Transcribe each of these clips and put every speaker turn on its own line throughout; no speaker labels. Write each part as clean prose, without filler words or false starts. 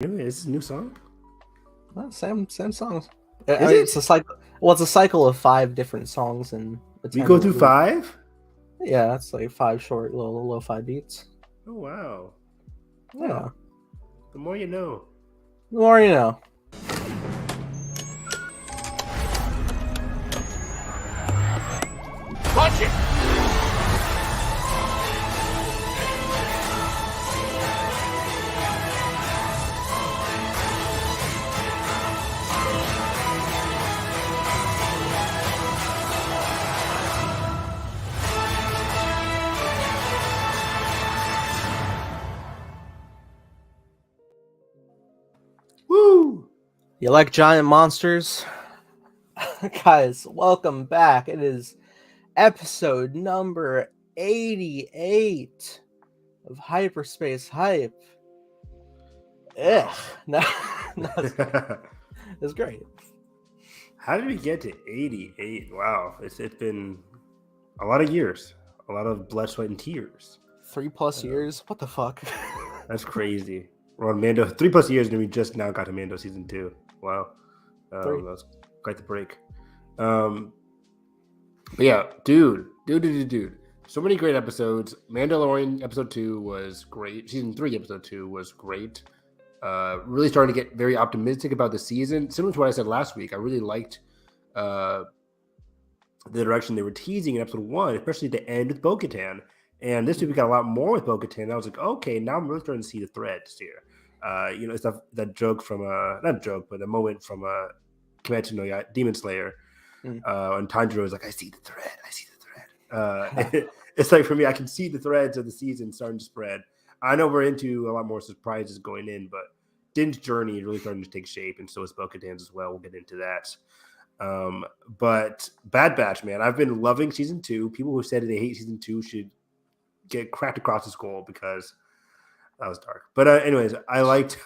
Really? Is this a new song?
Same songs.
Is
It's
it?
a cycle. Well, it's a cycle of 5 different songs and a
We
10
go through
loop.
5?
Yeah, it's like 5 short little lo-fi beats.
Oh, wow.
Yeah,
Well, the more you know.
the more you know.
Punch it!
Woo!
You like giant monsters? Guys, welcome back. It is episode number 88 of Hyperspace Hype. Ugh. No, it's great.
How did we get to 88? Wow. It's been a lot of years. A lot of blood, sweat, and tears.
3+ years? What the fuck?
That's crazy. We're on Mando 3+ years, and we just now got to Mando season 2. Wow.
Three.
That's quite the break. But yeah, dude. So many great episodes. Mandalorian episode 2 was great. Season 3 episode 2 was great. Really starting to get very optimistic about the season. Similar to what I said last week, I really liked the direction they were teasing in episode 1, especially the end with Bo-Katan. And this week we got a lot more with Bo-Katan. I was like, okay, now I'm really starting to see the threads here. It's that joke from not joke, but the moment from Kimetsu no Demon Slayer. And Tanjiro is like, I see the thread. It's like for me, I can see the threads of the season starting to spread. I know we're into a lot more surprises going in, but Din's journey is really starting to take shape, and so is Bo-Katan's as well. We'll get into that. But Bad Batch, man, I've been loving season 2. People who said they hate season 2 should get cracked across the skull because that was dark. But anyways, I liked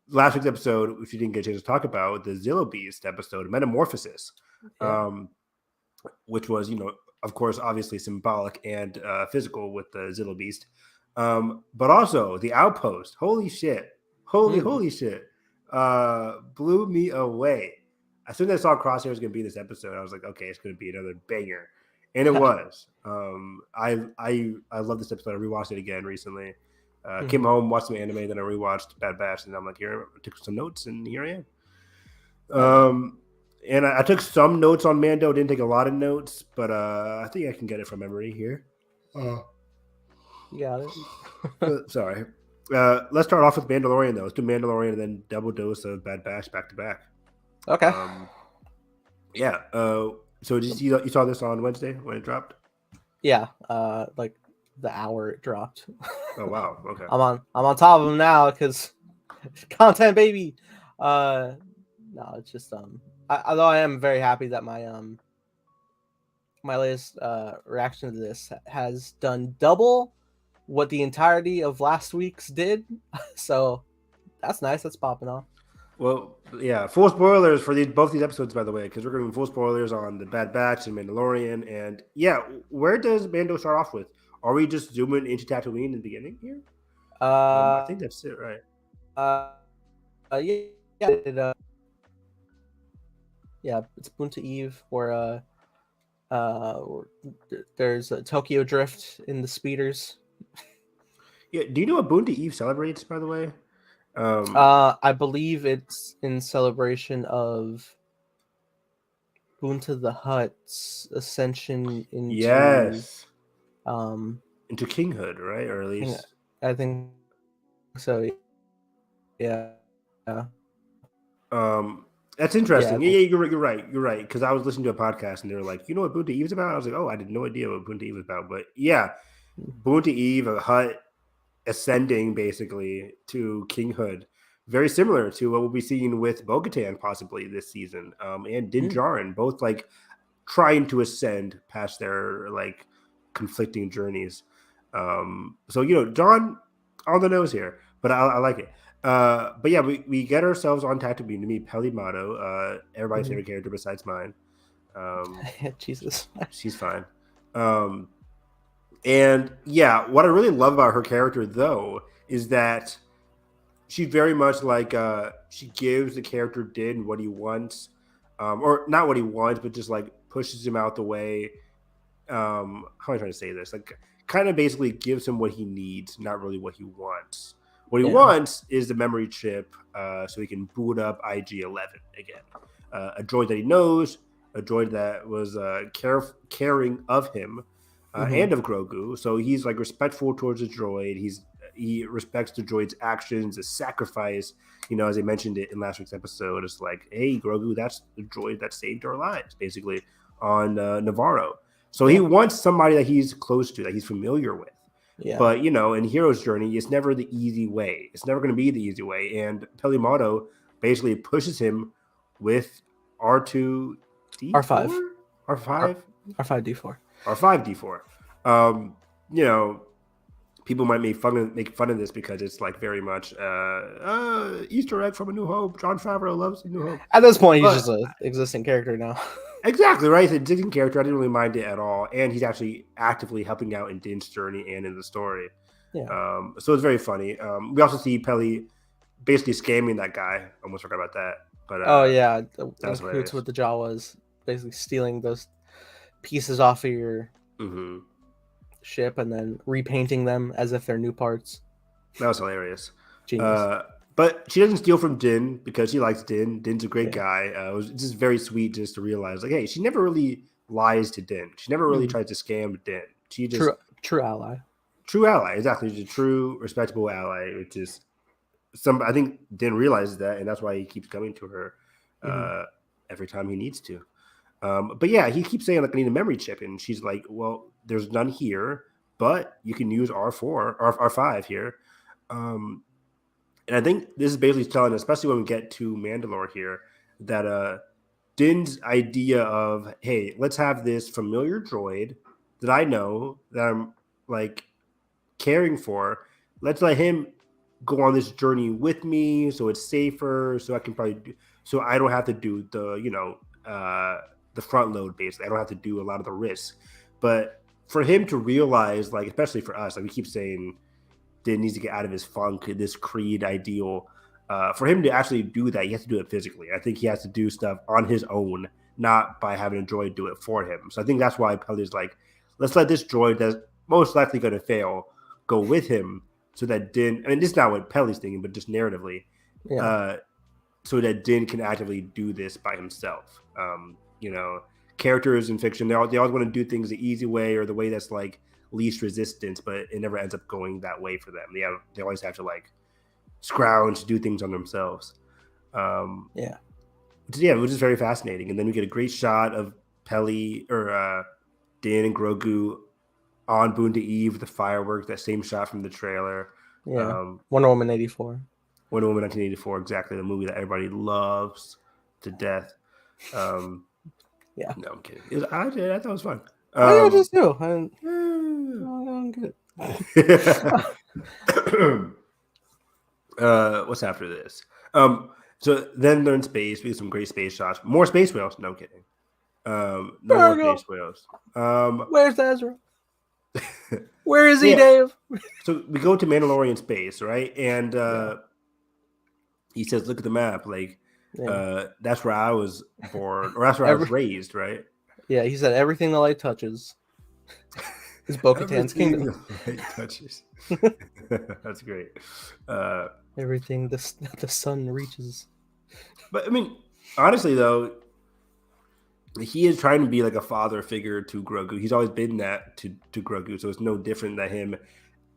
last week's episode, which you didn't get a chance to talk about, the Zillo Beast episode, Metamorphosis, which was, of course, obviously symbolic and physical with the Zillo Beast. But also the Outpost. Holy shit. Holy shit. Blew me away. As soon as I saw Crosshair was going to be in this episode, I was like, okay, it's going to be another banger. And it was. I love this episode. I rewatched it again recently. Came home, watched some anime, then I rewatched Bad Batch, and I'm like, here, I took some notes, and here I am. And I took some notes on Mando. Didn't take a lot of notes, but I think I can get it from memory here.
You got it.
Sorry. Let's start off with Mandalorian, though. Let's do Mandalorian and then double dose of Bad Batch back to back.
Okay.
Yeah. So did you saw this on Wednesday when it dropped?
Yeah. Like the hour it dropped.
Oh wow. Okay.
I'm on top of them now because content, baby. No, it's just although I am very happy that my my latest reaction to this has done double what the entirety of last week's did. So that's nice. That's popping off.
Well, yeah, full spoilers for both these episodes, by the way, because we're going to do full spoilers on the Bad Batch and Mandalorian. And yeah, where does Mando start off with? Are we just zooming into Tatooine in the beginning here? I think that's it, right?
Yeah, it's Bunta Eve, where there's a Tokyo Drift in the speeders.
Yeah, do you know what Bunta Eve celebrates, by the way?
I believe it's in celebration of Bunta the Hutt's ascension into
into kinghood, right? Or at least
I think so. Yeah.
That's interesting. Yeah, you're right. You're right. Because I was listening to a podcast and they were like, you know what Bunta Eve is about? I was like, oh, I had no idea what Bunta Eve was about. But yeah, Bunta Eve, a Hutt ascending basically to kinghood, very similar to what we'll be seeing with Bo-Katan possibly this season, and Din Djarin, both like trying to ascend past their like conflicting journeys. So John on the nose here, but I like it. But yeah, we get ourselves on Tatooine to meet Peli Motto, everybody's favorite character besides mine.
Jesus,
she's fine. And yeah, what I really love about her character though is that She's very much like she gives the character Din what he wants, or not what he wants, but just like pushes him out the way. How am I trying to say this? Like, kind of basically gives him what he needs, not really what he wants. What he wants is the memory chip, so he can boot up IG-11 again. A droid that he knows, a droid that was caring of him and of Grogu. So he's like respectful towards the droid. He respects the droid's actions, the sacrifice. You know, as I mentioned it in last week's episode, it's like, hey, Grogu, that's the droid that saved our lives, basically, on Navarro. So he wants somebody that he's close to, that he's familiar with. Yeah. But, you know, in Hero's Journey, it's never the easy way. It's never going to be the easy way. And Pelimato basically pushes him with R2D4?
R5.
R5?
R5D4.
R5D4. You know, people might make fun of this because it's like very much Easter egg from A New Hope. Jon Favreau loves A New Hope.
At this point, he's just an existing character now.
Exactly, right? He's an existing character. I didn't really mind it at all. And he's actually actively helping out in Din's journey and in the story. Yeah. So it's very funny. We also see Peli basically scamming that guy. Almost forgot about that. But
that's cahoots with the Jawas, basically stealing those pieces off of your ship and then repainting them as if they're new parts.
That was hilarious.
Genius.
But she doesn't steal from Din because she likes Din. Din's a great guy. It was just very sweet just to realize, like, hey, she never really lies to Din. She never really tries to scam Din. She just
true ally.
True ally, exactly. She's a true, respectable ally. Which is I think Din realizes that, and that's why he keeps coming to her every time he needs to. But yeah, he keeps saying, like, I need a memory chip, and she's like, well, there's none here, but you can use R4 or R5 here. And I think this is basically telling, especially when we get to Mandalore here, that Din's idea of, hey, let's have this familiar droid that I know, that I'm like caring for. Let's let him go on this journey with me, so it's safer, so I can so I don't have to do the the front load. Basically, I don't have to do a lot of the risks. But for him to realize, like, especially for us, like we keep saying, Din needs to get out of his funk, this Creed ideal. For him to actually do that, he has to do it physically. I think he has to do stuff on his own, not by having a droid do it for him. So I think that's why Peli's like, let's let this droid that's most likely going to fail go with him, so that Din, I mean, this is not what Peli's thinking, but just narratively, so that Din can actively do this by himself. Characters in fiction, they always want to do things the easy way or the way that's like least resistance, but it never ends up going that way for them. They always have to like scrounge, do things on themselves. Which is very fascinating. And then we get a great shot of Peli or Din and Grogu on Boonta Eve with the fireworks. That same shot from the trailer.
Yeah, Wonder Woman 84.
Wonder Woman 1984, exactly, the movie that everybody loves to death. No, I'm kidding. I thought it was fun.
I just do. I'm good.
What's after this? So then they're in space. We get some great space shots. More space whales. No, I'm kidding. No more space whales.
Where's Ezra? Where is he, Dave?
So we go to Mandalorian space, right? And he says, "Look at the map. Like, that's where I was born, or that's where I was raised, right?"
Yeah, he said everything the light touches is Bo-Katan's kingdom.
The light touches. That's great.
Everything the sun reaches.
But I mean, honestly, though, he is trying to be like a father figure to Grogu. He's always been that to Grogu, so it's no different than him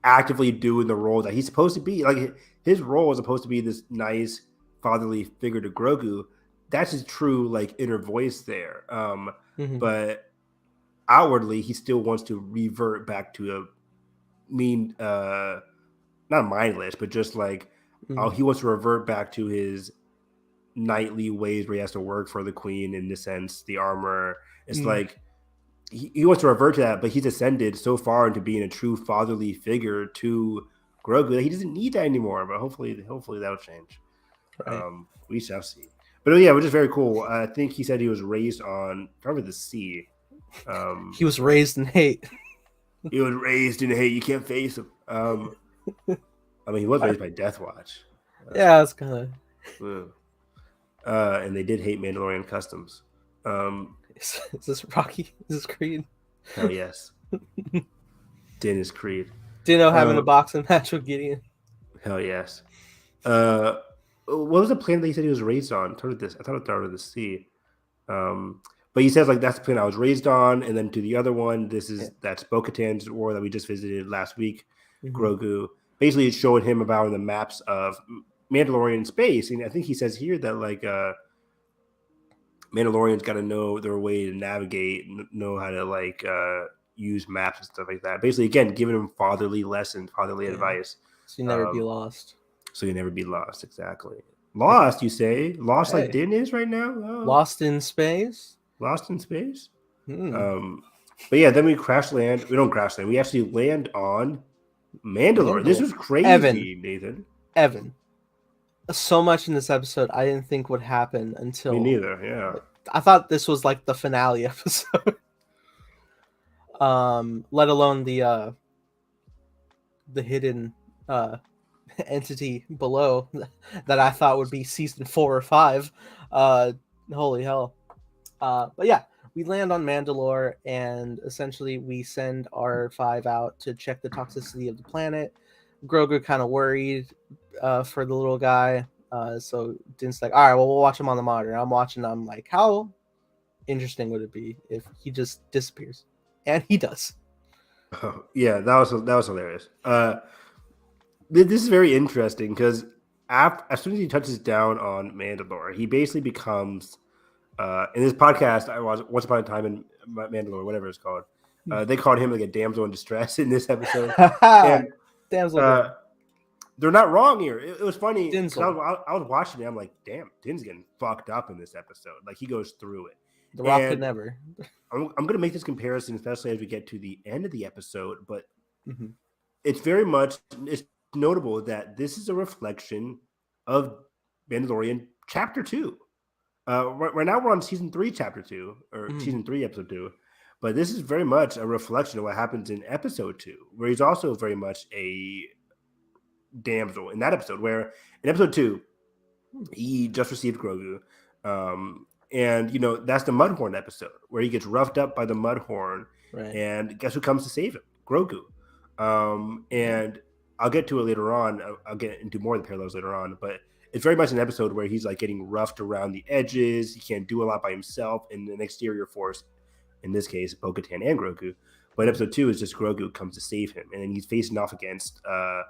actively doing the role that he's supposed to be. Like, his role is supposed to be this nice fatherly figure to Grogu. That's his true, like, inner voice there. But outwardly, he still wants to revert back to a not mindless, but just like, he wants to revert back to his knightly ways where he has to work for the queen, in the sense, the armor. It's like he wants to revert to that, but he's ascended so far into being a true fatherly figure to Grogu that he doesn't need that anymore. But hopefully that'll change. Right. We shall see. But yeah, which is very cool. I think he said he was raised on probably the sea.
He was raised in hate.
He was raised in hate. You can't face him. I mean, he was raised by Death Watch.
Yeah, it's kind
Yeah. And they did hate Mandalorian customs.
is this Rocky? Is this Creed?
Hell yes. Din is Creed.
Dino having a boxing match with Gideon.
Hell yes. What was the planet that he said he was raised on? I thought it started the sea. But he says like that's the planet I was raised on, and then to the other one, that's Bo-Katan's war that we just visited last week. Grogu. Basically, it's showing him about the maps of Mandalorian space, and I think he says here that like Mandalorians got to know their way to navigate, know how to like use maps and stuff like that. Basically, again, giving them fatherly lessons, fatherly advice.
So you never be lost.
So you never be lost, exactly. Lost, you say? Lost like Din is right now? Oh.
Lost in space?
Lost in space? But yeah, then we crash land. We don't crash land. We actually land on Mandalore. This was crazy, Nathan.
Evan. So much in this episode I didn't think would happen until...
Me neither, yeah.
I thought this was like the finale episode. Let alone the hidden entity below that I thought would be season 4 or 5. Holy hell. But yeah, we land on Mandalore, and essentially we send our 5 out to check the toxicity of the planet. Grogu kind of worried for the little guy. So Din's like, all right, well, we'll watch him on the monitor. I'm watching. I'm like, how interesting would it be if he just disappears? And he does.
Oh, yeah, that was hilarious. This is very interesting because as soon as he touches down on Mandalore, he basically becomes in this podcast I was Once Upon a Time in Mandalore, whatever it's called. They called him like a damsel in distress in this episode. And,
damsel.
they're not wrong here. It was funny. I was watching it. I'm like, damn, Din's getting fucked up in this episode. Like he goes through it.
The Rock could never.
I'm going to make this comparison, especially as we get to the end of the episode. But it's very much notable that this is a reflection of Mandalorian Chapter 2. Right now we're on Season 3, Chapter 2, or Season 3, Episode 2. But this is very much a reflection of what happens in Episode 2, where he's also very much a damsel in that episode, where in Episode 2, he just received Grogu. And, you know, that's the Mudhorn episode, where he gets roughed up by the Mudhorn.
Right.
And guess who comes to save him? Grogu. And I'll get to it later on. I'll get into more of the parallels later on. But it's very much an episode where he's like getting roughed around the edges. He can't do a lot by himself in an exterior force, in this case, Bo-Katan and Grogu. But Episode 2 is just Grogu comes to save him. And then he's facing off against a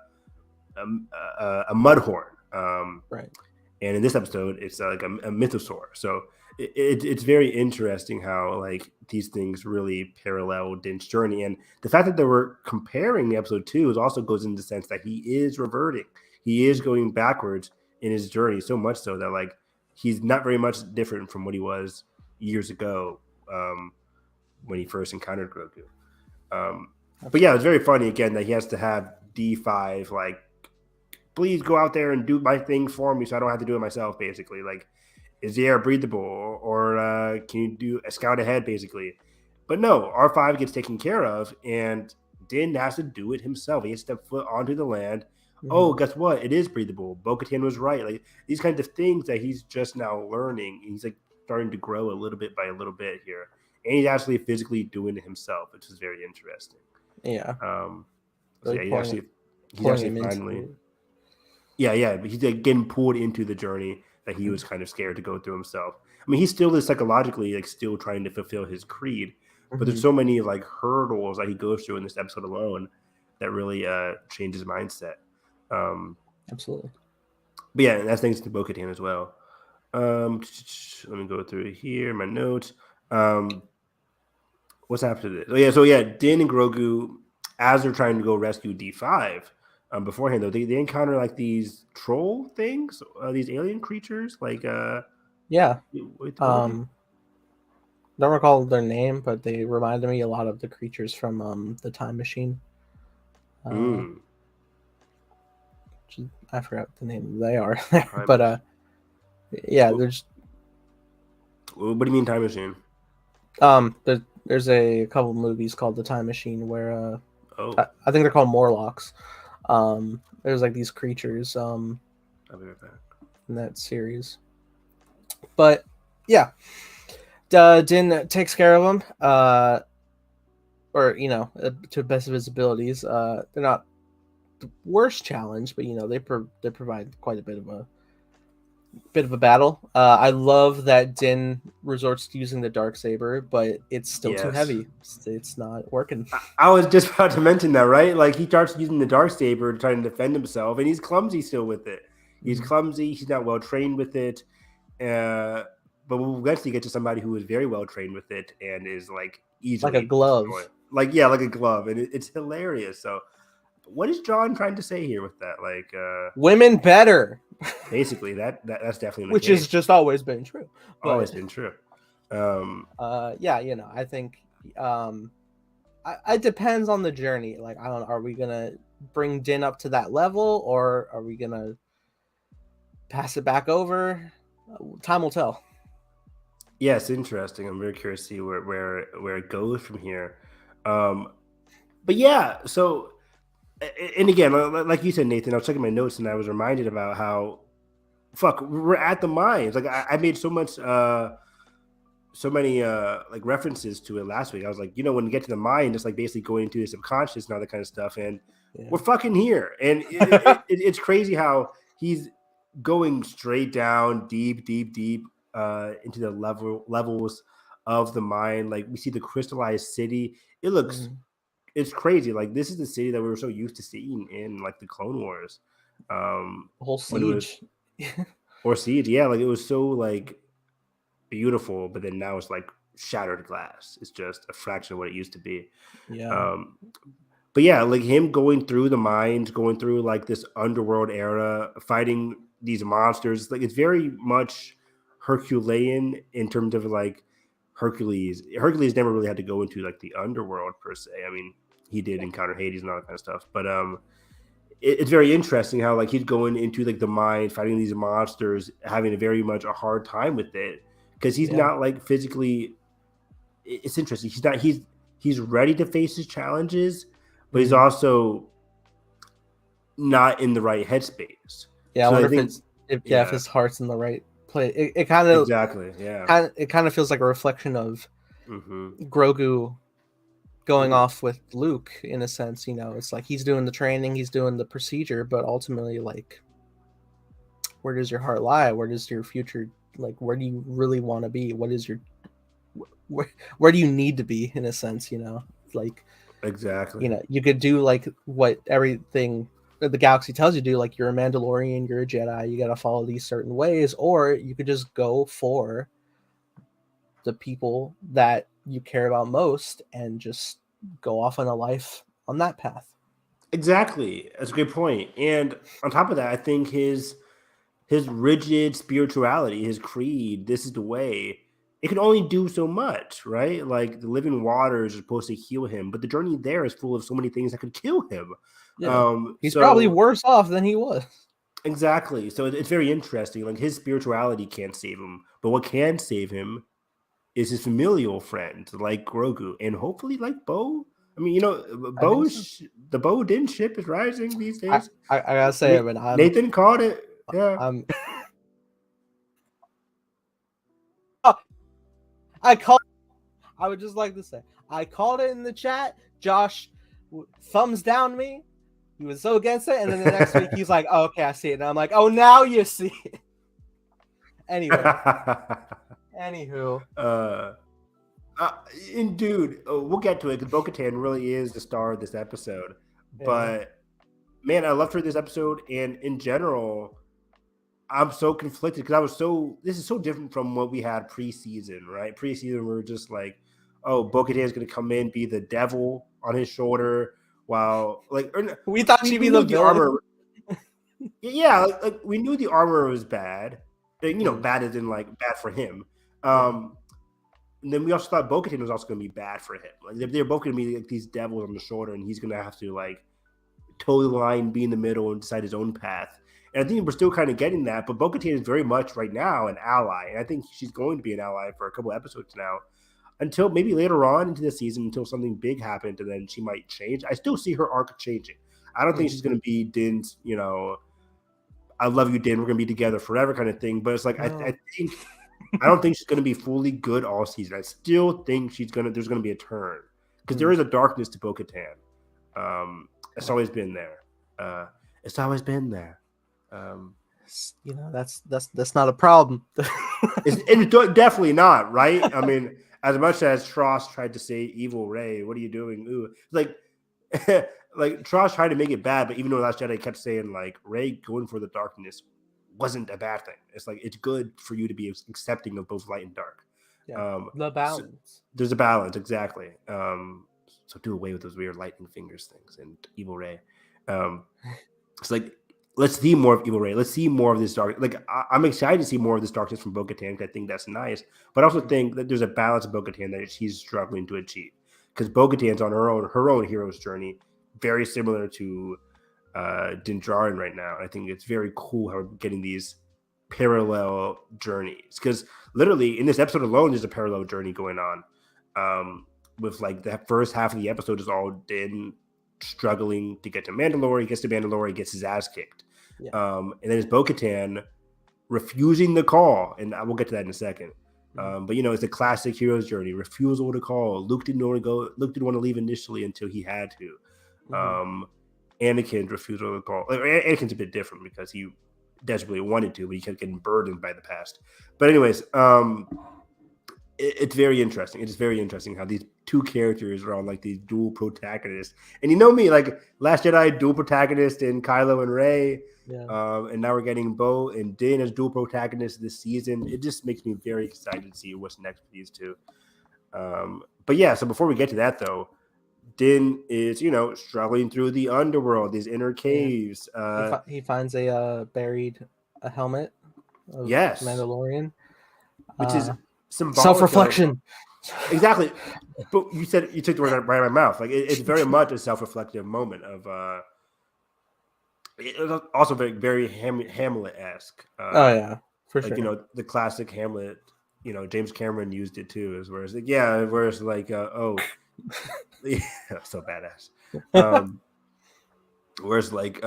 Mudhorn.
Right.
And in this episode, it's like a mythosaur. So it's very interesting how like these things really parallel Din's journey. And the fact that they were comparing Episode 2 also goes into the sense that he is reverting. He is going backwards in his journey, so much so that like he's not very much different from what he was years ago when he first encountered Grogu. But yeah, it's very funny again that he has to have D5 like, please go out there and do my thing for me so I don't have to do it myself, basically. Like, is the air breathable? Or can you do a scout ahead, basically? But no, R5 gets taken care of, and Din has to do it himself. He has to step foot onto the land. Oh, guess what? It is breathable. Bo-Katan was right. Like, these kinds of things that he's just now learning. He's, like, starting to grow a little bit by a little bit here. And he's actually physically doing it himself, which is very interesting.
Yeah.
So yeah, he's actually finally... Yeah, but he's like getting pulled into the journey that he was kind of scared to go through himself. I mean, he still is psychologically like still trying to fulfill his creed, but there's so many like hurdles that he goes through in this episode alone that really change his mindset.
Absolutely.
But yeah, and that's thanks to Bo-Katan as well. Let me go through here, my notes. What's after this? So yeah, Din and Grogu, as they're trying to go rescue D5. Beforehand, though, they encounter like these troll things, these alien creatures, like
yeah. Don't recall their name, but they reminded me a lot of the creatures from the Time Machine. I forgot the name they are, but yeah, there's.
What do you mean Time Machine?
There's a couple of movies called The Time Machine where I think they're called Morlocks. There's like these creatures
I'll be right back.
in that series. But yeah, Din takes care of him, or to the best of his abilities. They're not the worst challenge, but they provide quite a bit of a battle. I love that Din resorts to using the Darksaber, but it's still too heavy. It's not working.
I was just about to mention that, right? Like, he starts using the Darksaber to try and defend himself, and he's clumsy still with it. He's clumsy. He's not well trained with it. But we'll eventually get to somebody who is very well trained with it and is like easily
like a glove.
like a glove, and it's hilarious. So, what is John trying to say here with that? Like,
women better.
Basically, that's definitely
which has just always been true.
But, always been true.
Yeah, I think it depends on the journey. Like, I don't know, are we gonna bring Din up to that level, or are we gonna pass it back over? Time will tell.
Yeah, it's interesting. I'm very curious to see where it goes from here. But yeah, so, and again, like you said, Nathan, I was checking my notes and I was reminded about how we're at the mines. Like, I made so many like references to it last week. I was like, when you get to the mine, it's like basically going into the subconscious and all that kind of stuff. And we're fucking here. And it's crazy how he's going straight down, deep into the levels of the mine. Like, we see the crystallized city. It looks, it's crazy. Like, this is the city that we were so used to seeing in like the Clone Wars.
The whole siege.
Or siege, yeah. Like, it was so like beautiful, but then now it's like shattered glass. It's just a fraction of what it used to be.
Yeah.
But yeah, like him going through the mines, going through like this underworld era, fighting these monsters. Like, it's very much Herculean in terms of like Hercules. Hercules never really had to go into like the underworld per se. I mean, he did encounter Hades and all that kind of stuff, but it's very interesting how like he's going into like the mine, fighting these monsters, having a very much a hard time with it because he's not like physically. It's interesting. He's ready to face his challenges, but he's also not in the right headspace.
Yeah, so I wonder if his heart's in the right place. It kind of it kind of feels like a reflection of Grogu going off with Luke in a sense. It's like he's doing the training, he's doing the procedure, but ultimately, like, where does your heart lie? Where does your future, like, where do you really want to be? What is your where do you need to be in a sense? Like,
exactly.
You could do like what everything the galaxy tells you to do, like you're a Mandalorian, you're a Jedi, you got to follow these certain ways, or you could just go for the people that you care about most and just go off on a life on that path.
Exactly. That's a good point. And on top of that, I think his rigid spirituality, his creed, this is the way, it can only do so much, right? Like, the living waters are supposed to heal him, but the journey there is full of so many things that could kill him.
Yeah. He's probably worse off than he was.
Exactly. So it's very interesting. Like, his spirituality can't save him, but what can save him is his familial friend, like Grogu, and hopefully like Bo. I mean, the Bo Din ship is rising these days.
I gotta say,
Nathan called it. Yeah.
I would just like to say, I called it in the chat. Josh thumbs down me. He was so against it, and then the next week he's like, "Oh, okay, I see it." And I'm like, "Oh, now you see it." Anyway. Anywho.
And dude, we'll get to it because Bo-Katan really is the star of this episode. Yeah. But man, I loved her this episode, and in general, I'm so conflicted because this is so different from what we had preseason, right? Preseason, we were just like, oh, Bo-Katan is going to come in, be the devil on his shoulder, while like
we thought she'd be the villain.
Armor. Yeah, like we knew the armor was bad. Bad as in like bad for him. And then we also thought Bo-Katan was also going to be bad for him. Like, they're both going to be like these devils on the shoulder, and he's going to have to like toe the line, be in the middle, and decide his own path. And I think we're still kind of getting that. But Bo-Katan is very much right now an ally, and I think she's going to be an ally for a couple episodes now, until maybe later on into the season, until something big happened, and then she might change. I still see her arc changing. I don't think she's going to be Din's. I love you, Din. We're gonna be together forever, kind of thing. But it's like
No.
I don't think she's gonna be fully good all season. I still think there's gonna be a turn because there is a darkness to Bo-Katan. It's always been there. It's always been there.
That's not a problem.
It's definitely not, right? I mean, as much as Tross tried to say evil Rey, what are you doing? Ooh, like like Tross tried to make it bad, but even though Last Jedi kept saying like Rey going for the darkness wasn't a bad thing. It's like it's good for you to be accepting of both light and dark.
Yeah, the balance.
So there's a balance, exactly. So do away with those weird lightning fingers things and evil Rey. It's like let's see more of evil Rey. Let's see more of this dark. Like I'm excited to see more of this darkness from Bo-Katan. I think that's nice, but I also think that there's a balance of Bo-Katan that she's struggling to achieve because Bo-Katan's on her own hero's journey, very similar to Din Djarin right now. I think it's very cool how we're getting these parallel journeys because literally in this episode alone, there's a parallel journey going on. With like the first half of the episode is all Din struggling to get to Mandalore. He gets to Mandalore, he gets his ass kicked. Yeah. And then it's Bo-Katan refusing the call, and I will get to that in a second. But it's a classic hero's journey: refusal to call. Luke didn't want to go. Luke didn't want to leave initially until he had to. Anakin's refusal to call. Anakin's a bit different because he desperately wanted to, but he kept getting burdened by the past. But anyways, it's very interesting. It's very interesting how these two characters are on like these dual protagonists. And you know me, like Last Jedi, dual protagonist in Kylo and Rey. Yeah. And now we're getting Bo and Din as dual protagonists this season. It just makes me very excited to see what's next for these two. But yeah, so before we get to that though, Din is, struggling through the underworld, these inner caves.
He finds a buried helmet of Mandalorian.
Which is symbolic
self-reflection.
Exactly. But you took the word right out of my mouth. Like it's very much a self-reflective moment of it's also very, very Hamlet-esque.
For sure.
The classic Hamlet, James Cameron used it too, so it's like so badass. Whereas like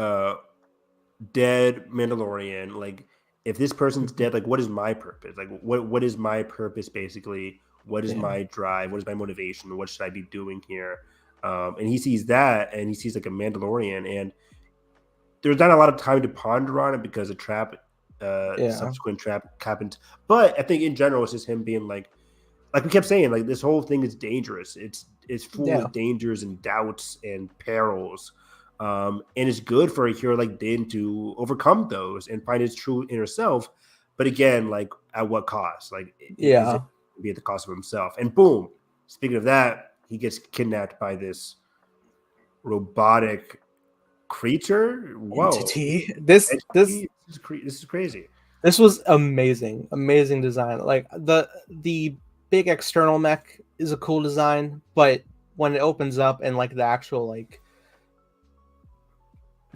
dead Mandalorian, like if this person's dead, like what is my purpose? Like what is my purpose basically? What is my drive? What is my motivation? What should I be doing here? And he sees that, and he sees like a Mandalorian, and there's not a lot of time to ponder on it because a trap, subsequent trap happened. But I think in general, it's just him being like we kept saying, like this whole thing is dangerous. It's full of dangers and doubts and perils. And it's good for a hero like Din to overcome those and find his true inner self. But again, like at what cost? Like be at the cost of himself. And boom, speaking of that, he gets kidnapped by this robotic creature. Whoa.
Entity. This
is crazy.
This was amazing design. Like the big external mech is a cool design, but when it opens up and like the actual like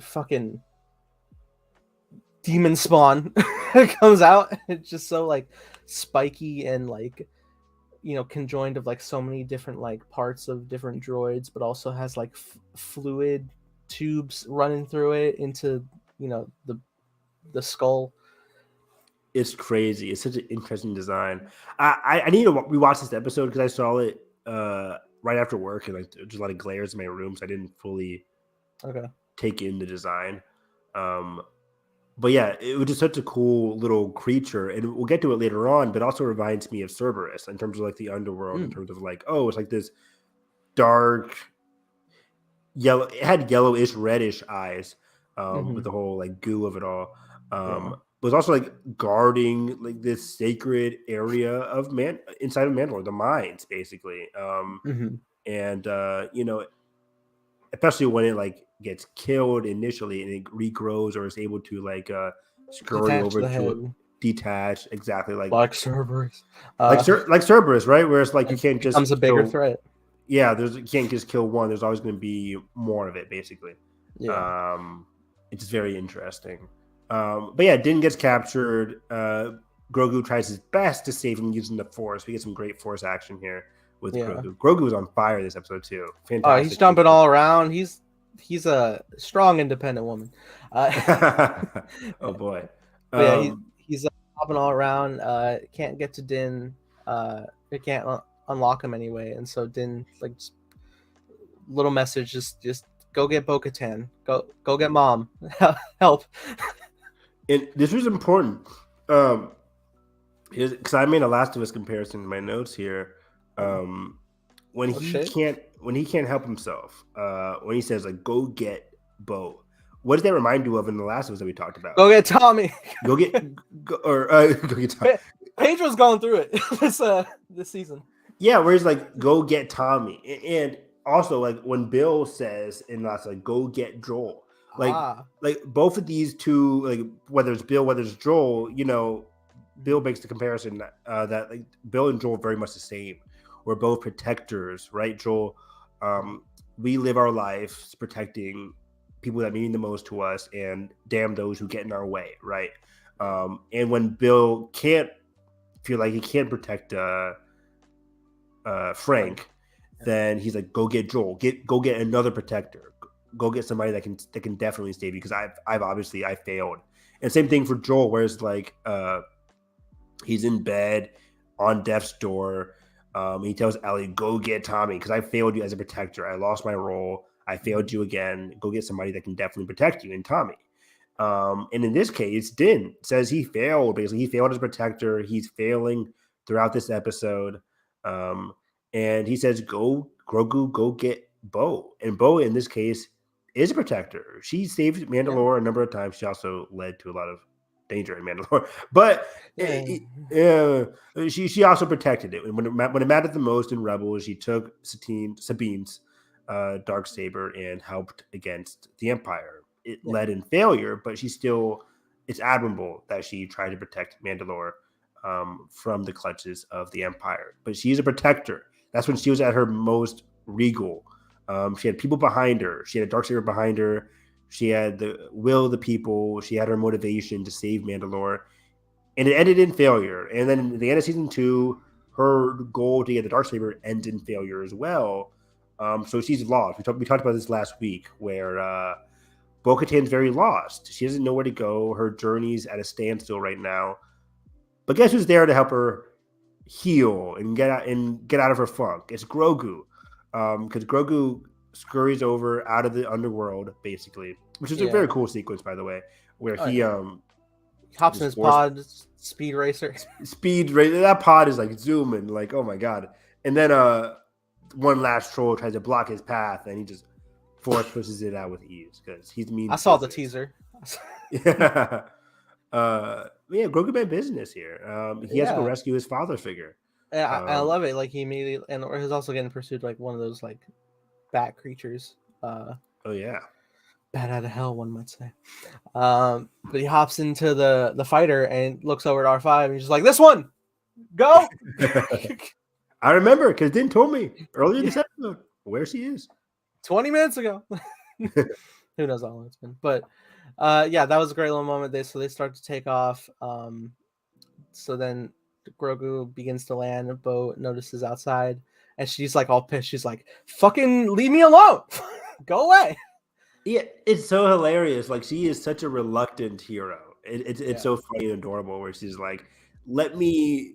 fucking demon spawn comes out, it's just so like spiky and like conjoined of like so many different like parts of different droids, but also has like fluid tubes running through it into the skull.
It's crazy. It's such an interesting design. I need to rewatch this episode because I saw it right after work, and like there's a lot of glares in my room, so I didn't fully take in the design. But yeah, it was just such a cool little creature, and we'll get to it later on. But also reminds me of Cerberus in terms of like the underworld, in terms of like it's like this dark yellow. It had yellowish, reddish eyes with the whole like goo of it all. But it's also like guarding like this sacred area of inside of Mandalore, the mines, basically. And especially when it like gets killed initially and it regrows or is able to like scurry over to detach, exactly like
Cerberus,
like Cerberus, right? Where it's like you can't just
becomes a bigger threat.
Yeah, you can't just kill one. There's always going to be more of it, basically. Yeah. It's very interesting. But yeah, Din gets captured. Grogu tries his best to save him using the Force. We get some great Force action here with Grogu. Grogu was on fire this episode too. Fantastic.
He's jumping all around. He's he's a strong, independent woman.
Oh boy.
But yeah, he's hopping all around. Can't get to Din. It can't unlock him anyway, and so Din like just, little message, just go get Bo-Katan. Go get mom. Help.
And this was important. Because I made a Last of Us comparison in my notes here. When he can't help himself, when he says like go get Bo, what does that remind you of in the Last of Us that we talked about?
Go get Tommy.
Go get Tommy.
Pedro's going through it this season.
Yeah, where he's like go get Tommy, and also like when Bill says in Last, like go get Joel, like both of these two, like whether it's Bill, whether it's Joel, you know, Bill makes the comparison that like Bill and Joel are very much the same. We're both protectors, right, Joel? We live our lives protecting people that mean the most to us, and damn those who get in our way, right? And when Bill can't feel like he can't protect Frank, then he's like, "Go get Joel. Go get another protector. Go get somebody that can definitely save you." Because I've obviously failed. And same thing for Joel, where it's like he's in bed on death's door. He tells Ellie, "Go get Tommy because I failed you as a protector. I lost my role. I failed you again. Go get somebody that can definitely protect you." And Tommy. And in this case, Din says he failed. Basically, he failed as a protector. He's failing throughout this episode. And he says, "Go, Grogu, go get Bo." And Bo, in this case, is a protector. She saved Mandalore a number of times. She also led to a lot of danger in Mandalore. But she also protected it. And when it mattered the most in Rebels, she took Sabine's Darksaber and helped against the Empire. It led in failure, but it's admirable that she tried to protect Mandalore from the clutches of the Empire. But she's a protector. That's when she was at her most regal. She had people behind her. She had a Darksaber behind her. She had the will of the people. She had her motivation to save Mandalore. And it ended in failure. And then at the end of season 2, her goal to get the Darksaber ended in failure as well. So she's lost. We talked about this last week where Bo-Katan's very lost. She doesn't know where to go. Her journey's at a standstill right now. But guess who's there to help her heal and get out of her funk? It's Grogu. Because Grogu scurries over out of the underworld, basically, which is a very cool sequence, by the way, where he
hops in his pod, speed racer.
That pod is like zooming, like, oh my god. And then one last troll tries to block his path, and he just force pushes it out with ease because he's mean.
I saw the teaser.
Yeah. Grogu made business here. He has to go rescue his father figure.
Yeah, I love it. Like he immediately, and he's also getting pursued like one of those like bat creatures.
Oh yeah,
bat out of hell, one might say. But he hops into the fighter and looks over at R5 and he's just like, "This one, go!"
I remember because Din told me earlier this episode where she is.
20 minutes ago. Who knows how long it's been? But that was a great little moment. They start to take off. So then Grogu begins to land. A boat notices outside, and she's like all pissed. She's like, "Fucking leave me alone! Go away!"
Yeah, it's so hilarious. Like she is such a reluctant hero. It's so funny and adorable. Where she's like, "Let me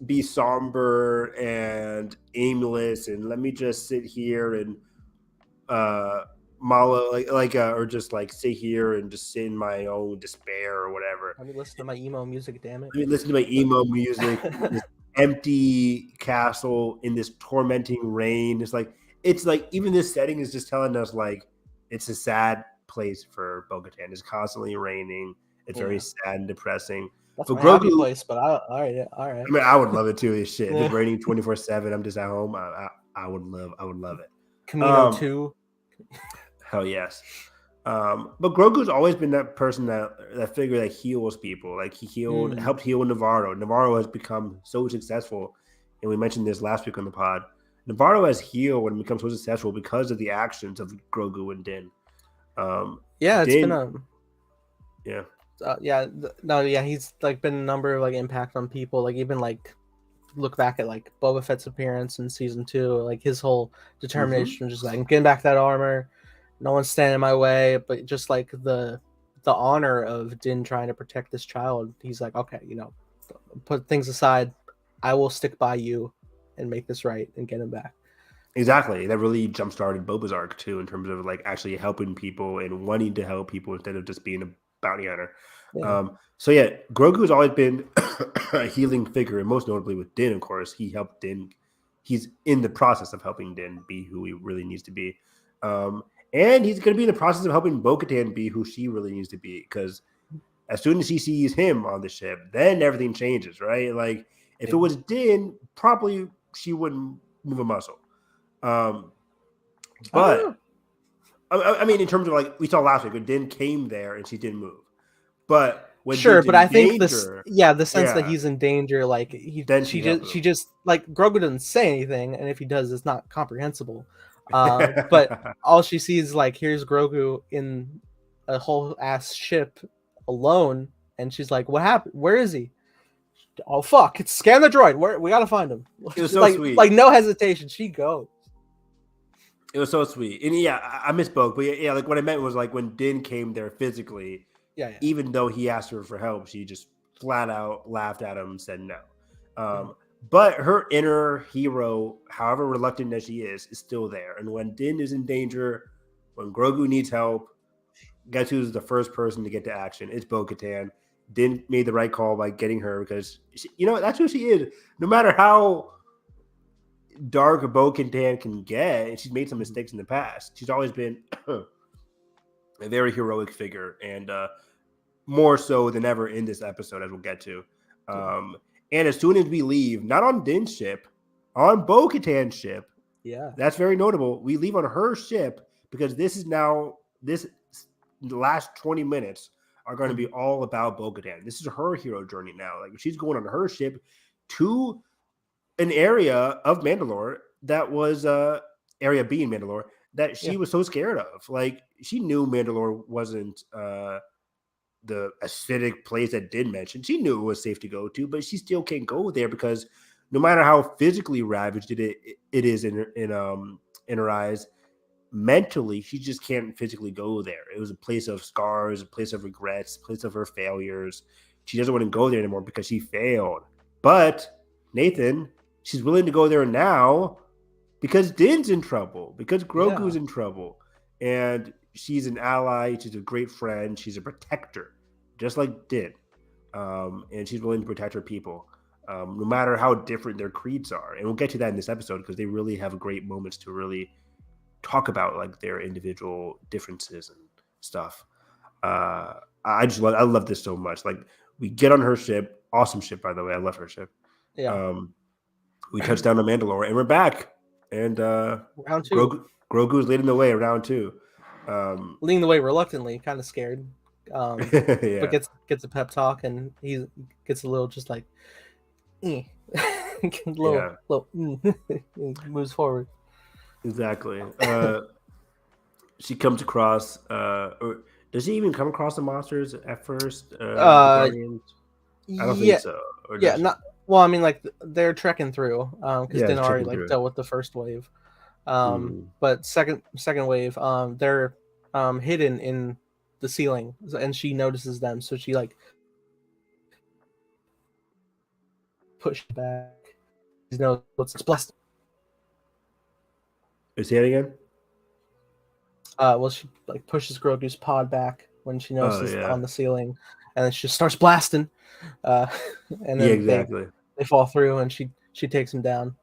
be somber and aimless, and let me just sit here and or just like sit here and just sit in my own despair or whatever.
Let me listen to my emo music, damn it.
Let me listen to my emo music. This empty castle in this tormenting rain. It's like even this setting is just telling us like it's a sad place for Bo-Katan. It's constantly raining. It's very sad and depressing.
That's my happy place, but all right.
I mean, I would love it too. This shit. If it's raining 24/7, I'm just at home. I would love it.
Camino 2.
Hell yes. But Grogu's always been that person that figure that heals people. Like he helped heal Navarro. Navarro has become so successful, and we mentioned this last week on the pod. Navarro has healed and become so successful because of the actions of Grogu and Din.
He's like been a number of like impact on people. Like even like look back at like Boba Fett's appearance in season 2, like his whole determination, just like getting back that armor, no one's standing in my way, but just like the honor of Din trying to protect this child, he's like, okay, put things aside, I will stick by you and make this right and get him back.
Exactly. That really jump started Boba's arc too, in terms of like actually helping people and wanting to help people instead of just being a bounty hunter.
Yeah.
So yeah, Grogu has always been a healing figure, and most notably with Din, of course, he helped Din. He's in the process of helping Din be who he really needs to be, and he's going to be in the process of helping Bo-Katan be who she really needs to be. Because as soon as she sees him on the ship, then everything changes, right? Like if it was Din, probably she wouldn't move a muscle. But I mean, in terms of like we saw last week, when Din came there and she didn't move. But when
Sure, but I think
danger,
the sense that he's in danger, like she just like Grogu doesn't say anything, and if he does, it's not comprehensible. But all she sees is like, here's Grogu in a whole ass ship alone, and she's like, "What happened? Where is he? Oh fuck! Scan the droid. We gotta find him."
It was so
like,
sweet.
Like no hesitation, she goes.
It was so sweet, and yeah, I misspoke, but yeah, like what I meant was like when Din came there physically.
Yeah.
Even though he asked her for help, she just flat out laughed at him and said no. But her inner hero, however reluctant as she is still there. And when Din is in danger, when Grogu needs help, guess who's the first person to get to action? It's Bo-Katan. Din made the right call by getting her because, that's who she is. No matter how dark Bo-Katan can get, and she's made some mistakes in the past, she's always been a very heroic figure. And more so than ever in this episode, as we'll get to. And as soon as we leave, not on Din's ship, on Bo-Katan's ship, that's very notable. We leave on her ship because this last 20 minutes are going to be all about Bo-Katan. This is her hero journey now. Like she's going on her ship to an area of Mandalore that was area B in Mandalore that she was so scared of. Like she knew Mandalore wasn't the acidic place that Din mention. She knew it was safe to go to, but she still can't go there because no matter how physically ravaged it is in her eyes, mentally she just can't physically go there. It was a place of scars, a place of regrets, a place of her failures. She doesn't want to go there anymore because she failed. But Nathan, she's willing to go there now because Din's in trouble, because Grogu's in trouble, and she's an ally. She's a great friend. She's a protector, just like Din. And she's willing to protect her people, no matter how different their creeds are. And we'll get to that in this episode because they really have great moments to really talk about like their individual differences and stuff. I love this so much. Like we get on her ship, awesome ship, by the way. I love her ship.
Yeah.
We touch down to Mandalore and we're back. And
round two.
Grogu's leading the way around two.
Leading the way reluctantly, kind of scared. But gets a pep talk and he gets a little just like moves forward.
Exactly. She comes across or does she even come across the monsters at first? I don't think so.
Well, I mean, like they're trekking through because Din already like dealt with the first wave. But second wave, they're hidden in the ceiling, and she notices them, so she like push back. You know what's blessed.
Say it again.
Well, she like pushes Grogu's pod back when she notices on the ceiling, and then she just starts blasting. And then they fall through, and she takes him down.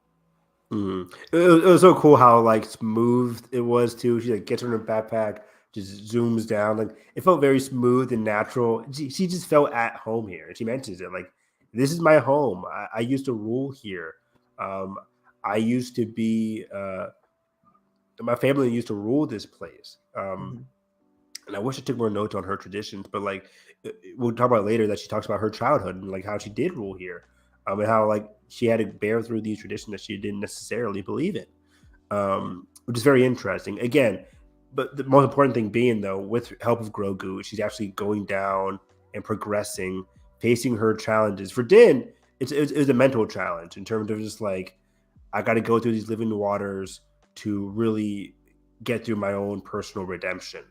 It was so cool how like smooth it was too. She like gets her in her backpack, just zooms down. Like it felt very smooth and natural. She just felt at home here. She mentions it like, "This is my home. I used to rule here. I used to be. My family used to rule this place." And I wish I took more notes on her traditions, but like we'll talk about later that she talks about her childhood and like how she did rule here, and how like she had to bear through these traditions that she didn't necessarily believe in, which is very interesting. Again, but the most important thing being though, with help of Grogu, she's actually going down and progressing, facing her challenges. For Din, it was a mental challenge in terms of just like I got to go through these living waters to really get through my own personal redemption.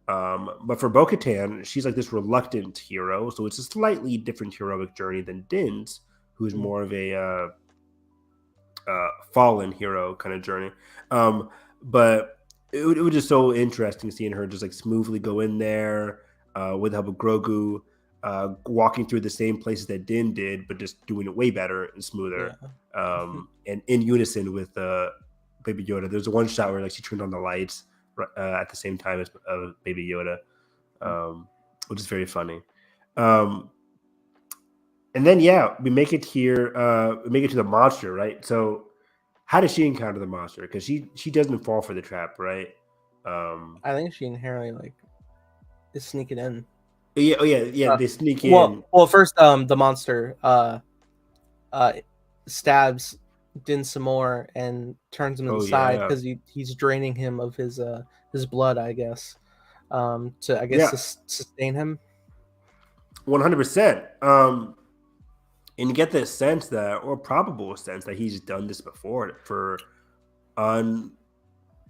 But for Bo-Katan, she's like this reluctant hero, so it's a slightly different heroic journey than Din's, who's more of a fallen hero kind of journey. But it was just so interesting seeing her just like smoothly go in there with the help of Grogu, walking through the same places that Din did, but just doing it way better and smoother, and in unison with Baby Yoda. There's one shot where like she turned on the lights at the same time as Baby Yoda, which is very funny. And then we make it here. We make it to the monster, right? So how does she encounter the monster? Because she doesn't fall for the trap, right?
I think she inherently like is sneaking in.
Yeah. They sneak in.
Well, first, the monster stabs Din some more and turns him to the side because he's draining him of his blood, I guess, to sustain him.
100%. And you get this sense that, or probable sense that he's done this before for not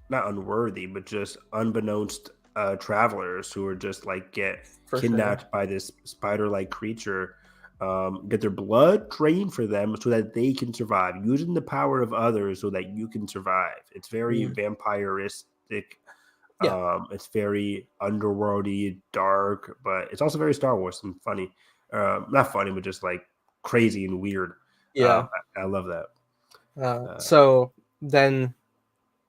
unworthy, but just unbeknownst travelers who are just like get kidnapped by this spider-like creature, get their blood drained for them so that they can survive, using the power of others so that you can survive. It's very vampiristic. It's very underworldy, dark, but it's also very Star Wars and funny. Not funny, but just like crazy and weird. I love that.
So then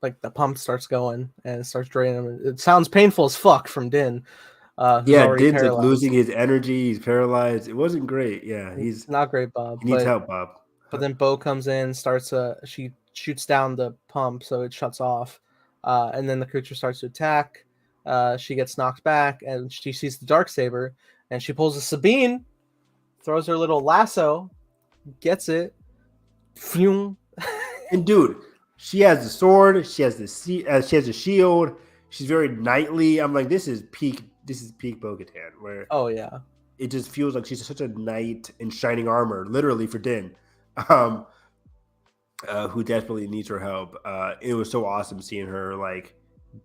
like the pump starts going and it starts draining him. It sounds painful as fuck from Din.
Din's like losing his energy. He's paralyzed. It wasn't great. Yeah, he's
not great, Bob.
He needs help, Bob.
But then Bo comes in, she shoots down the pump so it shuts off, and then the creature starts to attack. She gets knocked back and she sees the Darksaber and she pulls a Sabine, throws her little lasso, gets it.
And dude, she has the sword. She has she has a shield. She's very knightly. I'm like, this is peak Bo-Katan, where it just feels like she's such a knight in shining armor, literally for Din, who desperately needs her help. It was so awesome seeing her like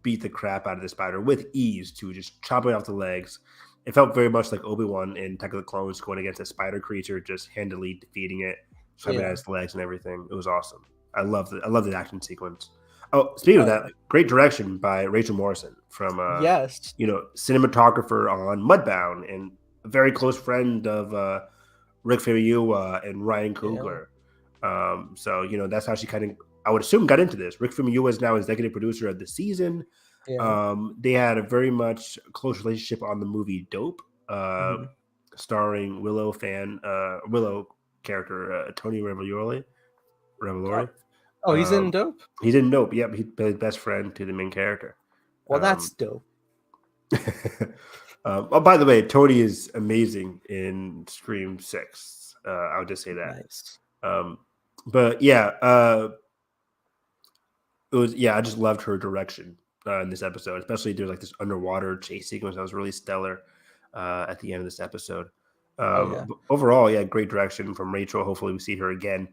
beat the crap out of the spider with ease, too, just chopping off the legs. It felt very much like Obi-Wan in Attack of the Clones going against a spider creature, just handily defeating it, chopping out its legs and everything. It was awesome. I love the action sequence. Oh, speaking of that, great direction by Rachel Morrison from cinematographer on Mudbound and a very close friend of Rick Famuyiwa and Ryan Coogler. So that's how she kind of, I would assume, got into this. Rick Famuyiwa is now executive producer of the season. They had a very much close relationship on the movie Dope, starring Willow character Tony Revolori.
Oh, he's in Dope?
He's in Dope. Yep, he played best friend to the main character.
Well, that's dope.
By the way, Tony is amazing in Scream 6. I would just say that.
Nice.
But it was, I just loved her direction in this episode, especially there's like this underwater chase sequence that was really stellar at the end of this episode. Overall, great direction from Rachel. Hopefully we see her again.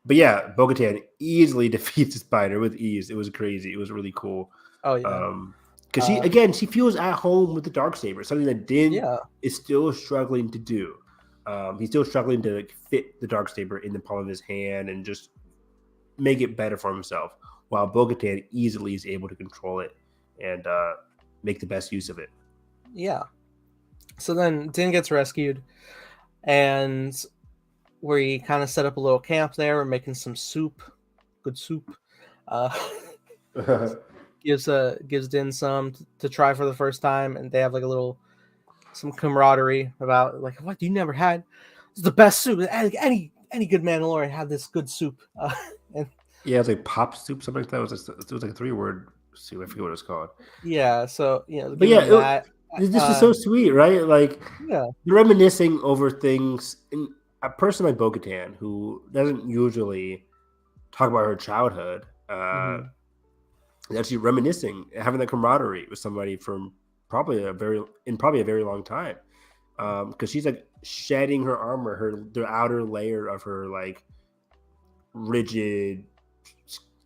But Bo-Katan easily defeats the spider with ease. It was crazy. It was really cool. Because she feels at home with the Darksaber, something that Din is still struggling to do. He's still struggling to fit the Darksaber in the palm of his hand and just make it better for himself, while Bo-Katan easily is able to control it and make the best use of it.
Yeah. So then Din gets rescued, and we kind of set up a little camp there. We're making some soup, good soup. Gives Din some to try for the first time, and they have like some camaraderie about like, what, you never had? It's the best soup. Any good Mandalorian had this good soup.
It was like pop soup, something like that. It was like a 3-word soup. I forget what it was called.
Yeah. So
this is so sweet, right? Like, reminiscing over things. And a person like Bo-Katan, who doesn't usually talk about her childhood, is actually reminiscing, having that camaraderie with somebody from probably a very long time, because she's like shedding her armor, the outer layer of her like rigid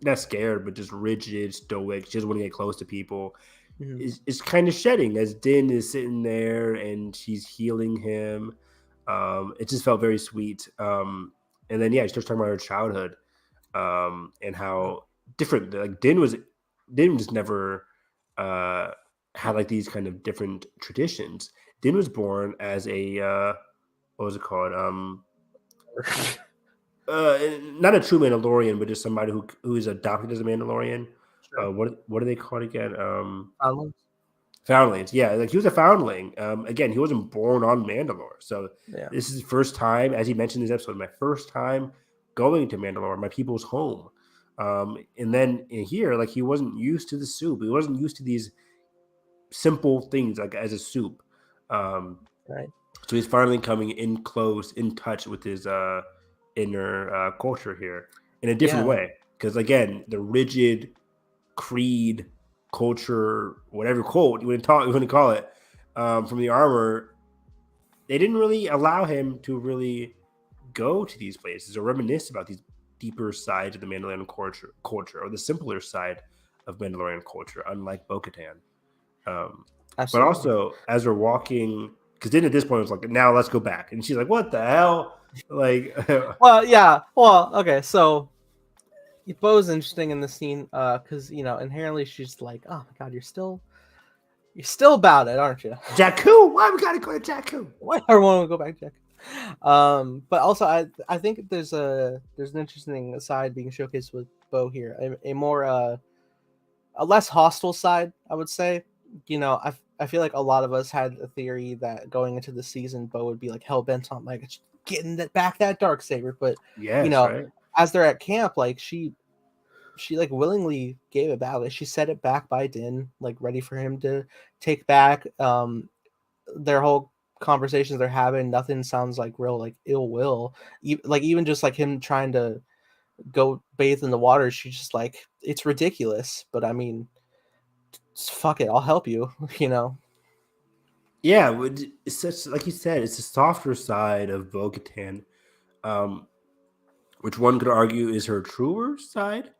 not scared, but just rigid, stoic. She doesn't want to get close to people.
Mhm.
Is kind of shedding as Din is sitting there and she's healing him. It just felt very sweet. And then yeah, she starts talking about her childhood, and how different. Like Din was never had like these kind of different traditions. Din was born as a what was it called? Not a true Mandalorian, but just somebody who is adopted as a Mandalorian.
Sure.
What are they called again?
Foundlings?
Foundlings. Yeah, like he was a foundling. Again, he wasn't born on Mandalore, so
Yeah.
this is his first time, as he mentioned in this episode, my first time going to Mandalore, my people's home. And then in here, like he wasn't used to the soup. He wasn't used to these simple things like as a soup. Um,
Right.
so he's finally coming in close, in touch with his inner culture here in a different
Yeah.
way. Because again, the rigid creed, culture, whatever cult you want to call it, from the armor, they didn't really allow him to really go to these places or reminisce about these deeper sides of the Mandalorian culture or the simpler side of Mandalorian culture, unlike Bo-Katan. But
Absolutely.
also, as we're walking, because then at this point, it's like, now let's go back. And she's like, what the hell? Like,
Well, yeah. Well, okay. So Bo's interesting in the scene, because inherently she's like, "Oh my God, you're still about it, aren't you?"
Jakku? Why we gotta go to Jakku?
Why do I want to go back, Jack? But also I think there's an interesting side being showcased with Bo here, a more a less hostile side, I would say. I feel like a lot of us had a theory that going into the season, Bo would be like hell bent on like getting that dark saber, but you
Yes,
know,
right?
as they're at camp, like she like willingly gave it back. Like she set it back by Din, like ready for him to take back. Their whole conversations they're having, nothing sounds like real like ill will. Like even just like him trying to go bathe in the water, she's just like, it's ridiculous, but I mean, fuck it, I'll help you. you know.
Yeah, it's such, like you said, it's a softer side of Bo-Katan, um, which one could argue is her truer side.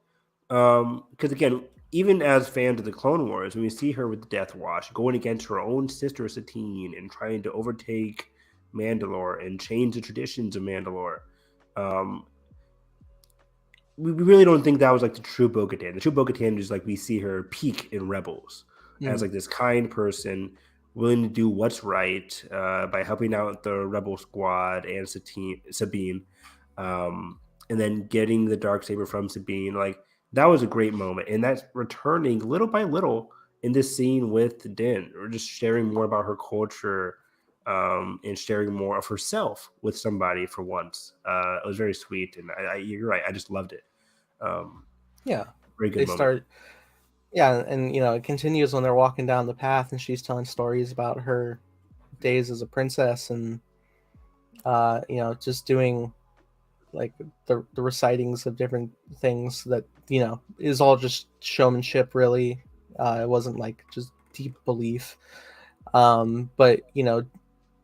Because again, even as fans of the Clone Wars, when we see her with the Death Watch going against her own sister Satine and trying to overtake Mandalore and change the traditions of Mandalore, um, we really don't think that was like the true Bo-Katan. The true Bo-Katan is like we see her peak in Rebels as
Mm.
like this kind person willing to do what's right by helping out the Rebel squad and Sabine, um, and then getting the dark saber from Sabine. Like that was a great moment, and that's returning little by little in this scene with Din, or just sharing more about her culture. And sharing more of herself with somebody for once. It was very sweet, and you're right. I just loved it. Um,
Yeah,
very good
they
moment.
start. Yeah, and it continues when they're walking down the path, and she's telling stories about her days as a princess, and just doing like the recitings of different things that is all just showmanship, really. It wasn't like just deep belief. But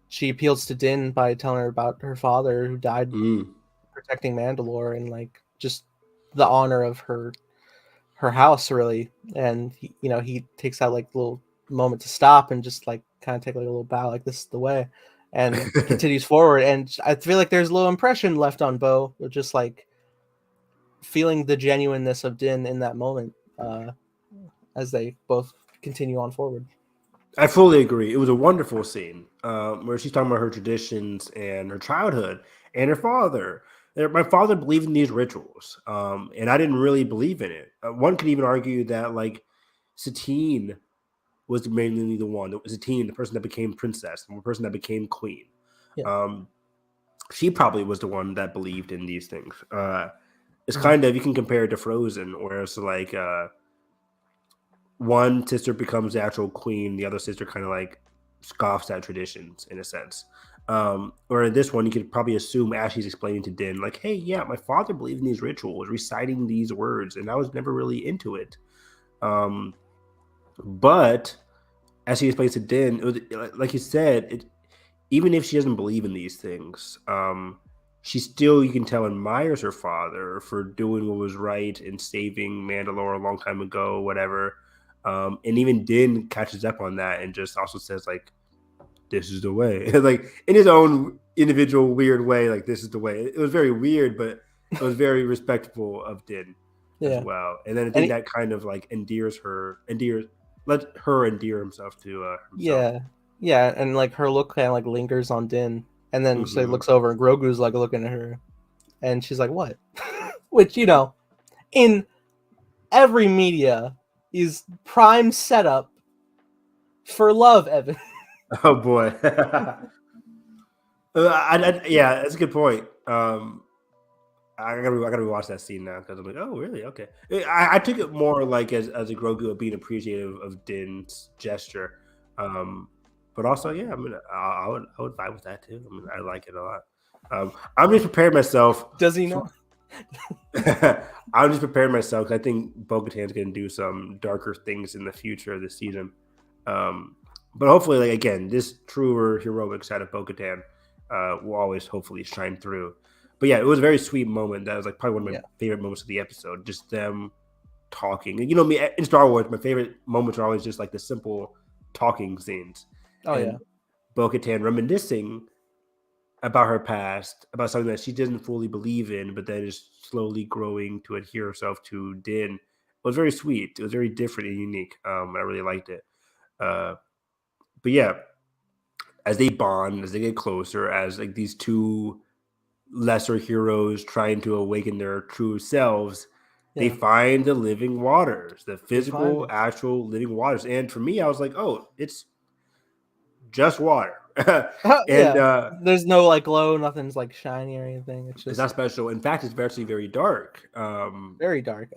she appeals to Din by telling her about her father who died
Mm.
protecting Mandalore, and like just the honor of her house, really. And he takes that like little moment to stop and just like kind of take like a little bow, like this is the way, and continues forward. And I feel like there's a little impression left on Bo of just like feeling the genuineness of Din in that moment, as they both continue on forward.
I fully agree. It was a wonderful scene where she's talking about her traditions and her childhood and her father. My father believed in these rituals, and I didn't really believe in it. One could even argue that like Satine was mainly the one. Satine, the person that became princess, the person that became queen.
Yeah.
Um, she probably was the one that believed in these things. It's
Mhm.
kind of, you can compare it to Frozen, where it's like one sister becomes the actual queen, the other sister kind of like scoffs at traditions in a sense. Or in this one, you could probably assume as she's explaining to Din, like, hey, yeah, my father believed in these rituals, reciting these words, and I was never really into it. But as she explains to Din, it was, like you said, even if she doesn't believe in these things, she still, you can tell, admires her father for doing what was right and saving Mandalore a long time ago, whatever. And even Din catches up on that and just also says, like, this is the way. Like, in his own individual weird way, like, this is the way. It was very weird, but it was very respectful of Din as well. And then I think that kind of, like, let her endear himself to himself.
Yeah, and like her look kind of like lingers on Din, and then she looks over and Grogu's like looking at her, and she's like, "What?" Which, you know, in every media is prime setup for love, Evan.
Oh boy. Yeah, that's a good point. I gotta watch that scene now because I'm like, oh really? Okay. I took it more like as a Grogu being appreciative of Din's gesture, but also yeah, I mean, I would vibe with that too. I mean, I like it a lot. I'm just preparing myself.
Does he know?
I'm just preparing myself because I think Bo-Katan's going to do some darker things in the future of this season. But hopefully, like again, this truer heroic side of Bo-Katan will always hopefully shine through. But yeah, it was a very sweet moment. That was like probably one of my favorite moments of the episode. Just them talking. And, you know, me in Star Wars, my favorite moments are always just like the simple talking scenes. Bo-Katan reminiscing about her past, about something that she doesn't fully believe in, but that is slowly growing to adhere herself to Din. It was very sweet. It was very different and unique. I really liked it. But yeah, as they bond, as they get closer, as like these two lesser heroes trying to awaken their true selves, they find the living waters, the physical, actual living waters. And for me, I was like, oh, it's just water.
There's no like glow, nothing's like shiny or anything. It's
not special. In fact, it's actually very dark.
Very dark.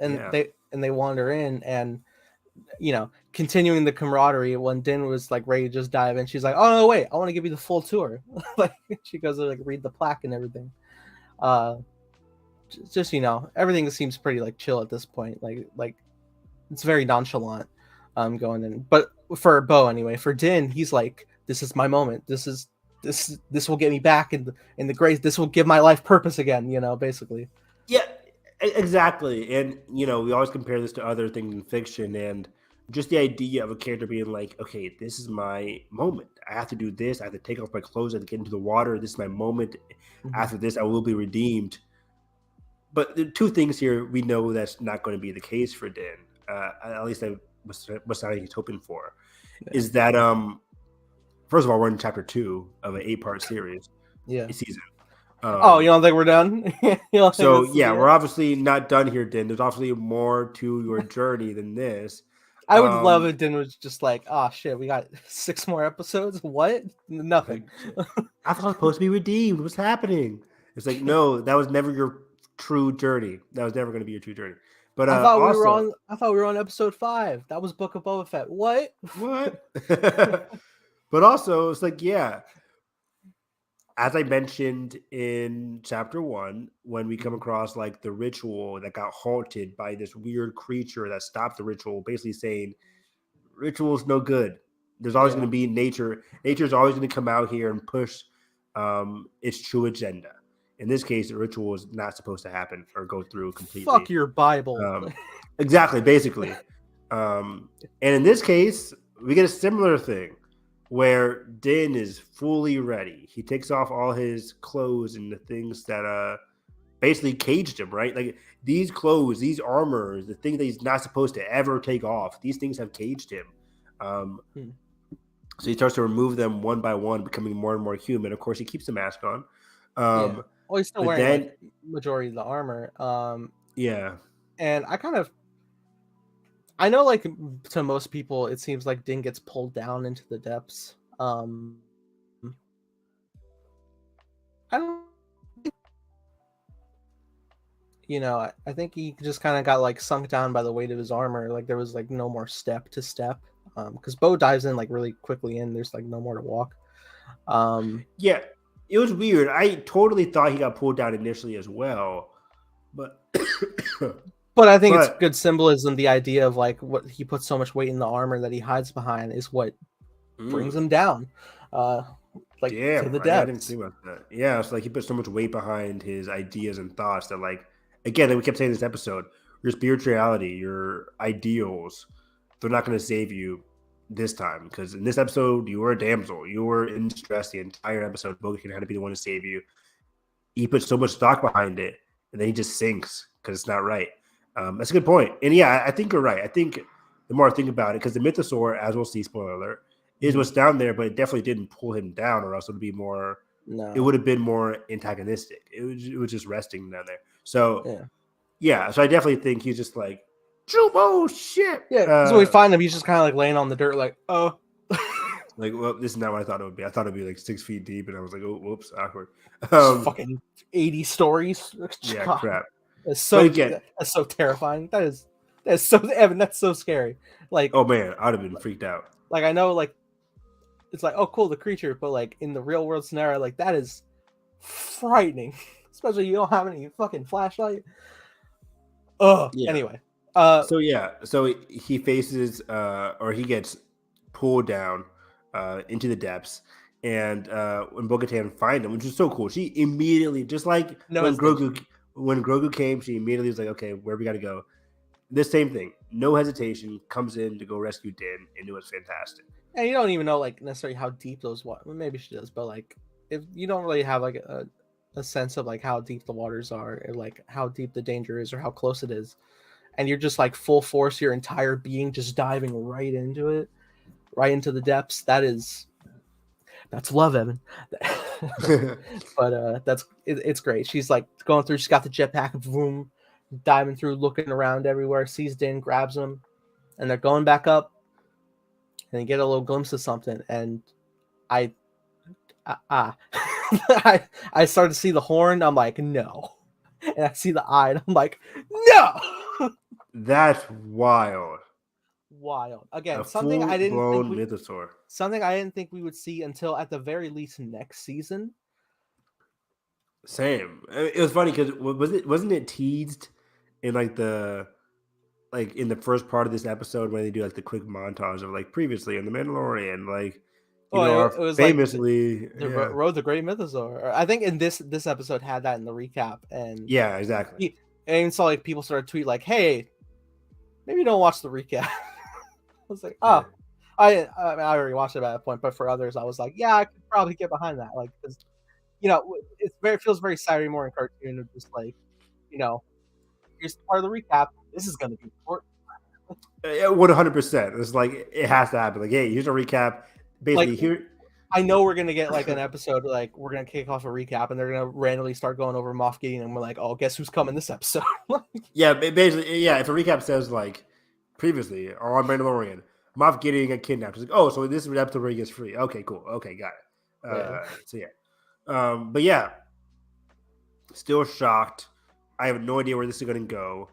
They wander in, and you know, continuing the camaraderie. When Din was like ready to just dive in, she's like, "Oh no, wait! I want to give you the full tour." Like she goes to like read the plaque and everything. Just you know, everything seems pretty like chill at this point. Like it's very nonchalant. Going in, but for Bo anyway, for Din, he's like, "This is my moment. This will get me back in the grace. This will give my life purpose again." You know, basically.
Yeah, exactly. And you know, we always compare this to other things in fiction, and just the idea of a character being like, "Okay, this is my moment. I have to do this. I have to take off my clothes. I have to get into the water. This is my moment. After this, I will be redeemed." But the two things here, we know that's not going to be the case for Din. At least what's not he's hoping for is that first of all, we're in chapter 2 of an 8-part series season.
You don't think we're done?
We're obviously not done here, Din. There's obviously more to your journey than this.
I would love if Din was just like, oh shit, we got 6 more episodes. What? Nothing.
I thought I was supposed to be redeemed. What's happening? It's like, no, that was never your true journey. That was never going to be your true journey. But
I thought we were on episode 5. That was Book of Boba Fett. What?
But also, it's like, yeah. As I mentioned in chapter 1, when we come across like the ritual that got halted by this weird creature that stopped the ritual, basically saying ritual's no good. There's always going to be nature. Nature's always going to come out here and push its true agenda. In this case, the ritual is not supposed to happen or go through completely.
Fuck your Bible.
Exactly, basically. And in this case, we get a similar thing where Din is fully ready. He takes off all his clothes and the things that basically caged him, right? Like these clothes, these armors, the thing that he's not supposed to ever take off, these things have caged him. So he starts to remove them one by one, becoming more and more human. Of course, he keeps the mask on.
Well, he's still wearing like, majority of the armor. And I know, like, to most people, it seems like Din gets pulled down into the depths. I don't, you know, I think he just kind of got like sunk down by the weight of his armor. Like there was like no more step to step. Because Bo dives in like really quickly, and there's like no more to walk.
Yeah, it was weird. I totally thought he got pulled down initially as well, but.
But I think it's good symbolism. The idea of like what he puts so much weight in the armor that he hides behind is what brings him down. like to
Damn,
the
I didn't
depths.
think about that. Yeah, it's like he put so much weight behind his ideas and thoughts that, like, again, like we kept saying in this episode, your spirituality, your ideals, they're not going to save you this time. Because in this episode, you were a damsel. You were in distress the entire episode. Bo-Katan had to be the one to save you. He put so much stock behind it, and then he just sinks because it's not right. That's a good point. And yeah, I think you're right. I think the more I think about it, because the Mythosaur, as we'll see, spoiler alert, is what's down there, but it definitely didn't pull him down, or else it would be more. It
No.
would have been more antagonistic. It was just resting down there. So
Yeah.
yeah, so I definitely think he's just like, Jubo shit.
Yeah. So we find him. He's just kind of like laying on the dirt, like, oh.
Like, well, this is not what I thought it would be. I thought it'd be like 6 feet deep, and I was like, oh, whoops, awkward.
Fucking 80 stories.
Yeah,
God,
crap.
that's so
again,
that's so terrifying. That's so Evan. That's so scary. Like,
oh man, I'd have been freaked out.
like I know, like it's like, oh, cool, the creature, but like in the real world scenario, like that is frightening. Especially you don't have any fucking flashlight. Oh,
Yeah.
anyway.
So yeah, so he faces or he gets pulled down into the depths, and when Bo-Katan finds him, which is so cool, she immediately, just like when Grogu came, she immediately was like, okay, where we got to go. This same thing, no hesitation, comes in to go rescue Din, and it was fantastic.
And you don't even know like necessarily how deep those waters. Well, maybe she does, but like if you don't really have like a sense of like how deep the waters are, or like how deep the danger is, or how close it is, and you're just like full force, your entire being just diving right into it, right into the depths. That's love, Evan. But it's great. She's like going through. She's got the jetpack, boom, diving through, looking around everywhere. Sees Din, grabs him, and they're going back up. And you get a little glimpse of something, and I started to see the horn. I'm like, no, and I see the eye, and I'm like, no.
That's wild.
Wild. Again,
A
something I didn't think
full-blown Mythosaur.
something I didn't think we would see until at the very least next season.
Same. It was funny because wasn't it teased in in the first part of this episode when they do like the quick montage of like previously in the Mandalorian, like
It was
famously
like the Road the Great Mythosaur. I think in this episode had that in the recap, and
yeah, exactly.
I even saw like people started tweet like, "Hey, maybe don't watch the recap." I was like, oh, I already watched it at that point, but for others, I was like, yeah, I could probably get behind that, like, because it feels very Saturday morning cartoon of just like, here's part of the recap. This is going to be important.
100%. It's like it has to happen. Like, hey, here's a recap. Basically,
Like,
here.
I know we're gonna get like an episode, like we're gonna kick off a recap, and they're gonna randomly start going over Moff Gideon, and we're like, oh, guess who's coming this episode?
Yeah, basically, yeah. If a recap says like previously or on Mandalorian, Moff Gideon got kidnapped. It's like, oh, so this is the episode where he gets free. Okay, cool. Okay, got it. So yeah, but yeah, still shocked. I have no idea where this is going to go.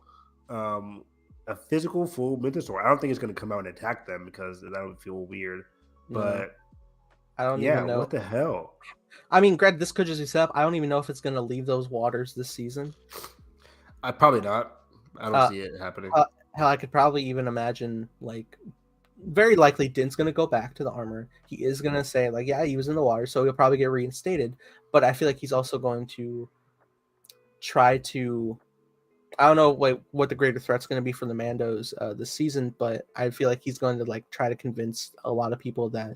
A physical full Mythosaur. I don't think it's going to come out and attack them because that would feel weird. But
I don't even know
what the hell.
I mean, Greg, this could just be set up. I don't even know if it's going to leave those waters this season.
Probably not. I don't see it happening.
Hell, I could probably even imagine, like, very likely Din's going to go back to the armor. He is going to say, like, yeah, he was in the water, so he'll probably get reinstated. But I feel like he's also going to try to... I don't know what the greater threat's going to be for the Mandos this season, but I feel like he's going to, like, try to convince a lot of people that,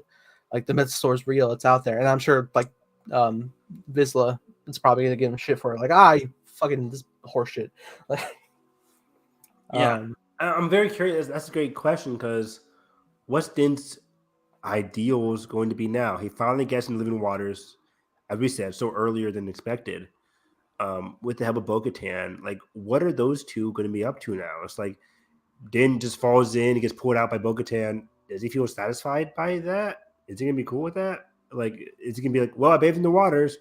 like, the Mythosaur's real, it's out there. And I'm sure, like, Vizsla is probably going to give him shit for it. Like, you fucking this horseshit. Like,
yeah. I'm very curious. That's a great question because what's Din's ideals going to be now? He finally gets in living waters, as we said, so earlier than expected. With the help of Bo-Katan, like, what are those two going to be up to now? It's like Din just falls in, he gets pulled out by Bo-Katan. Does he feel satisfied by that? Is he going to be cool with that? Like, is he going to be like, well, I bathed in the waters?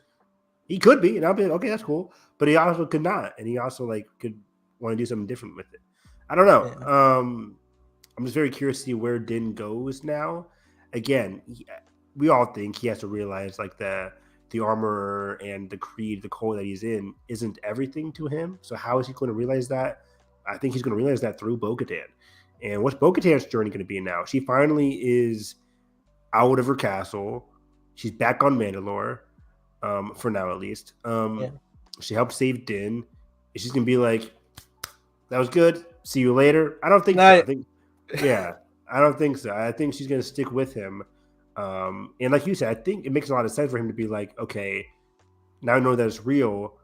He could be, and I'll be like, okay, that's cool. But he also could not, and he also like could want to do something different with it. I don't know. Yeah. I'm just very curious to see where Din goes now. Again, we all think he has to realize like the armor and the creed, the code that he's in isn't everything to him. So how is he going to realize that? I think he's going to realize that through Bo-Katan. And what's Bo-Katan's journey going to be now? She finally is out of her castle. She's back on Mandalore, for now at least.
Yeah.
She helped save Din. She's gonna be like, "That was good. See you later." I don't think so. I think, yeah, I don't think so. I think she's gonna stick with him. And like you said, I think it makes a lot of sense for him to be like, okay, now I know that it's real.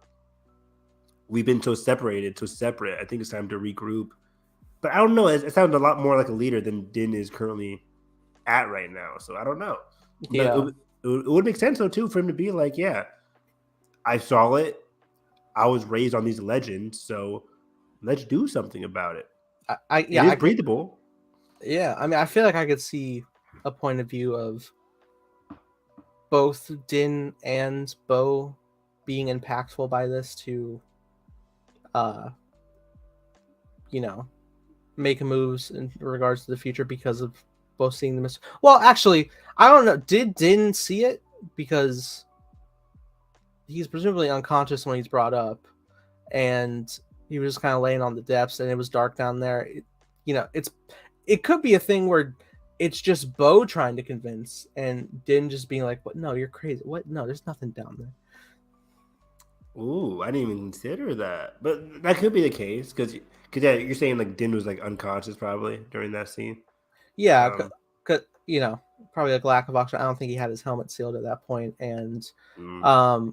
We've been so separated, so separate. I think it's time to regroup. But I don't know. It sounds a lot more like a leader than Din is currently at right now. So I don't know.
Yeah.
But it would make sense though too for him to be like, yeah, I saw it. I was raised on these legends, so let's do something about it. It is breathable.
Yeah, I mean, I feel like I could see a point of view of both Din and Bo being impactful by this to, make moves in regards to the future because of both seeing the Well, actually, I don't know. Did Din see it? Because he's presumably unconscious when he's brought up, and he was just kind of laying on the depths, and it was dark down there. It could be a thing where it's just Bo trying to convince, and Din just being like, "What? No, you're crazy. What? No, there's nothing down there."
Ooh, I didn't even consider that, but that could be the case because yeah, you're saying like Din was like unconscious probably during that scene.
Yeah, probably like lack of oxygen. I don't think he had his helmet sealed at that point, and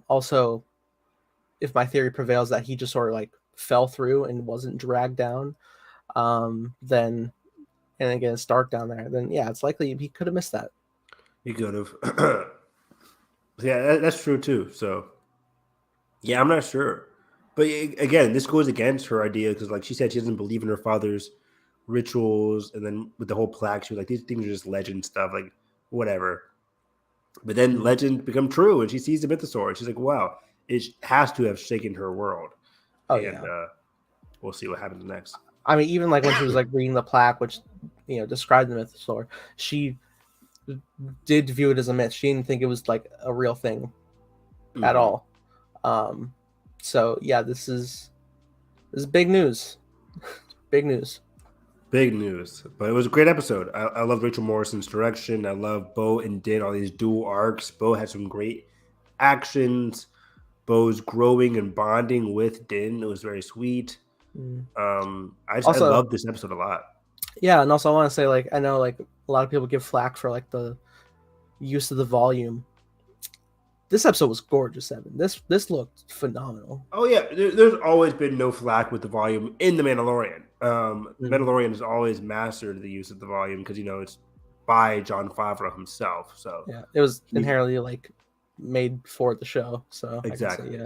also, if my theory prevails that he just sort of like fell through and wasn't dragged down, then, and again it's dark down there, then yeah, it's likely he could have missed that.
He could have. Yeah, that's true too. So, yeah, I'm not sure, but again, this goes against her idea because, like she said, she doesn't believe in her father's rituals, and then with the whole plaque, she was like, these things are just legend stuff, like whatever. But then legends become true, and she sees the mythosaur, and she's like, wow, it has to have shaken her world.
Oh,
and
yeah.
We'll see what happens next.
I mean, even like when she was like reading the plaque, which described the mythosaur, she did view it as a myth. She didn't think it was like a real thing at all. So yeah, this is big news. Big news.
Big news. But it was a great episode. I love Rachel Morrison's direction. I love Bo and Din, all these dual arcs. Bo had some great actions. Bo's growing and bonding with Din. It was very sweet. I love this episode a lot.
Yeah, and also I want to say, like, I know like a lot of people give flack for like the use of the volume. This episode was gorgeous, Evan. This looked phenomenal.
Oh yeah, there's always been no flack with the volume in the Mandalorian. Mandalorian has always mastered the use of the volume because it's by Jon Favreau himself. So
yeah, it was inherently like made for the show. So
exactly,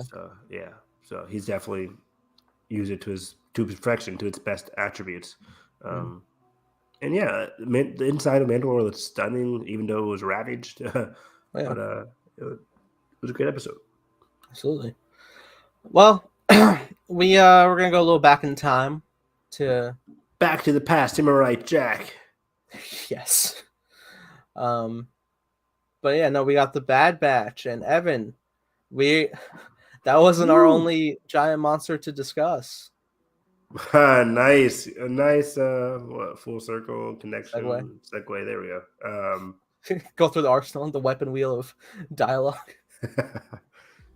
yeah.
So he's definitely used it to perfection, to its best attributes. And yeah, the inside of Mandalore looks stunning, even though it was ravaged. But it was a great episode.
Absolutely. Well, we're gonna go a little back in time to
the past. Am I right, Jack?
Yes. But yeah, no, we got the Bad Batch, and Evan, that wasn't our only giant monster to discuss.
Nice, a nice full circle connection segue. There we go.
Go through the arsenal, the weapon wheel of dialogue.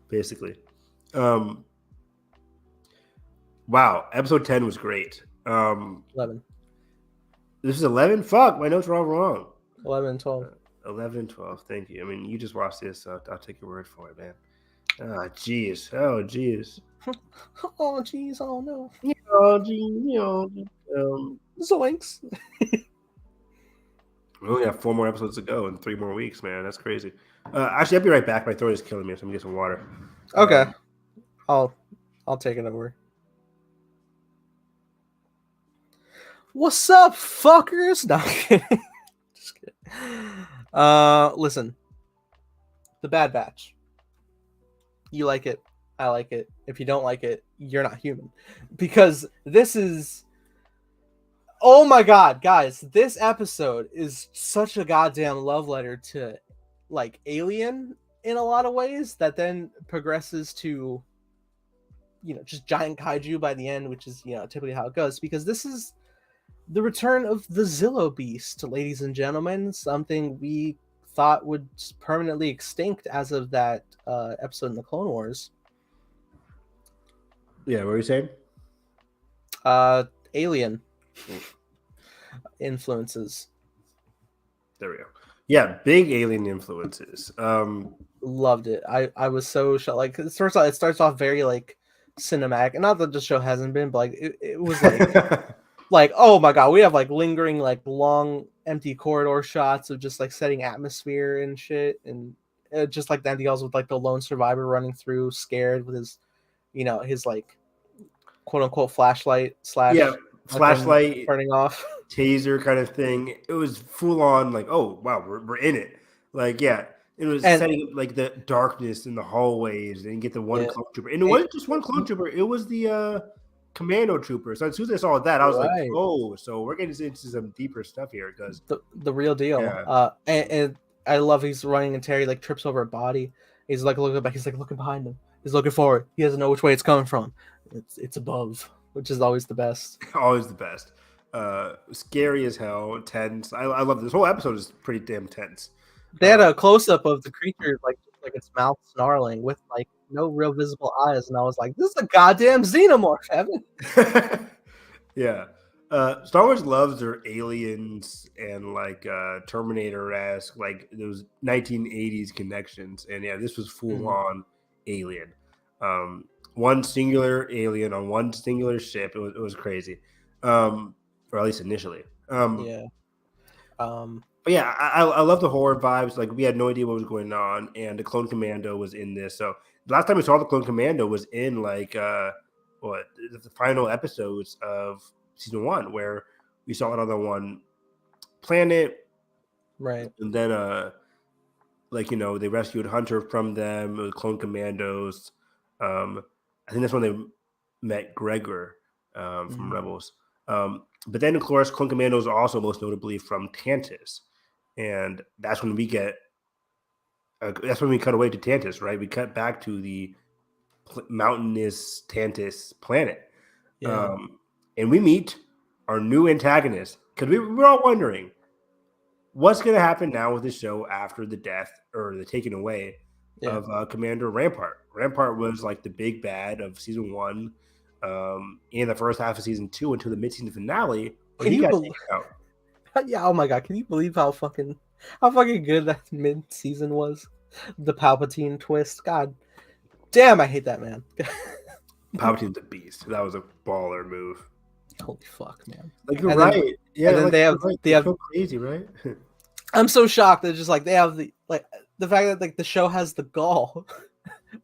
Basically. Wow, episode 10 was great.
11.
This is 11? Fuck, my notes were all wrong.
11 and 12.
11 and 12, thank you. I mean, you just watched this, so I'll take your word for it, man. Oh, jeez. Oh, jeez.
Oh, jeez. Oh, no.
Oh, jeez.
Zoinks.
We only have 4 more episodes to go in 3 more weeks, man. That's crazy. Actually, I'll be right back. My throat is killing me, so I'm going to get some water.
Okay. I'll take it over. What's up, fuckers? No, just kidding. Listen. The Bad Batch. You like it. I like it. If you don't like it, you're not human. Because this is... Oh my god, guys. This episode is such a goddamn love letter to, like, Alien in a lot of ways that then progresses to, just giant kaiju by the end, which is, typically how it goes. Because this is the return of the Zillo Beast, ladies and gentlemen. Something we thought would permanently extinct as of that episode in the Clone Wars.
Yeah, what were you saying?
Alien influences.
There we go. Yeah, big alien influences.
Loved it. I was so shocked. Like it starts off very like cinematic, and not that the show hasn't been, but like it was like like, oh my god, we have like lingering like long empty corridor shots of just like setting atmosphere and shit, and just like then deals with like the lone survivor running through scared with his, his like quote unquote flashlight
flashlight
turning off
taser kind of thing. It was full on like, oh wow, we're in it. Like it was setting up like the darkness in the hallways, and you get the one clone trooper, and it wasn't just one clone trooper. It was the commando trooper. So as soon as I saw that, I was like, oh, so we're getting into some deeper stuff here because
the real deal.
Yeah.
And I love he's running and Terry like trips over a body. He's like looking back. He's like looking behind him. He's looking forward. He doesn't know which way it's coming from. It's above, which is always the best.
Always the best. Scary as hell, tense. I love this whole episode is pretty damn tense.
They had a close up of the creature like its mouth snarling with like no real visible eyes, and I was like, "This is a goddamn xenomorph, Evan."
Yeah, Star Wars loves their aliens and like Terminator-esque, like those 1980s connections, and yeah, this was full on alien. One singular alien on one singular ship. It was crazy, or at least initially. But yeah, I love the horror vibes. Like we had no idea what was going on, and the Clone Commando was in this. So the last time we saw the Clone Commando was in like the final episodes of season 1, where we saw it on the one planet,
right?
And then they rescued Hunter from them. It was Clone Commandos. I think that's when they met Gregor from Rebels. But then, of course, Clone Commandos are also most notably from Tantus. And that's when we get that's when we cut away to Tantus, right? We cut back to the mountainous Tantus planet.
Yeah.
And we meet our new antagonist. Because we're all wondering, what's going to happen now with the show after the death or the taking away of Commander Rampart? Rampart was like the big bad of season 1 in the first half of season 2 until the mid-season finale.
Can you believe? Yeah, oh my god, can you believe how fucking good that mid-season was? The Palpatine twist. God damn, I hate that man.
Palpatine's a beast. That was a baller move.
Holy fuck, man.
Like you're right.
Yeah, and then they have
so crazy, right?
I'm so shocked that just like they have the fact that like the show has the gall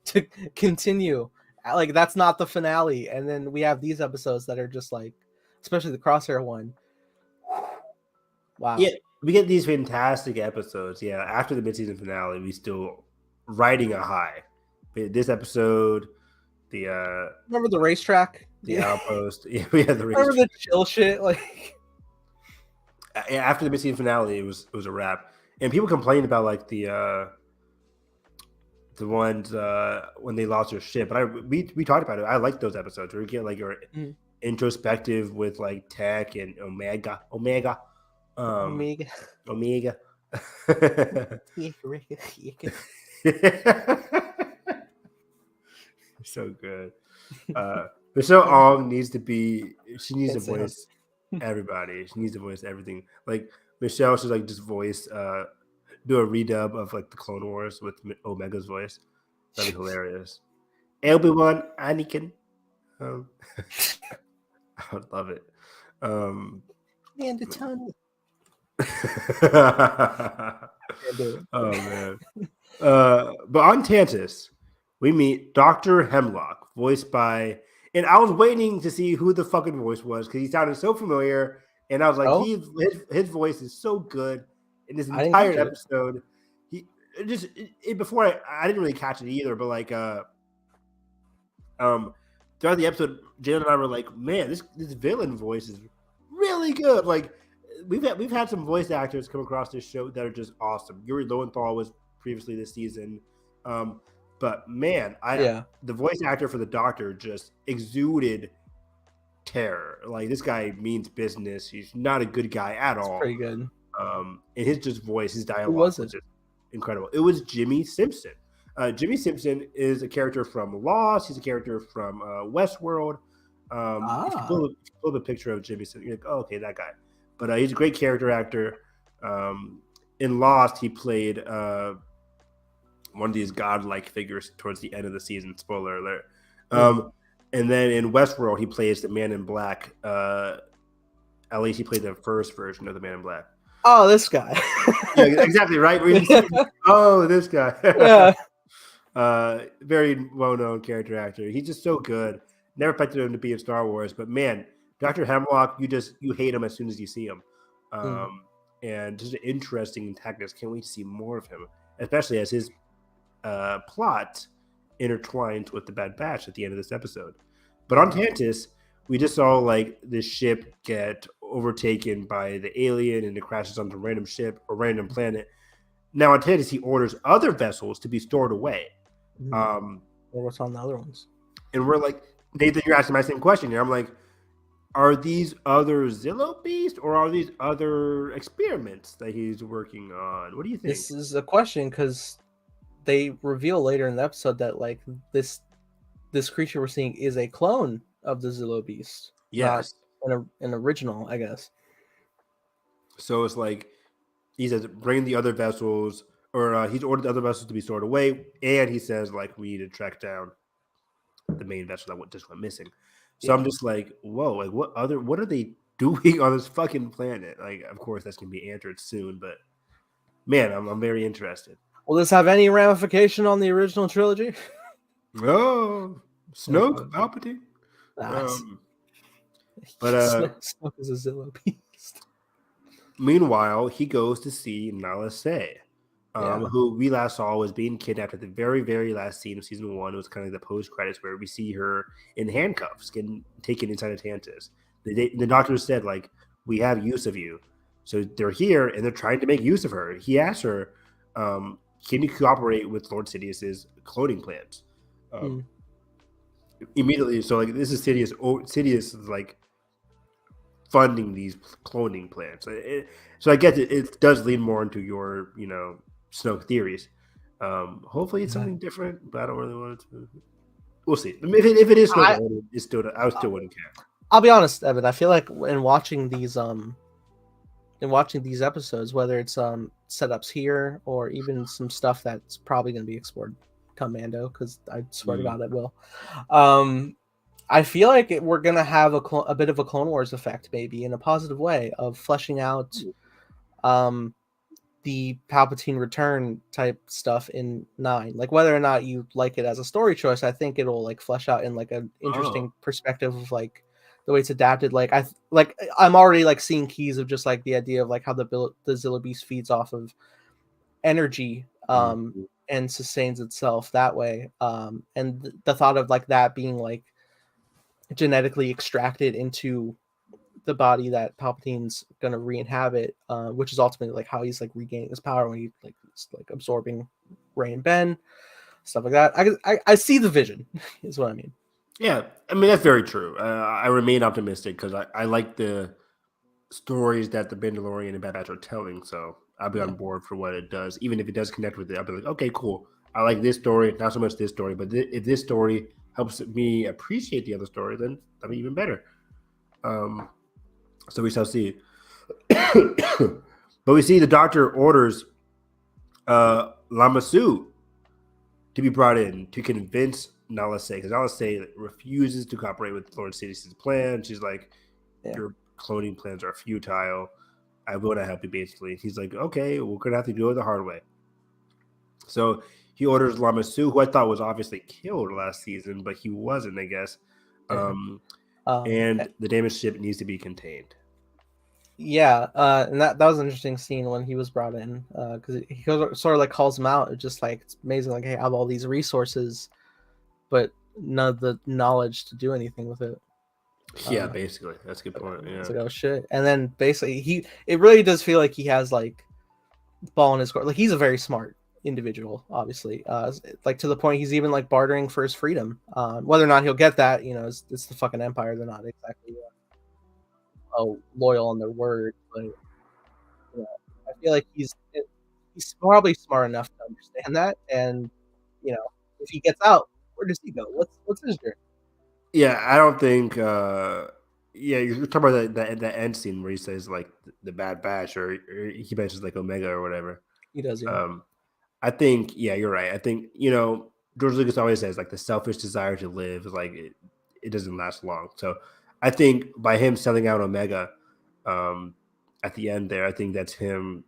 to continue. Like that's not the finale, and then we have these episodes that are just like, especially the Crosshair one. Wow.
Yeah, we get these fantastic episodes. Yeah, after the mid-season finale, we still riding a high. But this episode,
remember the racetrack,
the outpost. Yeah, we had the racetrack.
Remember the chill shit, like.
After the mid-season finale, it was a wrap, and people complained about like the ones when they lost their shit. But we talked about it. I like those episodes where you get like your introspective with like Tech and Omega. So good. Michelle Ong needs to voice everybody. She needs to voice everything. Like Michelle should like just voice do a redub of like the Clone Wars with Omega's voice. That'd be hilarious. Obi-Wan, Anakin. I would love it.
And a ton.
Oh man. But on Tantus, we meet Dr. Hemlock, voiced by, and I was waiting to see who the fucking voice was because he sounded so familiar, and I was like, his voice is so good in this entire episode. Before I didn't really catch it either, but like throughout the episode, Jalen and I were like, man, this villain voice is really good. Like we've had some voice actors come across this show that are just awesome. Yuri Lowenthal was previously this season. But man, the voice actor for the Doctor just exuded terror. Like this guy means business. He's not a good guy at all.
Pretty good.
And his just voice, his dialogue
was it?
incredible. It was Jimmy Simpson. Jimmy Simpson is a character from Lost. He's a character from Westworld. If you pull up a picture of Jimmy Simpson, you're like, oh, okay, that guy. But he's a great character actor. In Lost, he played one of these godlike figures towards the end of the season. Spoiler alert. And then in Westworld, he plays the Man in Black. At least he played the first version of the Man in Black.
Oh, this guy.
Yeah, exactly right. Oh, this guy.
Yeah.
Very well-known character actor. He's just so good. Never expected him to be in Star Wars, but man, Dr. Hemlock, you hate him as soon as you see him. And just an interesting antagonist. Can't wait to see more of him, especially as his plot intertwines with the Bad Batch at the end of this episode. But on Tantus, we just saw like this ship get overtaken by the alien and it crashes onto a random ship or random planet. Now on Tantus, he orders other vessels to be stored away.
Or what's on the other ones?
And we're like, Nathan, you're asking my same question here. I'm like, are these other Zillo beasts or are these other experiments that he's working on? What do you think?
This is a question because they reveal later in the episode that like this creature we're seeing is a clone of the Zillo beast.
Yes.
An original, I guess.
So it's like he says, bring the other vessels, or he's ordered the other vessels to be stored away, and he says like we need to track down the main vessel that just went missing. So I'm just like, whoa, like what are they doing on this fucking planet? Like, of course that's gonna be answered soon, but man, I'm very interested.
Will this have any ramification on the original trilogy?
Oh, Snoke, Palpatine.
Snoke is a Zillo beast.
Meanwhile, he goes to see Nala Se, who we last saw was being kidnapped at the very, very last scene of season 1. It was kind of the post credits where we see her in handcuffs, getting taken inside of Tantus. The doctor said, like, we have use of you. So they're here and they're trying to make use of her. He asked her, can you cooperate with Lord Sidious's cloning plans? Immediately, so like this is Sidious is like funding these cloning plans. So I guess it does lean more into your, Snoke theories. Hopefully it's something different, but I don't really want it to. We'll see. If it is Snoke, I still wouldn't care.
I'll be honest, Evan. I feel like in watching these episodes, whether it's setups here or even some stuff that's probably going to be explored come Mando, because I swear to God it will. I feel like we're going to have a bit of a Clone Wars effect, maybe in a positive way, of fleshing out the Palpatine return type stuff in 9. Like whether or not you like it as a story choice, I think it'll like flesh out in like an interesting perspective of like the way it's adapted. Like I'm already like seeing keys of just like the idea of like how the Zillo Beast feeds off of energy and sustains itself that way. And the thought of like that being like genetically extracted into the body that Palpatine's gonna re-inhabit, which is ultimately like how he's like regaining his power when he's like absorbing Rey and Ben, stuff like that. I see the vision, is what I mean.
Yeah, I mean that's very true. I remain optimistic because I like the stories that the Mandalorian and Bad Batch are telling. So I'll be on board for what it does, even if it does connect with it. I'll be like, okay, cool. I like this story, not so much this story, but if this story helps me appreciate the other story, then that'll be even better. So we shall see. But we see the doctor orders Lama Su to be brought in to convince Nala Se, because Nala Se refuses to cooperate with Lord Sidious's plan. She's like, your cloning plans are futile. I will not help you, basically. He's like, okay, we're going to have to do it the hard way. So he orders Lama Su, who I thought was obviously killed last season, but he wasn't, I guess. And the damaged ship needs to be contained.
Yeah, and that was an interesting scene when he was brought in, because he sort of like calls him out. It's just like, it's amazing, like, hey, I have all these resources, but none of the knowledge to do anything with it.
Yeah, basically, that's a good point. Yeah,
it's like, oh shit. And then basically, it really does feel like he has like ball in his court. Like he's a very smart individual, obviously. Like to the point he's even like bartering for his freedom. Whether or not he'll get that, it's the fucking Empire. They're not exactly loyal on their word, but I feel like He's probably smart enough to understand that, and if he gets out, where does he go? What's his journey?
Yeah, I don't think. Yeah, you're talking about the end scene where he says like the Bad Batch, or he mentions like Omega or whatever.
He does, yeah.
I think, yeah, you're right. I think George Lucas always says like the selfish desire to live is like it doesn't last long. So I think by him selling out Omega, at the end there, I think that's him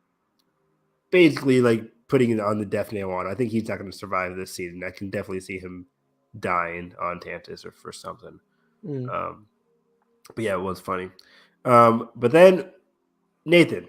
basically like putting it on the death nail on. I think he's not going to survive this season. I can definitely see him dying on Tantus or for something. But yeah, it was funny. But then Nathan,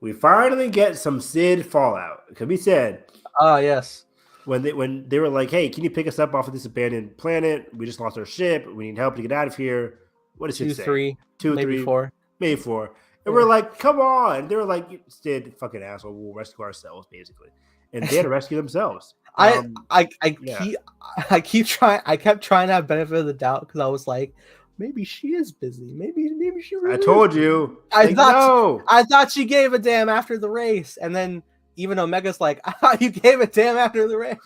we finally get some Sid fallout. It could be said.
Yes.
When they were like, "Hey, can you pick us up off of this abandoned planet? We just lost our ship. We need help to get out of here." What does Sid say?
2, 3, maybe 4.
Maybe 4. And we're like, "Come on!" They were like, "Sid, fucking asshole, we'll rescue ourselves," basically. And they had to rescue themselves.
I kept trying to have benefit of the doubt because I was like, maybe she is busy. Maybe she really
I told you.
I thought she gave a damn after the race. And then even Omega's like, I thought you gave a damn after the race.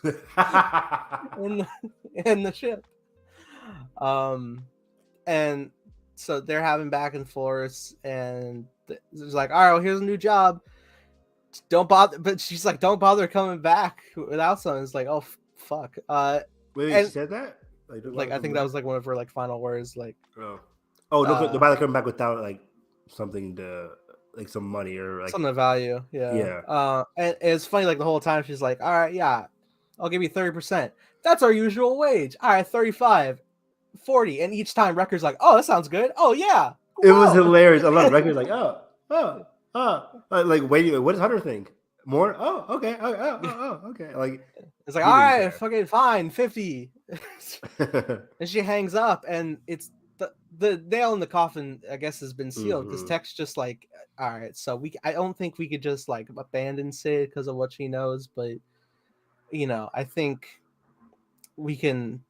in the ship. And so they're having back and forth, and it's like, all right, well, here's a new job. Don't bother, but she's like, don't bother coming back without something. It's like, oh fuck.
Wait, she said that?
Like I think that was like one of her like final words. Like,
don't bother coming back without like something to like some money or like
something of value. Yeah. And it's funny, like the whole time she's like, all right, yeah, I'll give you 30%. That's our usual wage. All right, 35, 40, and each time Wrecker's like, oh, that sounds good. Oh yeah.
It was hilarious. I love Wrecker's like, like, wait, what does Hunter think? More? Oh, okay. Okay. Like,
it's like, all right, fucking fine, 50. And she hangs up, and it's the nail in the coffin, I guess, has been sealed because Tech's just like, all right, so I don't think we could just like abandon Sid because of what she knows, but I think we can,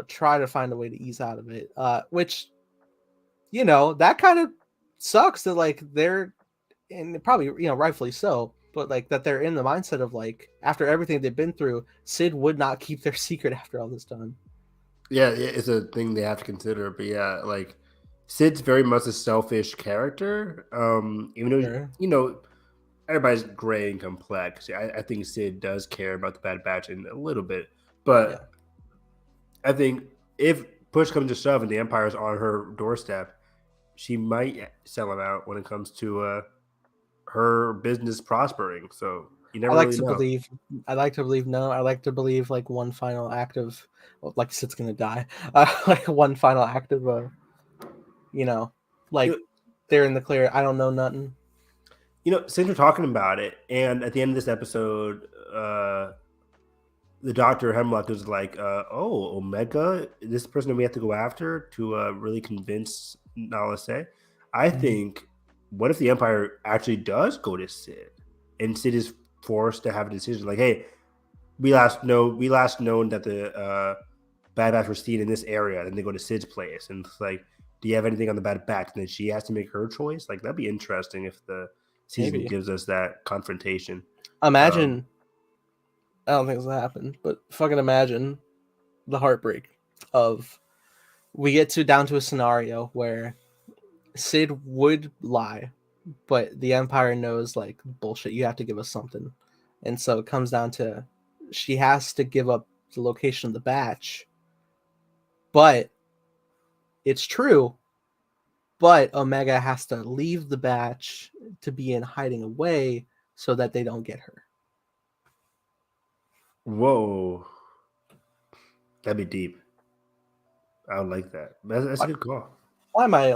try to find a way to ease out of it. Which, that kind of sucks that like they're, and probably rightfully so, but like that they're in the mindset of like after everything they've been through, Sid would not keep their secret after all this time.
Yeah, it's a thing they have to consider. But yeah, like Sid's very much a selfish character. Even though everybody's gray and complex, I think Sid does care about the Bad Batch in a little bit. But I think if push comes to shove and the Empire's on her doorstep, she might sell him out when it comes to her business prospering. So you never really know.
I like to believe no. I like to believe like one final act of, like Sid's gonna die. Like one final act of, like they're in the clear. I don't know nothing.
Since we're talking about it, and at the end of this episode, the Dr. Hemlock is like, "Oh, Omega, this person that we have to go after to really convince Nala Se." I think, what if the Empire actually does go to Sid, and Sid is forced to have a decision like, "Hey, we last known that the Bad Batch were seen in this area," and they go to Sid's place, and it's like, "Do you have anything on the Bad Batch?" And then she has to make her choice. Like that'd be interesting if the season gives us that confrontation.
Imagine. I don't think this will happen, but fucking imagine the heartbreak of we get down to a scenario where Sid would lie, but the Empire knows like bullshit. You have to give us something, and so it comes down to she has to give up the location of the batch. But it's true. But Omega has to leave the batch to be in hiding away so that they don't get her.
Whoa, that'd be deep. I would like that. That's a good call.
Why am I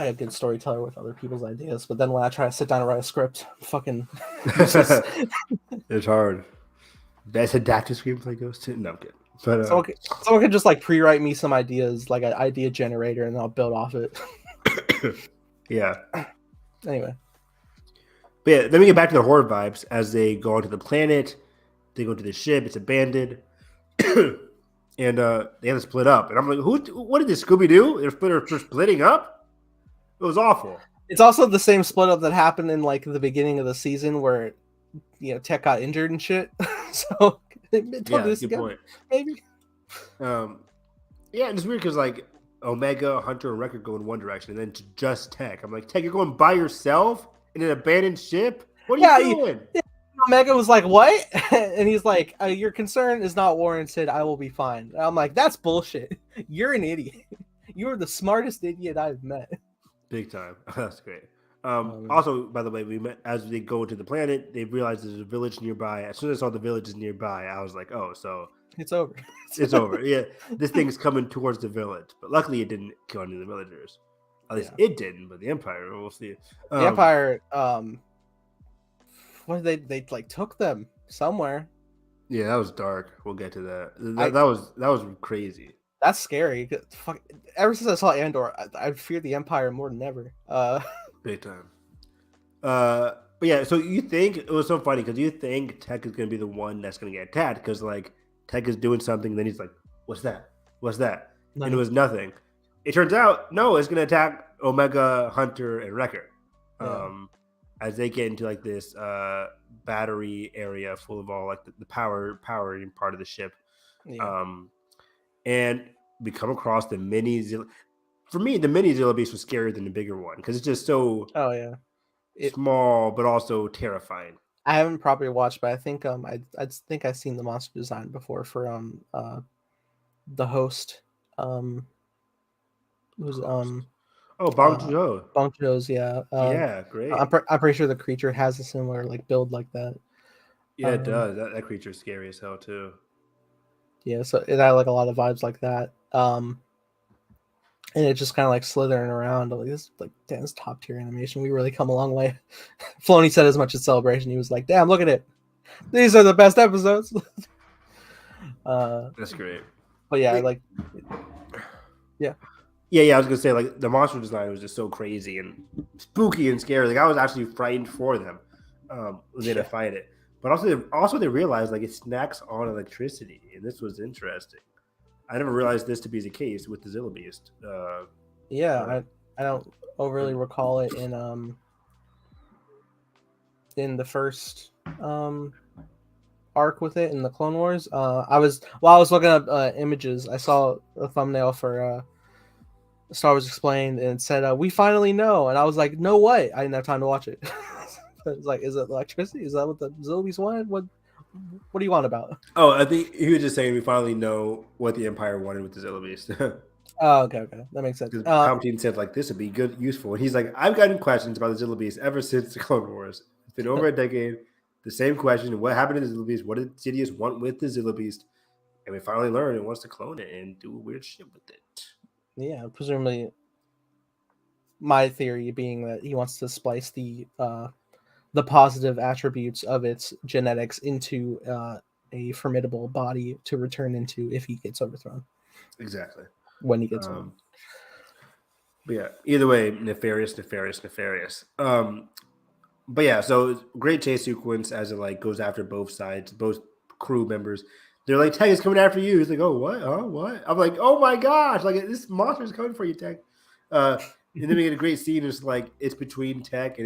a good storyteller with other people's ideas? But then when I try to sit down and write a script, fucking
it's hard. Best adapted screenplay goes to no, I'm kidding. But
someone could just like pre-write me some ideas, like an idea generator, and I'll build off it.
Yeah.
Anyway.
But yeah, then we get back to the horror vibes as they go onto the planet. They go to the ship. It's abandoned. And they have to split up. And I'm like, what did this Scooby do? They're splitting up? It was awful.
It's also the same split up that happened in like the beginning of the season where Tech got injured and shit. So don't do this
good
again,
point.
maybe.
Yeah, and it's weird because like Omega, Hunter, and Wrecker go in one direction, and then just Tech. I'm like, Tech, you're going by yourself in an abandoned ship? What are
Yeah,
you doing?
Omega was like, "What?" And he's like, "Your concern is not warranted. I will be fine." And I'm like, "That's bullshit. You're an idiot. You're the smartest idiot I've met."
Big time. That's great. Also, by the way, we met as they go to the planet. They realize there's a village nearby. As soon as I saw the village is nearby, I was like, "Oh, so
It's over."
it's over." Yeah, this thing's coming towards the village, but luckily it didn't kill any of the villagers. At least it didn't, but the Empire, we'll see.
The Empire, what they like took them somewhere.
Yeah, that was dark. We'll get to that. That was crazy.
That's scary. Fuck, ever since I saw Andor, I fear the Empire more than ever.
Big time. But yeah, so you think it was so funny because you think Tech is gonna be the one that's gonna get attacked because like Tech is doing something, and then he's like, "What's that? What's that?"
Nothing.
And it was nothing. It turns out no, it's gonna attack Omega, Hunter, and Wrecker. As they get into like this battery area full of all like the powering part of the ship. And we come across the mini for me, the mini Zilla Beast was scarier than the bigger one because it's just so small but also terrifying.
I haven't properly watched, but I think I think I've seen the monster design before for the host who's
Bong Joon-ho.
Bong Joon-ho's, yeah.
Yeah, great.
I'm pretty sure the creature has a similar like build like that.
Yeah, it does. That creature's scary as hell too.
Yeah, so it had like a lot of vibes like that. And it's just kind of like slithering around. Like this, like damn, this top tier animation. We really come a long way. Filoni said as much at Celebration. He was like, "Damn, look at it. These are the best episodes."
That's great.
But yeah, like,
yeah. I was gonna say like the monster design was just so crazy and spooky and scary. Like I was actually frightened for them when they had to fight it. But also they realized like it snacks on electricity, and this was interesting. I never realized this to be the case with the Zilla Beast.
I don't overly recall it in the first arc with it in the Clone Wars. While I was looking up images, I saw a thumbnail for Star Wars Explained, and it said, "We finally know," and I was like, "No way!" I didn't have time to watch it. It's like, is it electricity? Is that what the Zilla Beast wanted? What do you want about?
Oh, I think he was just saying we finally know what the Empire wanted with the Zilla Beast.
Oh, okay, that makes sense.
Palpatine said like this would be useful, and he's like, I've gotten questions about the Zilla Beast ever since the Clone Wars. It's been over a decade. The same question: what happened to the Zilla Beast? What did Sidious want with the Zilla Beast? And we finally learned it wants to clone it and do weird shit with it.
Yeah, presumably. My theory being that he wants to splice the positive attributes of its genetics into a formidable body to return into if he gets overthrown.
Exactly.
When he gets home.
But yeah, either way, nefarious. But yeah, so great chase sequence as it like goes after both sides, both crew members. They're like, Tech is coming after you. He's like, oh, what? Oh, what? I'm like, oh my gosh, like this monster is coming for you, Tech. And then we get a great scene. It's like it's between Tech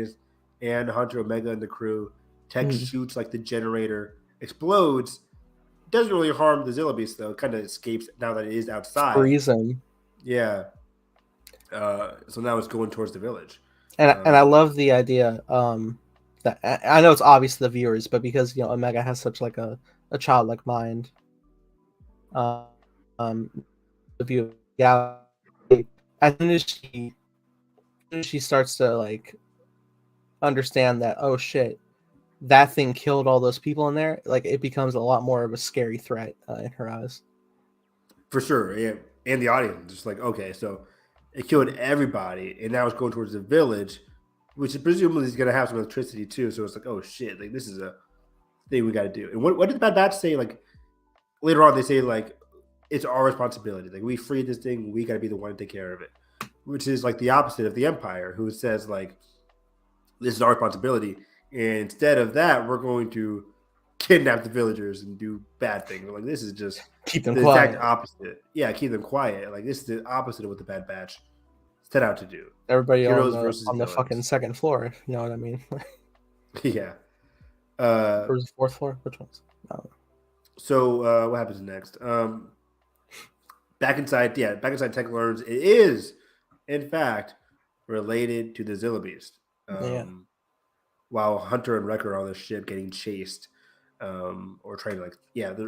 and Hunter, Omega, and the crew. Tech shoots like the generator, explodes. Doesn't really harm the Zilla Beast though. Kind of escapes now that it is outside.
Freeze him.
Yeah. So now it's going towards the village.
And I love the idea that I know it's obvious to the viewers, but because Omega has such like a childlike mind, the view, yeah, as soon as she starts to like understand that, oh shit, that thing killed all those people in there, like it becomes a lot more of a scary threat in her eyes.
For sure, yeah, and the audience just like, okay, so it killed everybody, and now it's going towards the village, which presumably is going to have some electricity too. So it's like, oh shit, like this is a thing we got to do. And what did the Bad Batch say? Like later on, they say like it's our responsibility. Like we freed this thing, we got to be the one to take care of it, which is like the opposite of the Empire, who says like this is our responsibility, and instead of that, we're going to kidnap the villagers and do bad things. Like this is just
keep them quiet.
Exact opposite. Yeah, keep them quiet. Like this is the opposite of what the Bad Batch set out to do.
Everybody on the fucking second floor. You know what I mean?
Yeah.
Or was it fourth floor? Which ones?
So what happens next? Back inside Tech learns it is, in fact, related to the Zillibeast.
Yeah.
While Hunter and Wrecker are on the ship getting chased, or trying to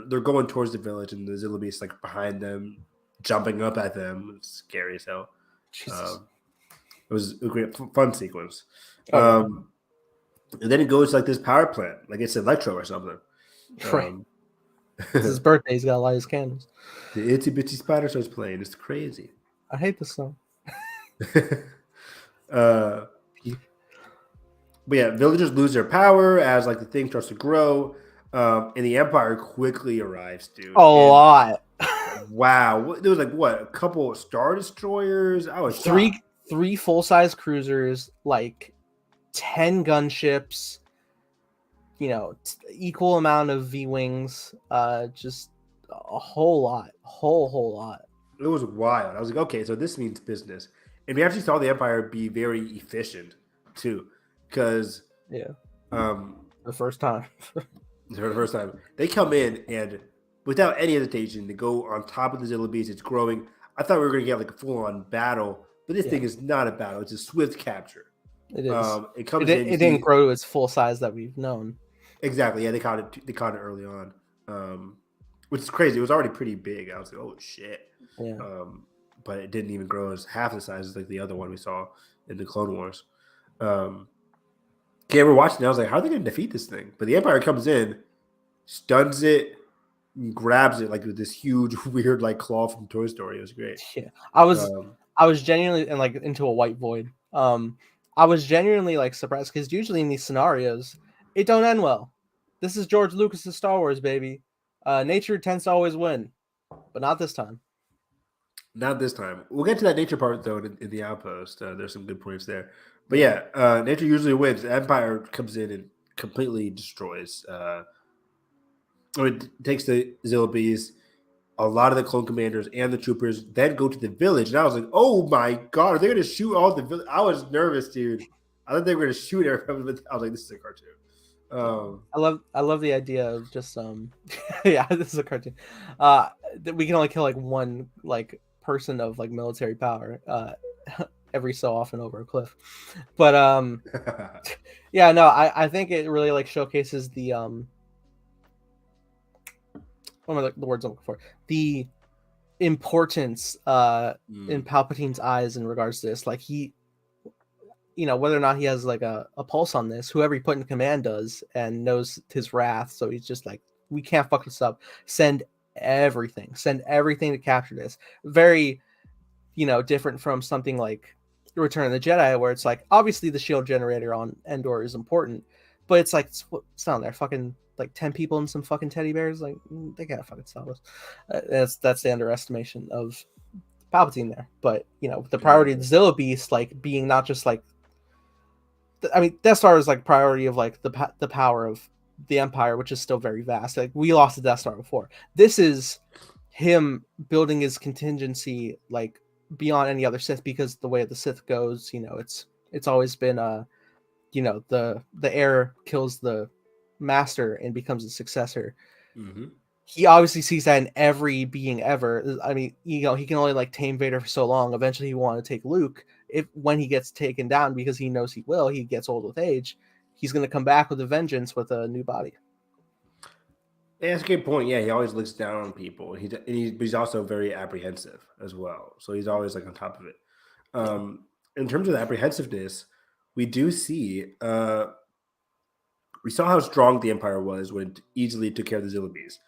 they're going towards the village, and the Zillibeast like behind them, jumping up at them. It's scary as hell. It was a great fun sequence. And then it goes like this power plant, like it's Electro or something.
Right. It's his birthday. He's got to light his candles.
The Itsy Bitsy Spider starts playing. It's crazy.
I hate this song.
But yeah, villagers lose their power as like the thing starts to grow, and the Empire quickly arrives, dude.
Lot.
Wow, there was like a couple of Star Destroyers. I was
three full-size cruisers, like 10 gunships. Equal amount of V-wings. Just a whole lot, whole lot.
It was wild. I was like, okay, so this means business, and we actually saw the Empire be very efficient too. Because
the first time
they come in and without any hesitation they go on top of the Zillibeast. It's growing. I thought we were gonna get like a full-on battle, but this thing is not a battle. It's a swift capture.
It is.
It comes
in. It didn't grow to its full size that we've known.
Exactly. Yeah, they caught it. They caught it early on, which is crazy. It was already pretty big. I was like, oh shit.
Yeah.
But it didn't even grow as half the size as like the other one we saw in the Clone Wars. Okay, we're watching. I was like, how are they going to defeat this thing? But the Empire comes in, stuns it, grabs it like with this huge, weird like claw from Toy Story. It was great.
Yeah, I was genuinely and like into a white void. I was genuinely like surprised because usually in these scenarios, it don't end well. This is George Lucas's Star Wars, baby. Nature tends to always win, but not this time.
Not this time. We'll get to that nature part though in the outpost. There's some good points there. But yeah, nature usually wins. The Empire comes in and completely destroys. It takes the Zillibeast. A lot of the clone commanders and the troopers then go to the village. And I was like, oh my God, are they going to shoot all the village? I was nervous, dude. I thought they were going to shoot everyone, but I was like, this is a cartoon.
I love the idea of just yeah, this is a cartoon. That we can only kill like one like person of like military power every so often over a cliff. But yeah, no, I think it really like showcases the what am I the words I'm looking for? The importance in Palpatine's eyes in regards to this. Like he, whether or not he has like a pulse on this, whoever he put in command does and knows his wrath. So he's just like, we can't fuck this up. Send everything to capture this. Very, different from something like Return of the Jedi, where it's like, obviously the shield generator on Endor is important, but it's like, it's not there. Fucking like 10 people and some fucking teddy bears, like they can't fucking stop us. That's the underestimation of Palpatine there. But the priority of the Zillibeast, like being not just like, I mean, Death Star is like priority of like the power of the Empire, which is still very vast. Like we lost the Death Star before. This is him building his contingency like beyond any other Sith, because the way the Sith goes, it's always been the heir kills the master and becomes a successor.
Mm-hmm.
He obviously sees that in every being ever. I mean, he can only like tame Vader for so long. Eventually he will want to take Luke when he gets taken down, because he knows he gets old with age. He's going to come back with a vengeance with a new body.
Yeah, that's a good point. Yeah, he always looks down on people. He's also very apprehensive as well. So he's always like on top of it. In terms of the apprehensiveness, we do see we saw how strong the Empire was when it easily took care of the Zillibeast.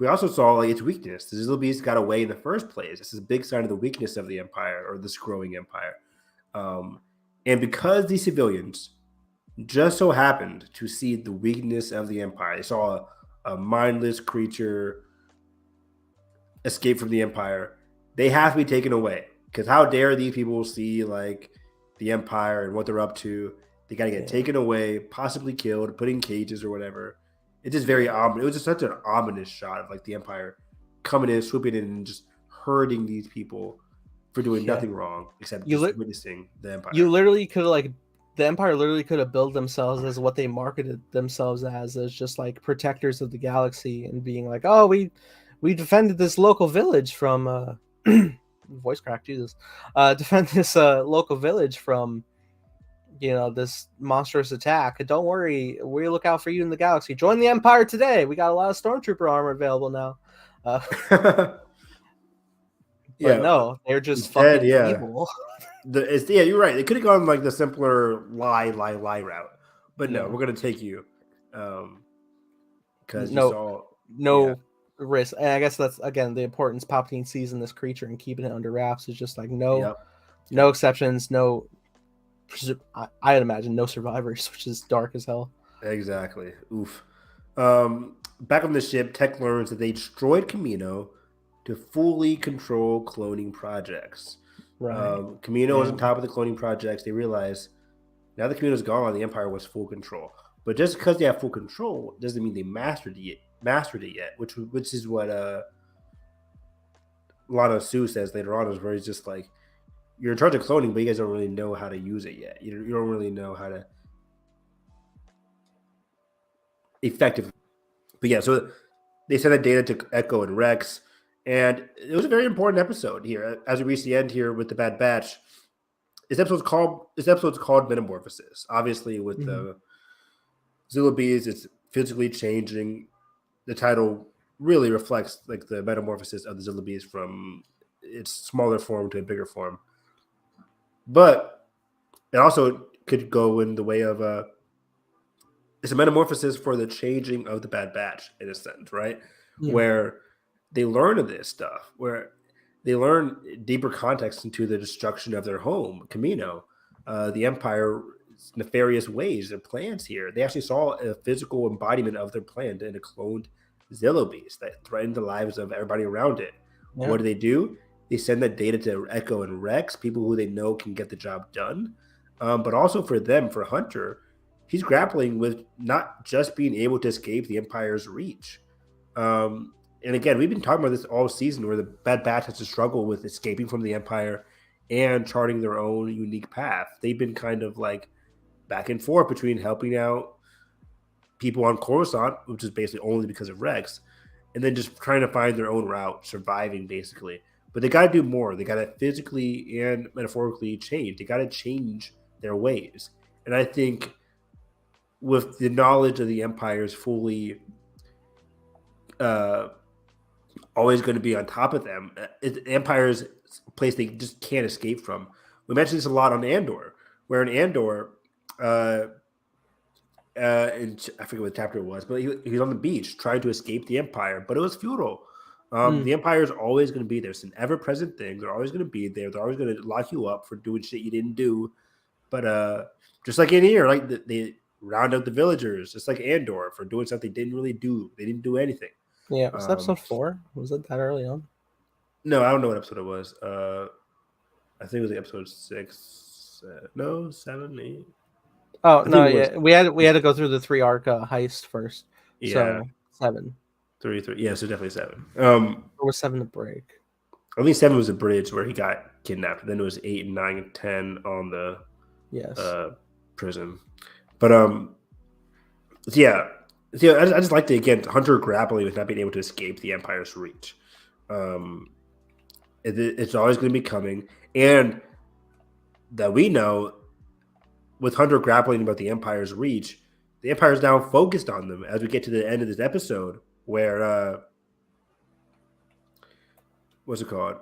We also saw like its weakness. The Zillibeast got away in the first place. This is a big sign of the weakness of the Empire, or this growing Empire. And because these civilians just so happened to see the weakness of the Empire, they saw a mindless creature escape from the Empire. They have to be taken away, because how dare these people see like the Empire and what they're up to? They got to get taken away, possibly killed, put in cages or whatever. It's just very ominous. It was just such an ominous shot of like the Empire coming in, swooping in, and just hurting these people for doing nothing wrong except just witnessing the Empire.
You literally could have like the Empire literally could have billed themselves as what they marketed themselves as just like protectors of the galaxy, and being like, oh, we defended this local village from voice crack, Jesus, defend this local village from this monstrous attack. Don't worry, we look out for you in the galaxy. Join the Empire today. We got a lot of stormtrooper armor available now. But
Yeah,
no, they're just
instead,
fucking
yeah.
evil.
You're right. They could have gone like the simpler lie route, but no,
Yeah.
we're gonna take you, because you
No,
saw, yeah,
no risk. And I guess that's again the importance Palpatine sees in this creature and keeping it under wraps is just like no
yep,
exceptions, no. I'd imagine no survivors, which is dark as hell.
exactly. Oof. Back on the ship, Tech learns that they destroyed Camino to fully control cloning projects.
Right.
Camino was on
Yeah.
top of the cloning projects. They realize now that Camino's gone, the Empire was full control. But just because they have full control doesn't mean they mastered it yet. Which is what Lana Sue says later on, is where he's just like, you're in charge of cloning, but you guys don't really know how to use it yet. You don't really know how to effectively. But yeah, so they sent that data to Echo and Rex, and it was a very important episode here. As we reach the end here with the Bad Batch, this episode's called Metamorphosis. Obviously, with the Zilla Bees, it's physically changing. The title really reflects like the metamorphosis of the Zilla Bees from its smaller form to a bigger form. But it also could go in the way of it's a metamorphosis for the changing of the Bad Batch, in a sense, right?
Yeah.
Where they learn of this stuff, where they learn deeper context into the destruction of their home, Camino, the Empire's nefarious ways, their plans here. They actually saw a physical embodiment of their plan in a cloned Zillo Beast that threatened the lives of everybody around it.
Yeah.
What do? They send that data to Echo and Rex, people who they know can get the job done. But also for them, for Hunter, he's grappling with not just being able to escape the Empire's reach. And again, we've been talking about this all season, where the Bad Batch has to struggle with escaping from the Empire and charting their own unique path. They've been kind of like back and forth between helping out people on Coruscant, which is basically only because of Rex, and then just trying to find their own route, surviving basically. But they got to do more. They got to physically and metaphorically change. They got to change their ways. And I think with the knowledge of the Empire's fully always going to be on top of them, the Empire's place they just can't escape from. We mentioned this a lot on Andor, where in Andor, and I forget what chapter it was, but he was on the beach trying to escape the Empire, but it was futile. The Empire is always going to be there. It's an ever-present thing. They're always going to be there. They're always going to lock you up for doing shit you didn't do. But just like in here, like they round up the villagers, just like Andor, for doing something they didn't really do. They didn't do anything.
Yeah, was it episode 4? Was it that early on?
No, I don't know what episode it was. I think it was like episode 6. No, 7, 8.
Oh no, yeah, we had to go through the 3 arc heist first.
Yeah,
so 7.
3. Yeah, so definitely 7.
Or was 7 the break?
I think 7 was a bridge where he got kidnapped. Then it was 8 and 9 and 10 on the prison. But yeah. I just like to, again, Hunter grappling with not being able to escape the Empire's reach. It's always going to be coming, and that we know, with Hunter grappling about the Empire's reach, the Empire's now focused on them as we get to the end of this episode, where what's it called?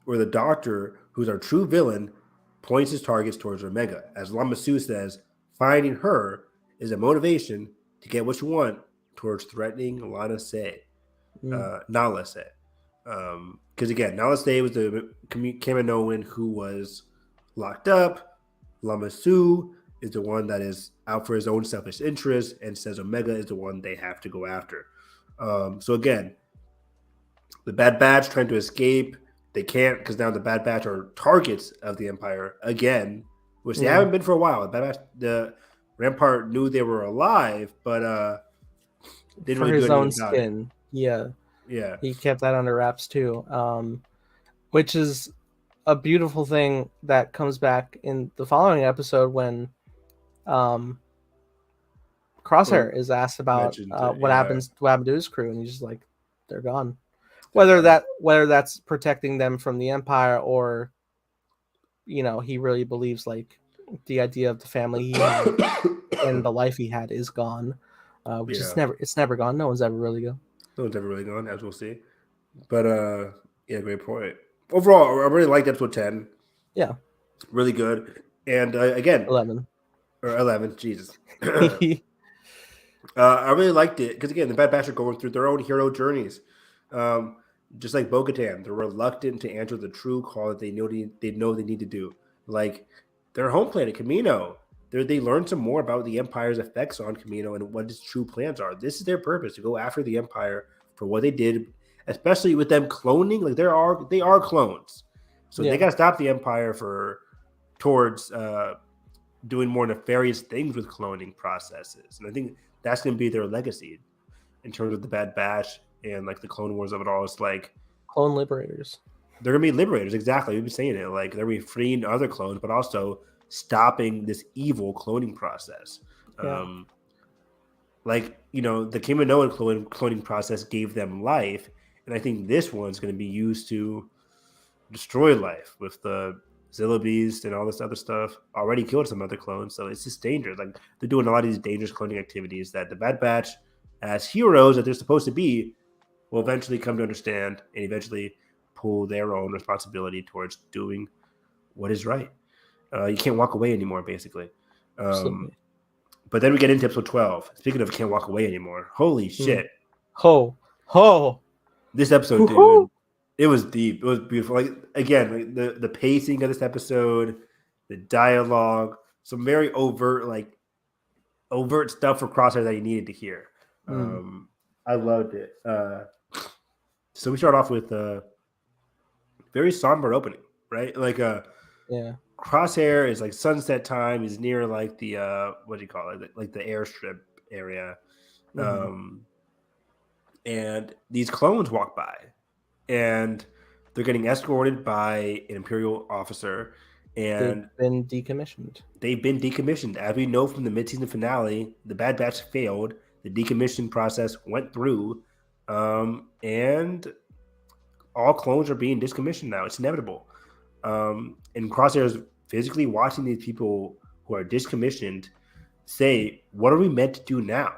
Where the Doctor, who's our true villain, points his targets towards Omega. As Lama Su says, finding her is a motivation to get what you want towards threatening Nala Se. Because again, Nala Se was the Kaminoan who was locked up. Lama Su is the one that is out for his own selfish interest, and says Omega is the one they have to go after. So again, the Bad Batch trying to escape. They can't, because now the Bad Batch are targets of the Empire again, which they haven't been for a while. The Rampart knew they were alive, but didn't
for
really
his
do
own
anything
skin.
about it.
Yeah.
Yeah.
He kept that under wraps too. Which is a beautiful thing that comes back in the following episode when um
Or
Crosshair is asked about
mentioned
what
yeah.
happened to his crew, and he's just like, they're gone.
They're gone.
Whether that's protecting them from the Empire, or he really believes like the idea of the family he had and the life he had is gone, which is
Yeah.
never gone. No one's ever really gone.
No one's ever really gone, as we'll see. But yeah, great point. Overall, I really liked episode 10.
Yeah,
Really good. And again,
11.
or 11, Jesus. I really liked it because again, the Bad Batch are going through their own hero journeys, um, just like Bo-Katan. They're reluctant to answer the true call that they know they need to do. Like their home planet, Camino. They learn some more about the Empire's effects on Camino and what its true plans are. This is their purpose to go after the Empire for what they did, especially with them cloning. Like they are clones, so they
Yeah,
got to stop the Empire towards doing more nefarious things with cloning processes. And I think that's going to be their legacy in terms of the Bad Batch and like the Clone Wars of it all. It's like
clone liberators.
they're going to be liberators. Exactly. We've been saying it. Like they're going to be freeing other clones, but also stopping this evil cloning process.
Yeah.
Like, the Kaminoan cloning process gave them life. And I think this one's going to be used to destroy life with the Zilla Beast and all this other stuff. Already killed some other clones, so it's just dangerous. Like they're doing a lot of these dangerous cloning activities that the Bad Batch, as heroes that they're supposed to be, will eventually come to understand and eventually pull their own responsibility towards doing what is right. You can't walk away anymore, basically.
Absolutely.
But then we get into episode 12. Speaking of can't walk away anymore, holy shit!
Ho!
This episode, dude. It was deep. It was beautiful. Like again, like the pacing of this episode, the dialogue, some very overt stuff for Crosshair that you needed to hear. I loved it. So we start off with a very somber opening, right? Like
Yeah.
Crosshair is like sunset time. He's near like the what do you call it? Like the airstrip area. And these clones walk by. And they're getting escorted by an Imperial officer, and
they've been decommissioned.
As we know from the mid-season finale, the Bad Batch failed. The decommission process went through, and all clones are being decommissioned now. It's inevitable. And Crosshair is physically watching these people who are decommissioned say, "What are we meant to do now?"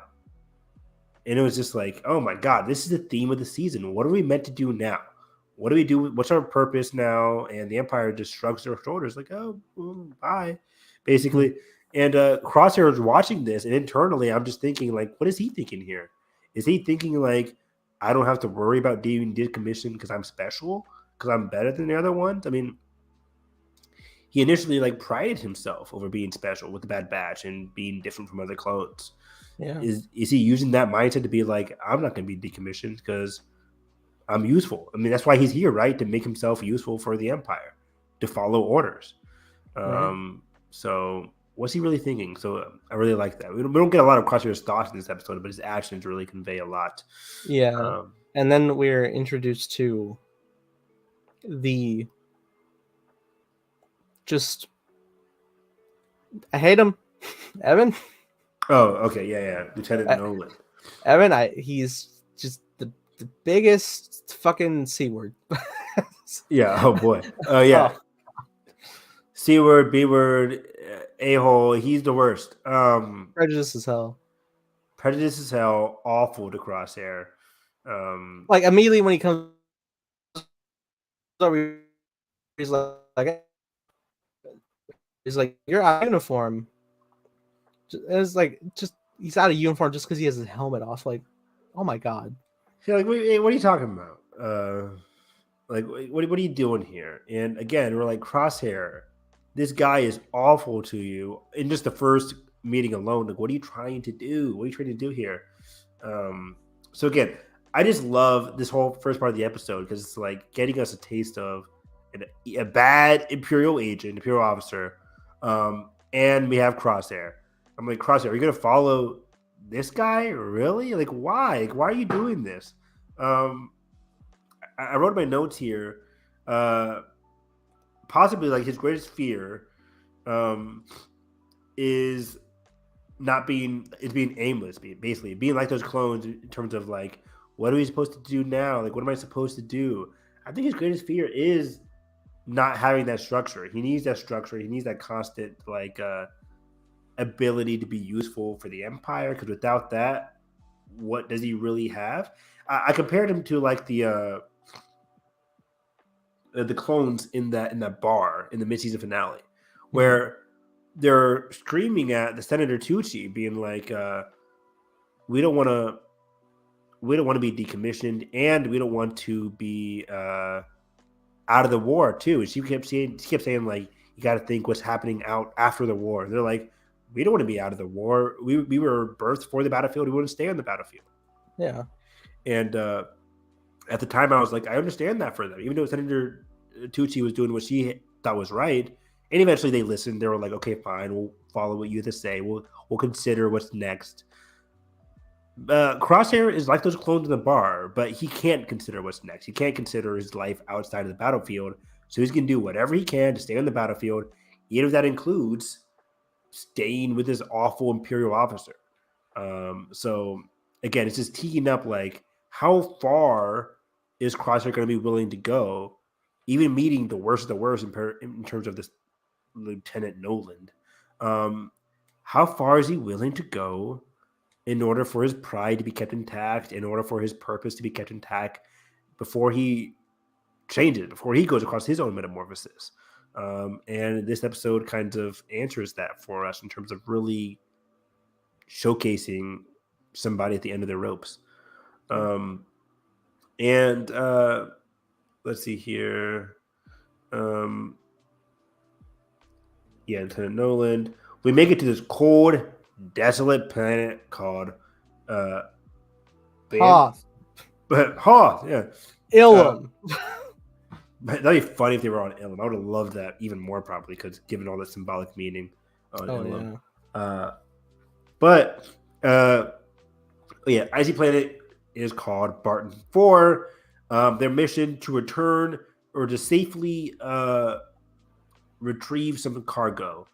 And it was just like, oh my God, this is the theme of the season. What are we meant to do now? What do we do? What's our purpose now? And the Empire just shrugs their shoulders like, oh, bye, basically. And Crosshair is watching this. And internally, I'm just thinking, like, what is he thinking here? Is he thinking, like, I don't have to worry about being decommissioned because I'm special? Because I'm better than the other ones? I mean, he initially, like, prided himself over being special with the Bad Batch and being different from other clones.
Yeah.
Is he using that mindset to be like, I'm not going to be decommissioned because I'm useful? I mean, that's why he's here, right? To make himself useful for the Empire, to follow orders.
Right.
So what's he really thinking? So I really like that. We don't get a lot of Crosshair's thoughts in this episode, but his actions really convey a lot.
Yeah. And then we're introduced to the just I hate him. Evan.
Oh, okay, yeah. Lieutenant Nolan.
Evan, he's just the biggest fucking C word.
Yeah, oh boy. Yeah. Oh. C word, B word, a-hole, he's the worst.
Prejudice as hell.
Awful to Crosshair.
Like immediately when he comes over, he's like, you're out of uniform. It's like just he's out of uniform just because he has his helmet off. Like, oh my God.
Yeah, like, wait, what are you talking about? Like, what are you doing here? And again, we're like, Crosshair, this guy is awful to you in just the first meeting alone. Like, what are you trying to do? What are you trying to do here? So again, I just love this whole first part of the episode because it's like getting us a taste of a bad Imperial agent, Imperial officer, and we have Crosshair. I'm like, Crosshair, are you gonna follow this guy? Really? Like, why? Like, why are you doing this? I wrote my notes here. possibly like his greatest fear is being aimless, basically being like those clones in terms of like, what are we supposed to do now? Like, what am I supposed to do? I think his greatest fear is not having that structure. He needs that structure. He needs that constant like ability to be useful for the Empire. Because without that, what does he really have? I compared him to like the clones in that bar in the mid-season finale, where they're screaming at the Senator Tucci, being like, "We don't want to be decommissioned, and we don't want to be out of the war too." And she kept saying like, "You got to think what's happening out after the war." And they're like, "We don't want to be out of the war. We were birthed for the battlefield. We want to stay on the battlefield."
Yeah.
And at the time, I was like, I understand that for them, even though Senator Tucci was doing what she thought was right. And eventually, they listened. They were like, "Okay, fine. We'll follow what you have to say. We'll consider what's next." Crosshair is like those clones in the bar, but he can't consider what's next. He can't consider his life outside of the battlefield. So he's going to do whatever he can to stay on the battlefield, even if that includes staying with this awful Imperial officer. So again, it's just teeing up like, how far is Crosshair going to be willing to go, even meeting the worst of the worst in terms of this Lieutenant Noland. How far is he willing to go in order for his pride to be kept intact, in order for his purpose to be kept intact, before he changes, before he goes across his own metamorphosis? And this episode kind of answers that for us in terms of really showcasing somebody at the end of their ropes. And let's see here. Lieutenant Noland. We make it to this cold, desolate planet called
Hoth.
But Hoth, yeah.
Ilum.
That'd be funny if they were on Ilum. I would have loved that even more, probably, because given all the symbolic meaning on Ilum. Yeah. Icy Planet is called Barton 4. Their mission to return or to safely retrieve some cargo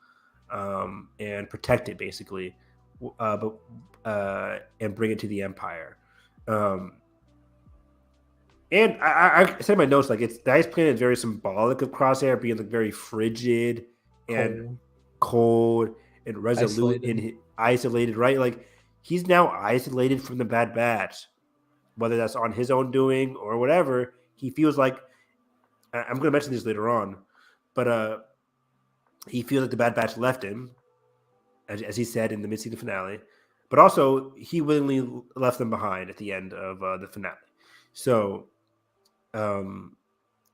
and protect it, basically, and bring it to the Empire. And I said in my notes, like, the Ice Planet is very symbolic of Crosshair being like very frigid and cold and resolute and isolated, right? Like, he's now isolated from the Bad Batch, whether that's on his own doing or whatever. He feels like, I'm going to mention this later on, but he feels like the Bad Batch left him, as he said in the mid-season finale, but also he willingly left them behind at the end of the finale. So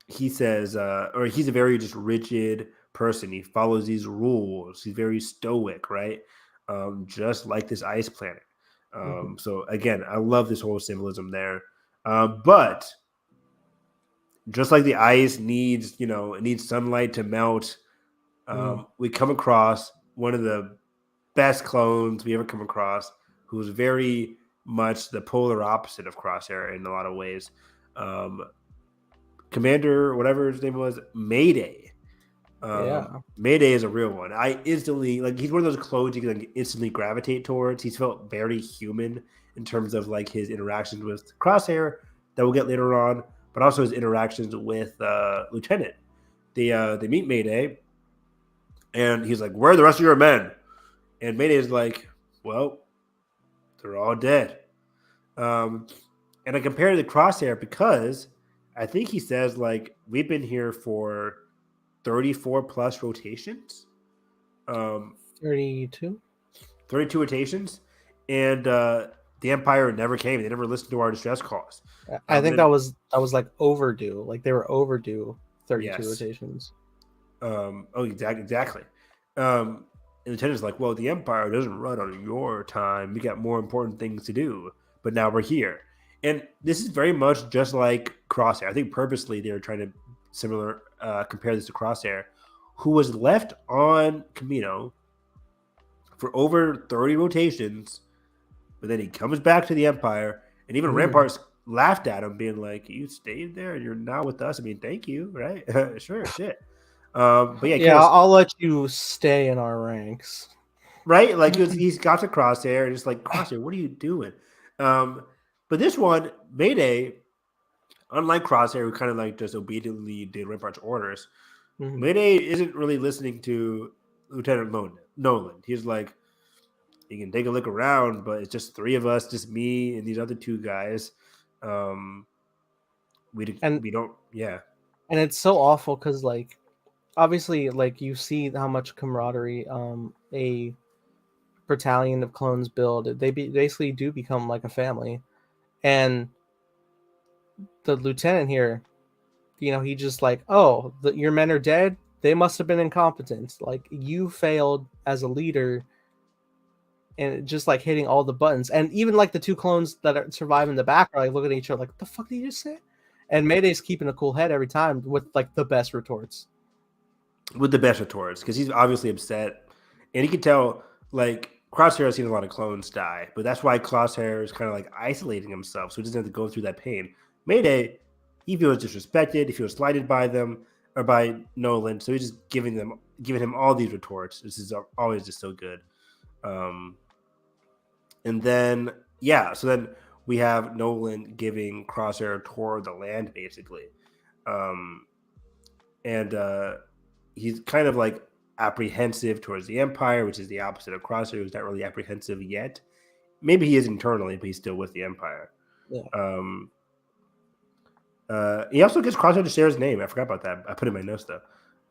he says, or he's a very just rigid person. He follows these rules. He's very stoic, right? Just like this Ice Planet. So again, I love this whole symbolism there. But just like the ice needs sunlight to melt, we come across one of the best clones we ever come across, who's very much the polar opposite of Crosshair in a lot of ways. Commander, whatever his name was, Mayday. Mayday is a real one. I instantly, like, he's one of those clones you can like instantly gravitate towards. He's felt very human in terms of like his interactions with Crosshair that we'll get later on, but also his interactions with Lieutenant. They meet Mayday, and he's like, "Where are the rest of your men?" And Mayday is like, "Well, they're all dead." And I compare it to Crosshair because I think he says, like, we've been here for 34 plus rotations.
32
rotations. And the Empire never came. They never listened to our distress calls.
I think that was like overdue. Like, they were overdue 32 rotations.
Exactly. And Lieutenant's like, well, the Empire doesn't run on your time. We got more important things to do. But now we're here. And this is very much just like Crosshair. I think purposely they're trying to compare this to Crosshair, who was left on Camino for over 30 rotations, but then he comes back to the Empire, and even Ramparts laughed at him, being like, "You stayed there and you're now with us. I mean, thank you, right? Sure, shit." But yeah,
Yeah, I'll let you stay in our ranks.
right? Like he's got to Crosshair and it's like, Crosshair, what are you doing? But this one, Mayday, unlike Crosshair, who kind of like just obediently did Rampart's orders, Mayday isn't really listening to Lieutenant Nolan. He's like, you can take a look around, but it's just three of us, just me and these other two guys. We don't, yeah.
And it's so awful because like obviously like you see how much camaraderie a battalion of clones build. They basically do become like a family, and the lieutenant here, he just like, oh, your men are dead. They must have been incompetent. Like you failed as a leader, and just like hitting all the buttons. And even like the two clones that survive in the back are like looking at each other like, what the fuck did you just say? And Mayday's keeping a cool head every time with like the best retorts.
With the best retorts, because he's obviously upset, and he can tell like Crosshair has seen a lot of clones die, but that's why Crosshair is kind of like isolating himself, so he doesn't have to go through that pain. Mayday, he feels disrespected, he feels slighted by them or by Nolan, so he's just giving him all these retorts. This is always just so good. And then so then we have Nolan giving Crosshair a tour of the land, basically, and he's kind of like apprehensive towards the Empire, which is the opposite of Crosshair, who's not really apprehensive yet. Maybe he is internally, but he's still with the Empire.
Yeah.
He also gets Crosshair to share his name. I forgot about that. I put it in my notes though.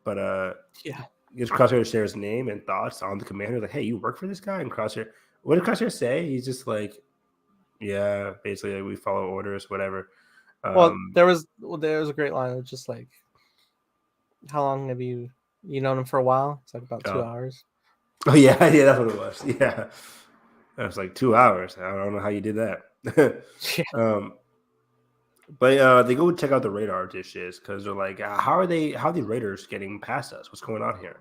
But he gets Crosshair to share his name and thoughts on the commander. Like, hey, you work for this guy? And Crosshair, what did Crosshair say? He's just like, yeah, basically like, we follow orders, whatever.
Well, there was a great line. It was just like, how long have you known him for a while? It's like about 2 hours.
Oh yeah, that's what it was. Yeah, that was like 2 hours. I don't know how you did that. But they go check out the radar dishes because they're like, how are these raiders getting past us? What's going on here?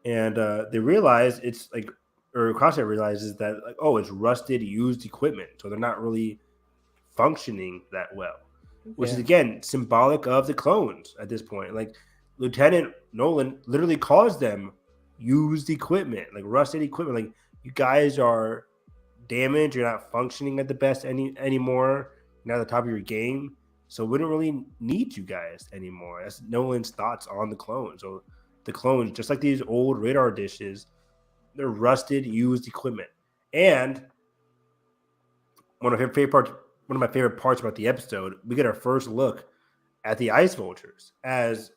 And they realize it's like, or Crosshair realizes that like, oh, it's rusted, used equipment, so they're not really functioning that well. Which is again symbolic of the clones at this point. Like Lieutenant Nolan literally calls them used equipment, like rusted equipment. Like you guys are damaged, you're not functioning at the best anymore. You're not at the top of your game, so we don't really need you guys anymore. That's Nolan's thoughts on the clones. So the clones, just like these old radar dishes, they're rusted, used equipment. And one of my favorite parts about the episode, we get our first look at the Ice Vultures. As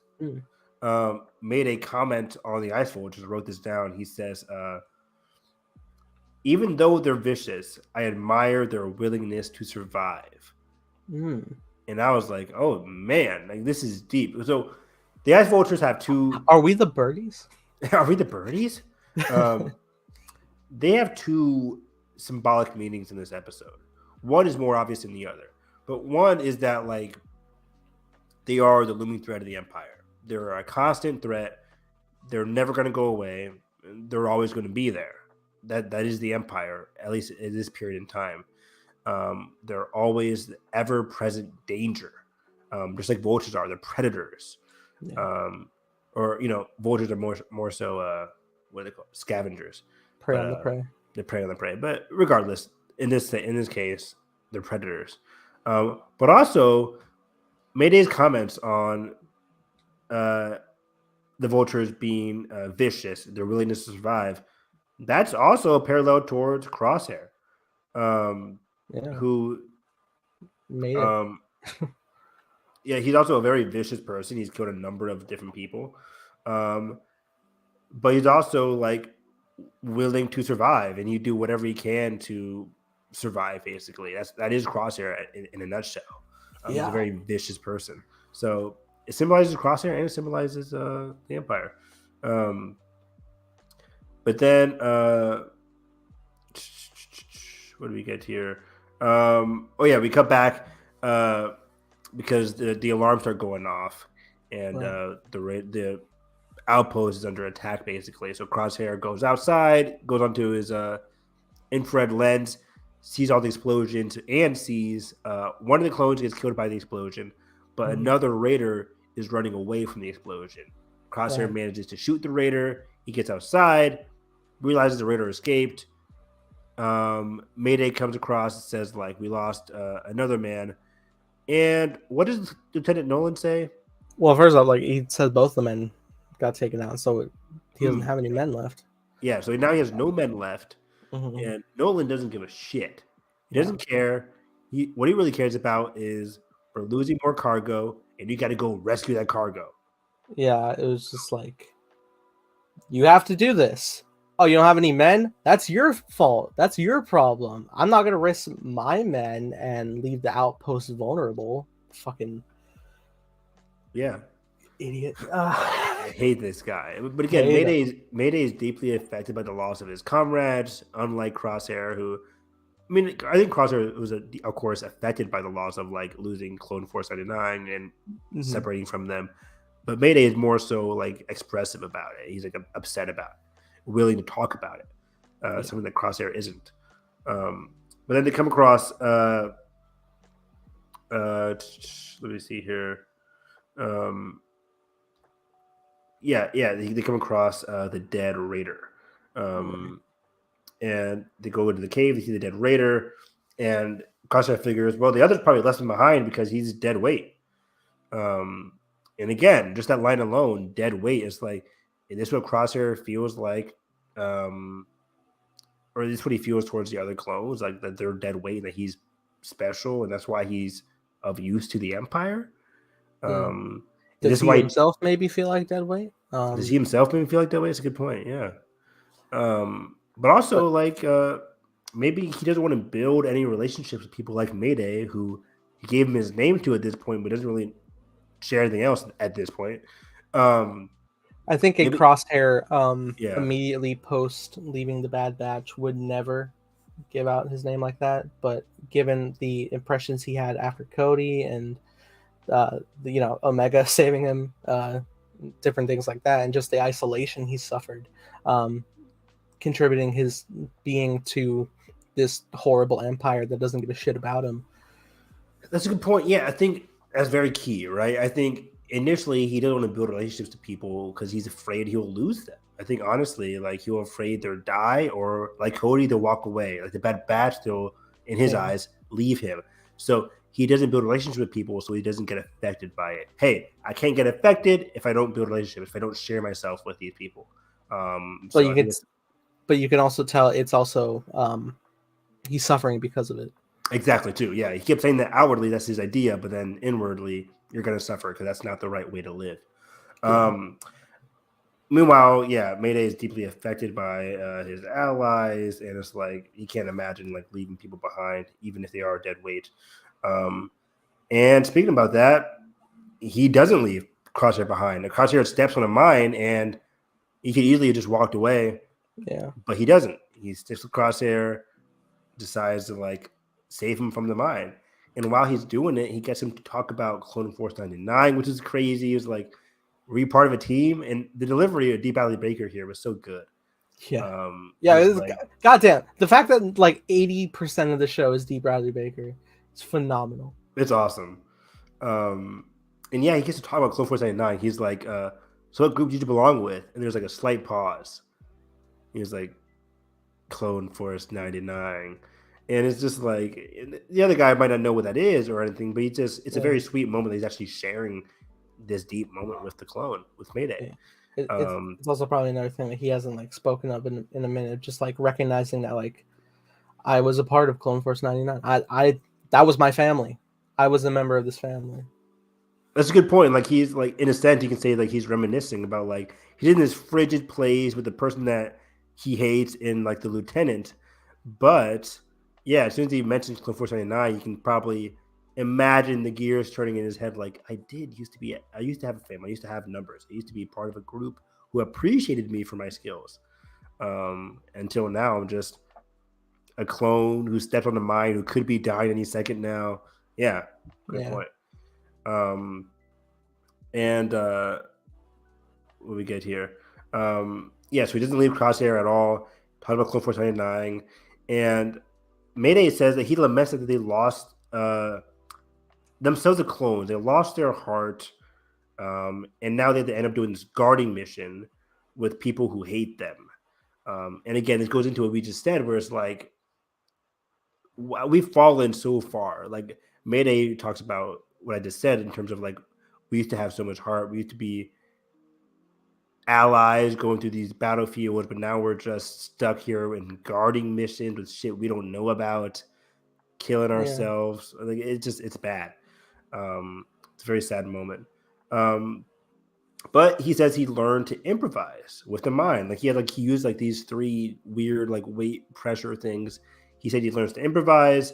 made a comment on the Ice Vultures, wrote this down. He says, even though they're vicious, I admire their willingness to survive. And I was like, oh man, like this is deep. So the Ice Vultures have two.
Are we the birdies?
Are we the birdies? They have two symbolic meanings in this episode. One is more obvious than the other, but one is that like they are the looming threat of the Empire. They're a constant threat. They're never going to go away. They're always going to be there. That is the Empire, at least in this period in time. They're always ever-present danger, just like vultures are. They're predators, or vultures are more so what are they called? Scavengers.
Prey on the prey.
They prey on the prey. But regardless, in this case, they're predators. But also, Mayday's comments on the vultures being vicious, their willingness to survive, that's also a parallel towards Crosshair, who
made it.
Yeah, he's also a very vicious person. He's killed a number of different people, but he's also like willing to survive, and he do whatever he can to survive. Basically, that is Crosshair in a nutshell. He's a very vicious person. So it symbolizes Crosshair and it symbolizes the Empire. But then, what do we get here? We cut back because the alarms start going off, and the outpost is under attack, basically. So Crosshair goes outside, goes onto his infrared lens, sees all the explosions, and sees one of the clones gets killed by the explosion, but another raider is running away from the explosion. Crosshair
Right.
manages to shoot the Raider. He gets outside, realizes the Raider escaped. Mayday comes across and says, like, we lost another man. And what does Lieutenant Nolan say?
Well, first off, like he said, both the men got taken out, so he doesn't have any men left.
Yeah, so now he has no men left.
Mm-hmm.
And Nolan doesn't give a shit. He
Yeah.
doesn't care. What he really cares about is we're losing more cargo, and you got to go rescue that cargo.
Yeah, it was just like, you have to do this. Oh, you don't have any men? That's your fault. That's your problem. I'm not gonna risk my men and leave the outpost vulnerable. Fucking
Yeah,
idiot.
I hate this guy. But again, Mayday is deeply affected by the loss of his comrades, unlike Crosshair, who, I mean, I think Crosshair was, of course, affected by the loss of like losing Clone Force 99 and separating from them. But Mayday is more so like expressive about it. He's like upset about it, willing to talk about it. Something that Crosshair isn't. But then they come across. Let me see here. They come across the dead Raider. And they go into the cave. They see the dead Raider, and Crosshair figures, well, the other's probably left him behind because he's dead weight. And again, just that line alone, dead weight, is like, is this what Crosshair feels like? Or is this what he feels towards the other clones, like that they're dead weight, that he's special, and that's why he's of use to the Empire?
Does he himself maybe feel like dead weight?
Does he himself maybe feel like dead weight? That's a good point. Yeah. But also, maybe he doesn't want to build any relationships with people like Mayday, who he gave him his name to at this point, but doesn't really share anything else at this point.
I think a Crosshair immediately post leaving the Bad Batch would never give out his name like that. But given the impressions he had after Cody and Omega saving him, different things like that, and just the isolation he suffered, contributing his being to this horrible empire that doesn't give a shit about him.
That's a good point. Yeah, I think that's very key, right? I think initially he doesn't want to build relationships to people because he's afraid he'll lose them. I think honestly, like, he'll afraid they'll die, or like Cody, they'll walk away. Like the Bad Batch, they'll, in his eyes, leave him. So he doesn't build relationships with people, so he doesn't get affected by it. Hey, I can't get affected if I don't build relationships, if I don't share myself with these people.
But you can also tell it's also he's suffering because of it.
Exactly, too. Yeah, he kept saying that outwardly that's his idea, but then inwardly you're going to suffer because that's not the right way to live. Meanwhile, Mayday is deeply affected by his allies, and it's like he can't imagine like leaving people behind, even if they are dead weight. And speaking about that, he doesn't leave Crosshair behind. The Crosshair steps on a mine, and he could easily have just walked away.
Yeah,
but he doesn't. He sticks with Crosshair, decides to like save him from the mine. And while he's doing it, he gets him to talk about Clone Force 99, which is crazy. He was like, were you part of a team? And the delivery of D. Bradley Baker here was so good.
Yeah. It was, goddamn. The fact that like 80% of the show is D. Bradley Baker, it's phenomenal.
It's awesome. And he gets to talk about Clone Force 99. He's like, so what group did you belong with? And there's like a slight pause. He was like, Clone Force 99. And it's just like, the other guy might not know what that is or anything, but it's a very sweet moment that he's actually sharing this deep moment with the clone, with Mayday.
It's also probably another thing that he hasn't like spoken of in a minute, just like recognizing that like I was a part of Clone Force 99. I that was my family. I was a member of this family.
That's a good point. Like, he's like, in a sense, you can say like he's reminiscing about like he's in this frigid place with the person that he hates in like the lieutenant. But yeah, as soon as he mentions Clone Force 99, you can probably imagine the gears turning in his head. Like, I used to have a family. I used to have numbers. I used to be part of a group who appreciated me for my skills. Until now, I'm just a clone who stepped on the mine, who could be dying any second now. Yeah, good point. What we get here? So he doesn't leave Crosshair at all. Talking about Clone Force 99, and Mayday says that he laments that they lost themselves, the clones. They lost their heart And now they have to end up doing this guarding mission with people who hate them. And again, this goes into what we just said, where it's like we've fallen so far. Like Mayday talks about what I just said in terms of like we used to have so much heart. We used to be allies going through these battlefields, but now we're just stuck here in guarding missions with shit we don't know about, killing ourselves. Like it's bad. It's a very sad moment. But he says he learned to improvise with the mind. Like he used like these three weird like weight pressure things. He said he learns to improvise.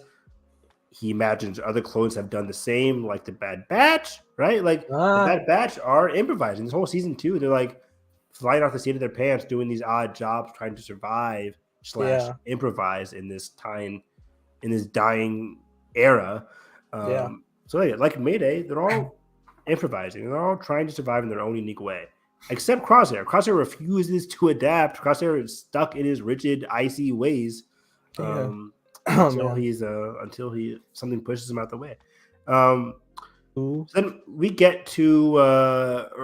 He imagines other clones have done the same, like the Bad Batch, right? Like the Bad Batch are improvising. This whole season 2, they're like flying off the seat of their pants, doing these odd jobs, trying to survive / improvise in this time, in this dying era. So yeah, like Mayday, they're all improvising. They're all trying to survive in their own unique way. Except Crosshair. Crosshair refuses to adapt. Crosshair is stuck in his rigid, icy ways. Until something pushes him out the way. So then we get to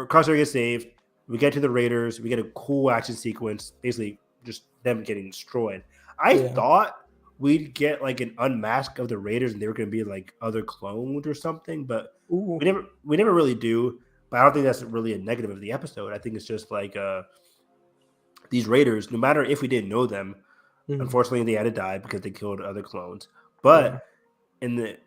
Crosshair gets saved. We get to the Raiders. We get a cool action sequence, basically just them getting destroyed. I thought we'd get like an unmask of the Raiders and they were going to be like other clones or something, but we never really do. But I don't think that's really a negative of the episode. I think it's just like these Raiders, no matter if we didn't know them, unfortunately they had to die because they killed other clones. But in the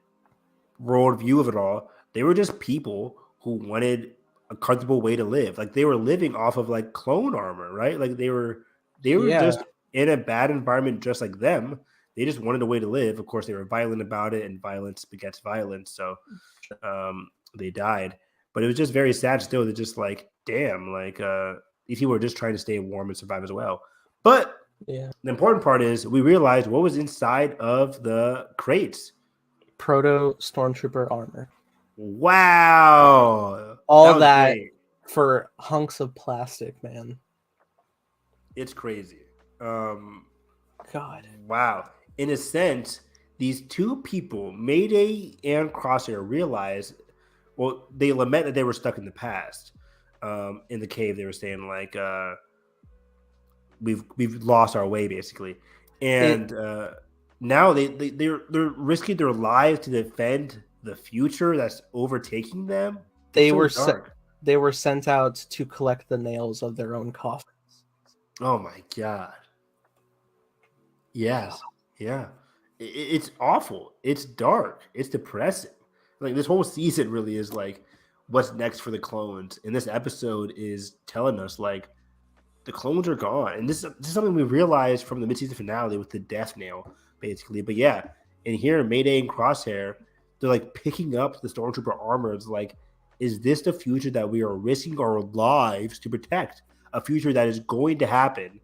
world view of it all, they were just people who wanted a comfortable way to live. Like they were living off of like clone armor, right? Like they were just in a bad environment just like them. They just wanted a way to live. Of course, they were violent about it, and violence begets violence. So they died. But it was just very sad still. They're just like, damn, like these people were just trying to stay warm and survive as well. But the important part is we realized what was inside of the crates.
Proto Stormtrooper armor.
Wow.
All that for hunks of plastic, man.
It's crazy.
God.
Wow. In a sense, these two people, Mayday and Crosshair, realized, well, they lament that they were stuck in the past. In the cave, they were saying like, we've lost our way, basically. And now they're risking their lives to defend the future that's overtaking them.
They were sent out to collect the nails of their own coffins.
Oh my God. Yes. Yeah. It's awful. It's dark. It's depressing. Like this whole season really is like what's next for the clones. And this episode is telling us like the clones are gone. And this is something we realized from the mid-season finale with the death nail, basically. But yeah, in here, Mayday and Crosshair, they're like picking up the Stormtrooper armor. It's like, is this the future that we are risking our lives to protect? A future that is going to happen,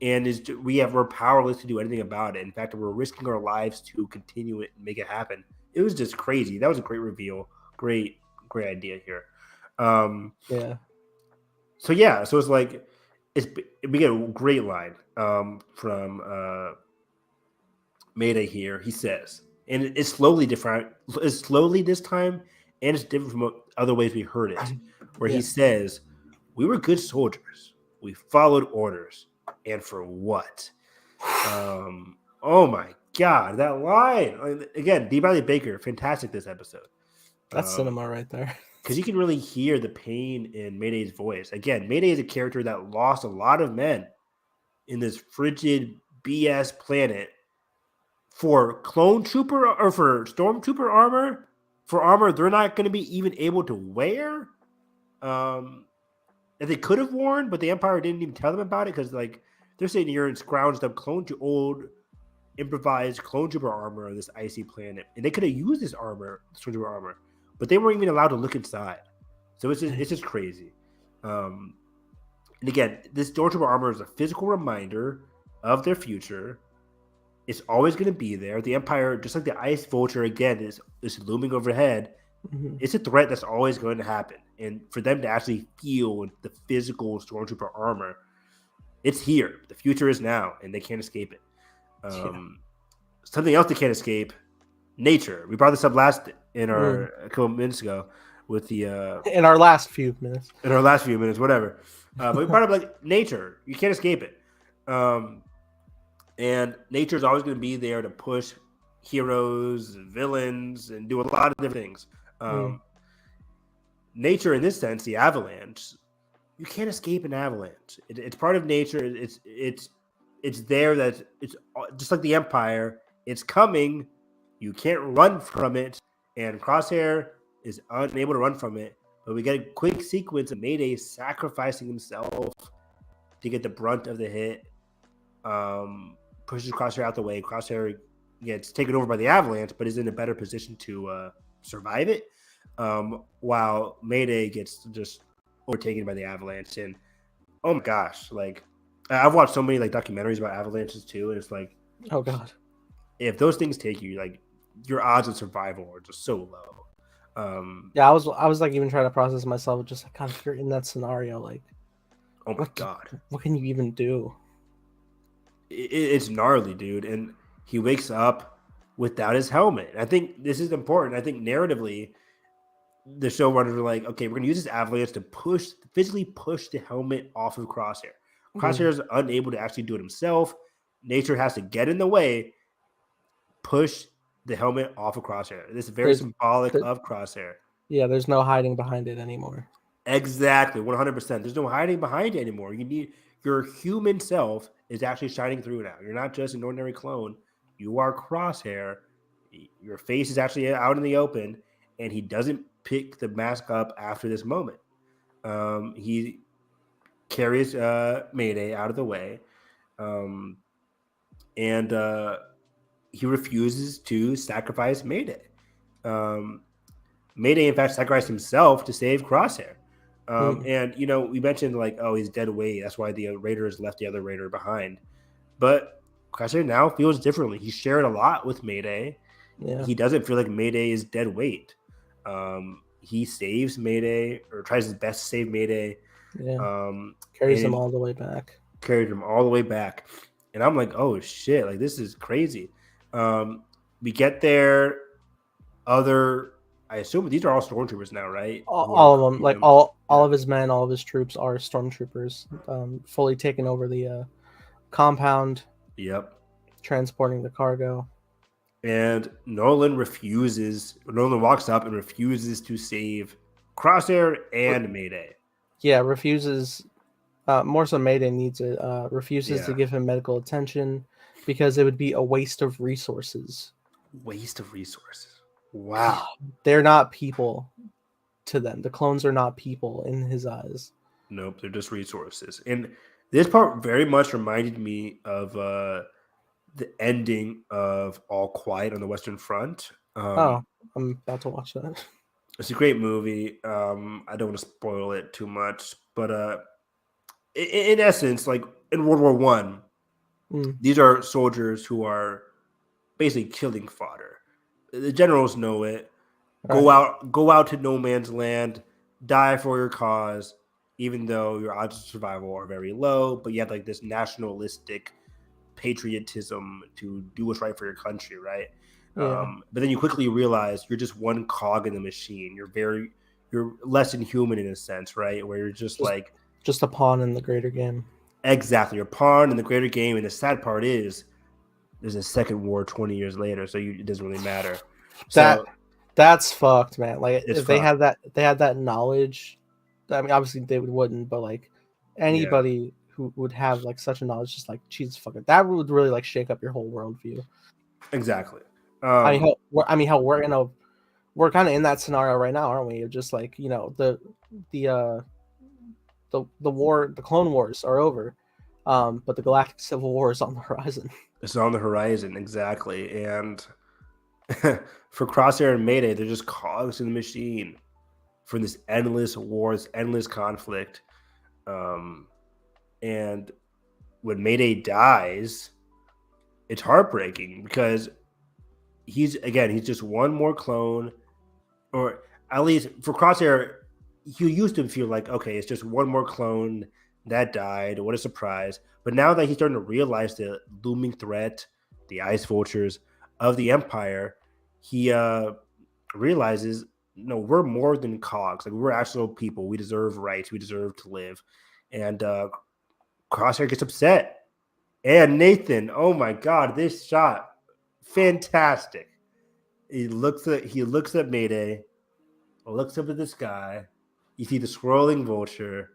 and we're powerless to do anything about it. In fact, we're risking our lives to continue it and make it happen. It was just crazy. That was a great reveal. Great idea here. So it's like we get a great line from Mayday here. He says, and it's slowly different. It's slowly this time, and it's different from other ways we heard it, where he says, "We were good soldiers. We followed orders, and for what?" Oh my God, that line again. D. Bradley Baker, fantastic this episode.
That's cinema right there.
Because you can really hear the pain in Mayday's voice. Again, Mayday is a character that lost a lot of men in this frigid BS planet for clone trooper or for stormtrooper armor, for armor they're not going to be even able to wear, that they could have worn, but the Empire didn't even tell them about it because like they're sitting here and scrounged up old improvised clone trooper armor on this icy planet, and they could have used this armor, stormtrooper armor, but they weren't even allowed to look inside. So it's just crazy. And again, this stormtrooper armor is a physical reminder of their future. It's always going to be there. The Empire, just like the Ice Vulture, again, is looming overhead. Mm-hmm. It's a threat that's always going to happen. And for them to actually feel the physical stormtrooper armor, it's here. The future is now, and they can't escape it. Something else they can't escape, nature. We brought this up in a couple minutes ago. with the
In our last few minutes.
in our last few minutes, whatever. But we brought up like nature. You can't escape it. And nature is always going to be there to push heroes and villains and do a lot of different things. Nature, in this sense, the avalanche, you can't escape an avalanche. It's part of nature. It's there. That it's just like the Empire. It's coming. You can't run from it. And Crosshair is unable to run from it. But we get a quick sequence of Mayday sacrificing himself to get the brunt of the hit. Pushes Crosshair out the way. Crosshair gets taken over by the avalanche, but is in a better position to survive it. While Mayday gets just overtaken by the avalanche. And oh my gosh, like I've watched so many like documentaries about avalanches too, and it's like,
oh god,
if those things take you, like your odds of survival are just so low.
Yeah, I was like even trying to process myself, just like, God, if you're in that scenario, like,
oh my god,
what can you even do?
It's gnarly, dude. And he wakes up without his helmet. I think this is important. I think narratively, the showrunners are like, okay, we're gonna use this avalanche to physically push the helmet off of Crosshair. Crosshair is unable to actually do it himself. Nature has to get in the way, push the helmet off of Crosshair. This is very symbolic of Crosshair.
Yeah, there's no hiding behind it anymore.
Exactly, 100%. There's no hiding behind it anymore. You need your human self is actually shining through now. You're not just an ordinary clone. You are Crosshair. Your face is actually out in the open, and he doesn't pick the mask up after this moment. He carries Mayday out of the way, and he refuses to sacrifice Mayday. Mayday, in fact, sacrificed himself to save Crosshair. And, you know, we mentioned, like, oh, he's dead weight. That's why the Raiders left the other Raider behind. But Crosshair now feels differently. He shared a lot with Mayday.
Yeah.
He doesn't feel like Mayday is dead weight. He saves Mayday, or tries his best to save Mayday.
Yeah. Carries him all the way back.
Carried him all the way back. And I'm like, oh, shit. Like, this is crazy. We get there. I assume these are all stormtroopers now, right?
All of them, like all of his men, all of his troops are stormtroopers, fully taking over the compound.
Yep.
Transporting the cargo.
And Nolan walks up and refuses to save Crosshair and Mayday.
Yeah, refuses. More so, Mayday needs it. Refuses to give him medical attention because it would be a waste of resources.
Waste of resources. Wow.
They're not people to them. The clones are not people in his eyes.
Nope, they're just resources. And this part very much reminded me of the ending of All Quiet on the Western Front.
I'm about to watch that.
It's a great movie. I don't want to spoil it too much, but in essence, like in World War One, these are soldiers who are basically killing fodder. The generals know it. Go out to no man's land, die for your cause, even though your odds of survival are very low. But you have like this nationalistic patriotism to do what's right for your country, right?
Yeah.
But then you quickly realize you're just one cog in the machine. You're less than human in a sense, right? Where you're just
a pawn in the greater game.
Exactly, you're a pawn in the greater game. And the sad part is, there's a second war 20 years later, so it doesn't really matter.
That's fucked, man. Like if they
fucked.
had that knowledge. I mean, obviously they wouldn't, but like anybody who would have like such a knowledge, just like Jesus fucking, that would really like shake up your whole worldview.
Exactly.
Hell, we're kind of in that scenario right now, aren't we? Just like, you know, the war, the Clone Wars are over, but the Galactic Civil War is on the horizon.
It's on the horizon, exactly. And for Crosshair and Mayday, they're just cogs in the machine for this endless war, this endless conflict. And when Mayday dies, it's heartbreaking because he's just one more clone, or at least for Crosshair, you used to feel like, okay, it's just one more clone that died. What a surprise. But now that he's starting to realize the looming threat, the ice vultures of the Empire, he realizes no, we're more than cogs. Like we're actual people. We deserve rights. We deserve to live. And Crosshair gets upset. And Nathan, oh my God, this shot, fantastic. He looks at Mayday, looks up at the sky. You see the swirling vulture,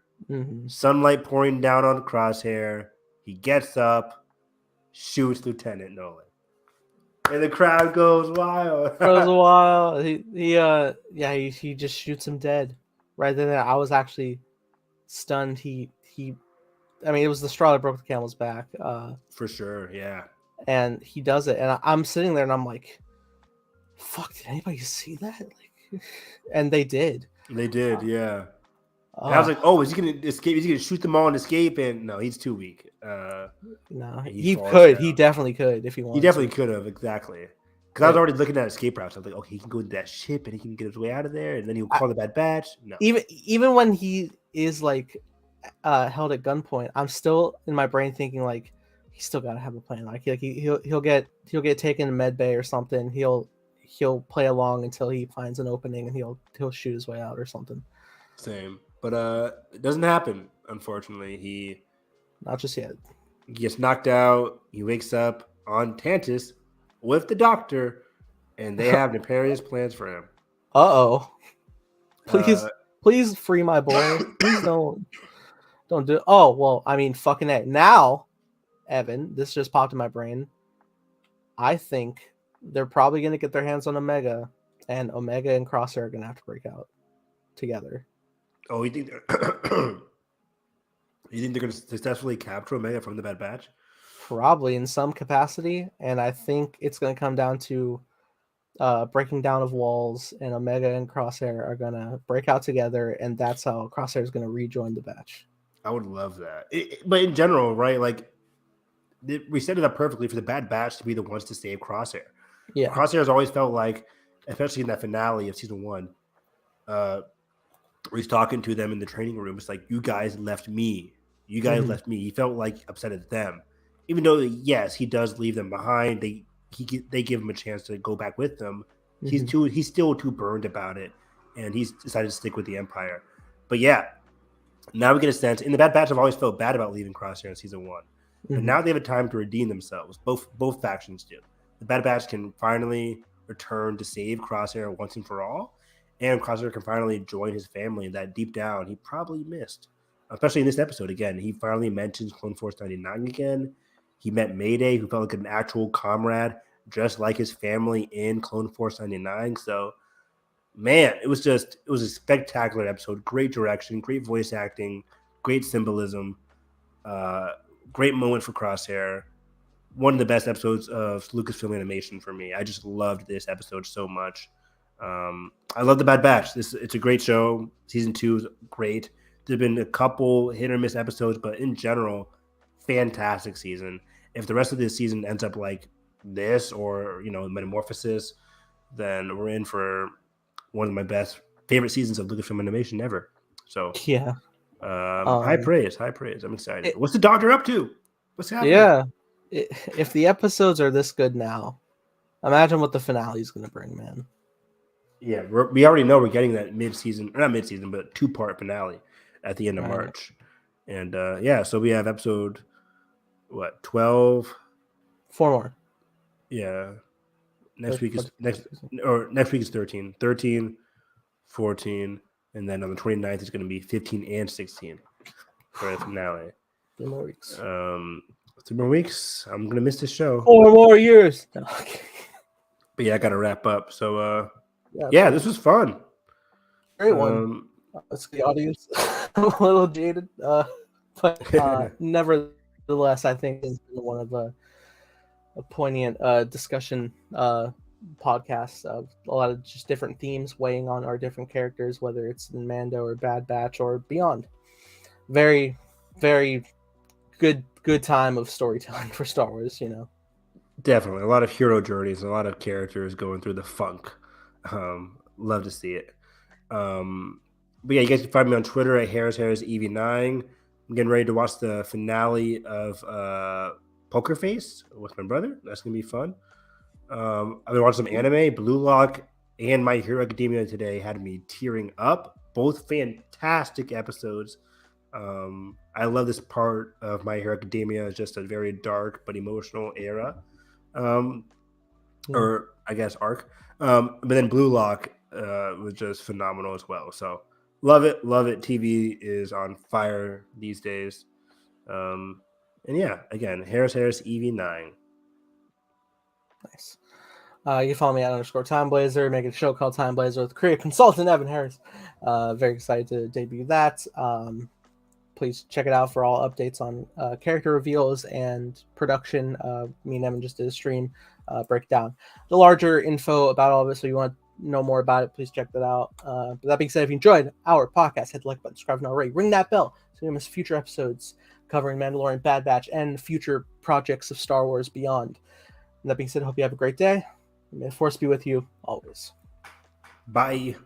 sunlight pouring down on Crosshair. He gets up, shoots Lieutenant Nolan. And the crowd goes wild.
For a while, he just shoots him dead. Right there, I was actually stunned. I mean, it was the straw that broke the camel's back.
For sure, yeah.
And he does it, and I'm sitting there, and I'm like, "Fuck! Did anybody see that?" Like, and they did.
They did, yeah. And I was like, "Oh, is he gonna escape? Is he gonna shoot them all and escape?" And no, he's too weak.
No, he could. Down. He definitely could if he wanted.
He definitely could have, exactly. Because I was already looking at escape routes. I was like, "Okay, he can go into that ship and he can get his way out of there, and then he'll call the Bad Batch." No,
even when he is like held at gunpoint, I'm still in my brain thinking like he's still got to have a plan. Like he'll get taken to med bay or something. He'll play along until he finds an opening and he'll shoot his way out or something.
Same, but it doesn't happen. Unfortunately,
not just yet.
He gets knocked out. He wakes up on Tantus with the doctor, and they have nefarious plans for him.
Please free my boy. Please don't do it. Oh, well, I mean, fucking A. Now, Evan, this just popped in my brain. I think they're probably going to get their hands on Omega, and Omega and Crosshair are going to have to break out together.
Oh, you think they're going to successfully capture Omega from the Bad Batch?
Probably in some capacity, and I think it's going to come down to breaking down of walls, and Omega and Crosshair are going to break out together, and that's how Crosshair is going to rejoin the Batch.
I would love that. But in general, right, like, we set it up perfectly for the Bad Batch to be the ones to save Crosshair.
Yeah.
Crosshair has always felt like, especially in that finale of season 1, where he's talking to them in the training room, it's like, you guys left me. You guys left me. He felt like upset at them. Even though, yes, he does leave them behind, they give him a chance to go back with them. He's still too burned about it, and he's decided to stick with the Empire. But yeah, now we get a sense. And the Bad Batch have always felt bad about leaving Crosshair in season 1, but now they have a time to redeem themselves. Both factions do. The Bad Batch can finally return to save Crosshair once and for all, and Crosshair can finally join his family that deep down he probably missed. Especially in this episode again, he finally mentions Clone Force 99 again. He met Mayday, who felt like an actual comrade, just like his family in Clone Force 99. So, man, it was a spectacular episode. Great direction, great voice acting, great symbolism, great moment for Crosshair. One of the best episodes of Lucasfilm animation for me. I just loved this episode so much. I love the Bad Batch. It's a great show. Season 2 is great. There's been a couple hit or miss episodes, but in general, fantastic season. If the rest of this season ends up like this or, Metamorphosis, then we're in for one of my favorite seasons of Lucasfilm animation ever. So
yeah,
high praise. I'm excited. What's the Doctor up to? What's happening?
Yeah, if the episodes are this good now, imagine what the finale is going to bring, man.
Yeah, we already know we're getting that not mid-season, but 2-part finale at the end of March. And so we have episode 12?
4 more.
Yeah. Next week is 13. 13, 14, and then on the 29th it's going to be 15 and 16 for the finale.
3 more weeks.
3 more weeks. I'm going to miss this show.
4 more years.
But yeah, I got to wrap up. So this was fun.
Great one. Let's the audience a little jaded, but nevertheless, I think it's been one of a poignant discussion podcasts of a lot of just different themes weighing on our different characters, whether it's in Mando or Bad Batch or beyond. Very, very good time of storytelling for Star Wars,
Definitely. A lot of hero journeys, a lot of characters going through the funk. Love to see it. But yeah, you guys can find me on Twitter at HarrisEV9. I'm getting ready to watch the finale of Poker Face with my brother. That's gonna be fun. I've been watching some anime. Blue Lock and My Hero Academia today had me tearing up. Both fantastic episodes. I love this part of My Hero Academia. It's just a very dark but emotional era, or I guess arc. But then Blue Lock was just phenomenal as well. So love it, love it. TV is on fire these days. And yeah, again, Harris EV9.
Nice. You can follow me at _TimeBlazer, making a show called Time Blazer with creative consultant Evan Harris. Very excited to debut that. Please check it out for all updates on character reveals and production. Me and Evan just did a stream breakdown. The larger info about all of it, so you want to know more about it, please check that out. But that being said, if you enjoyed our podcast, hit the like button, subscribe not already, ring that bell so you don't miss future episodes covering Mandalorian, Bad Batch, and future projects of Star Wars beyond. And that being said, I hope you have a great day. May the Force be with you always.
Bye.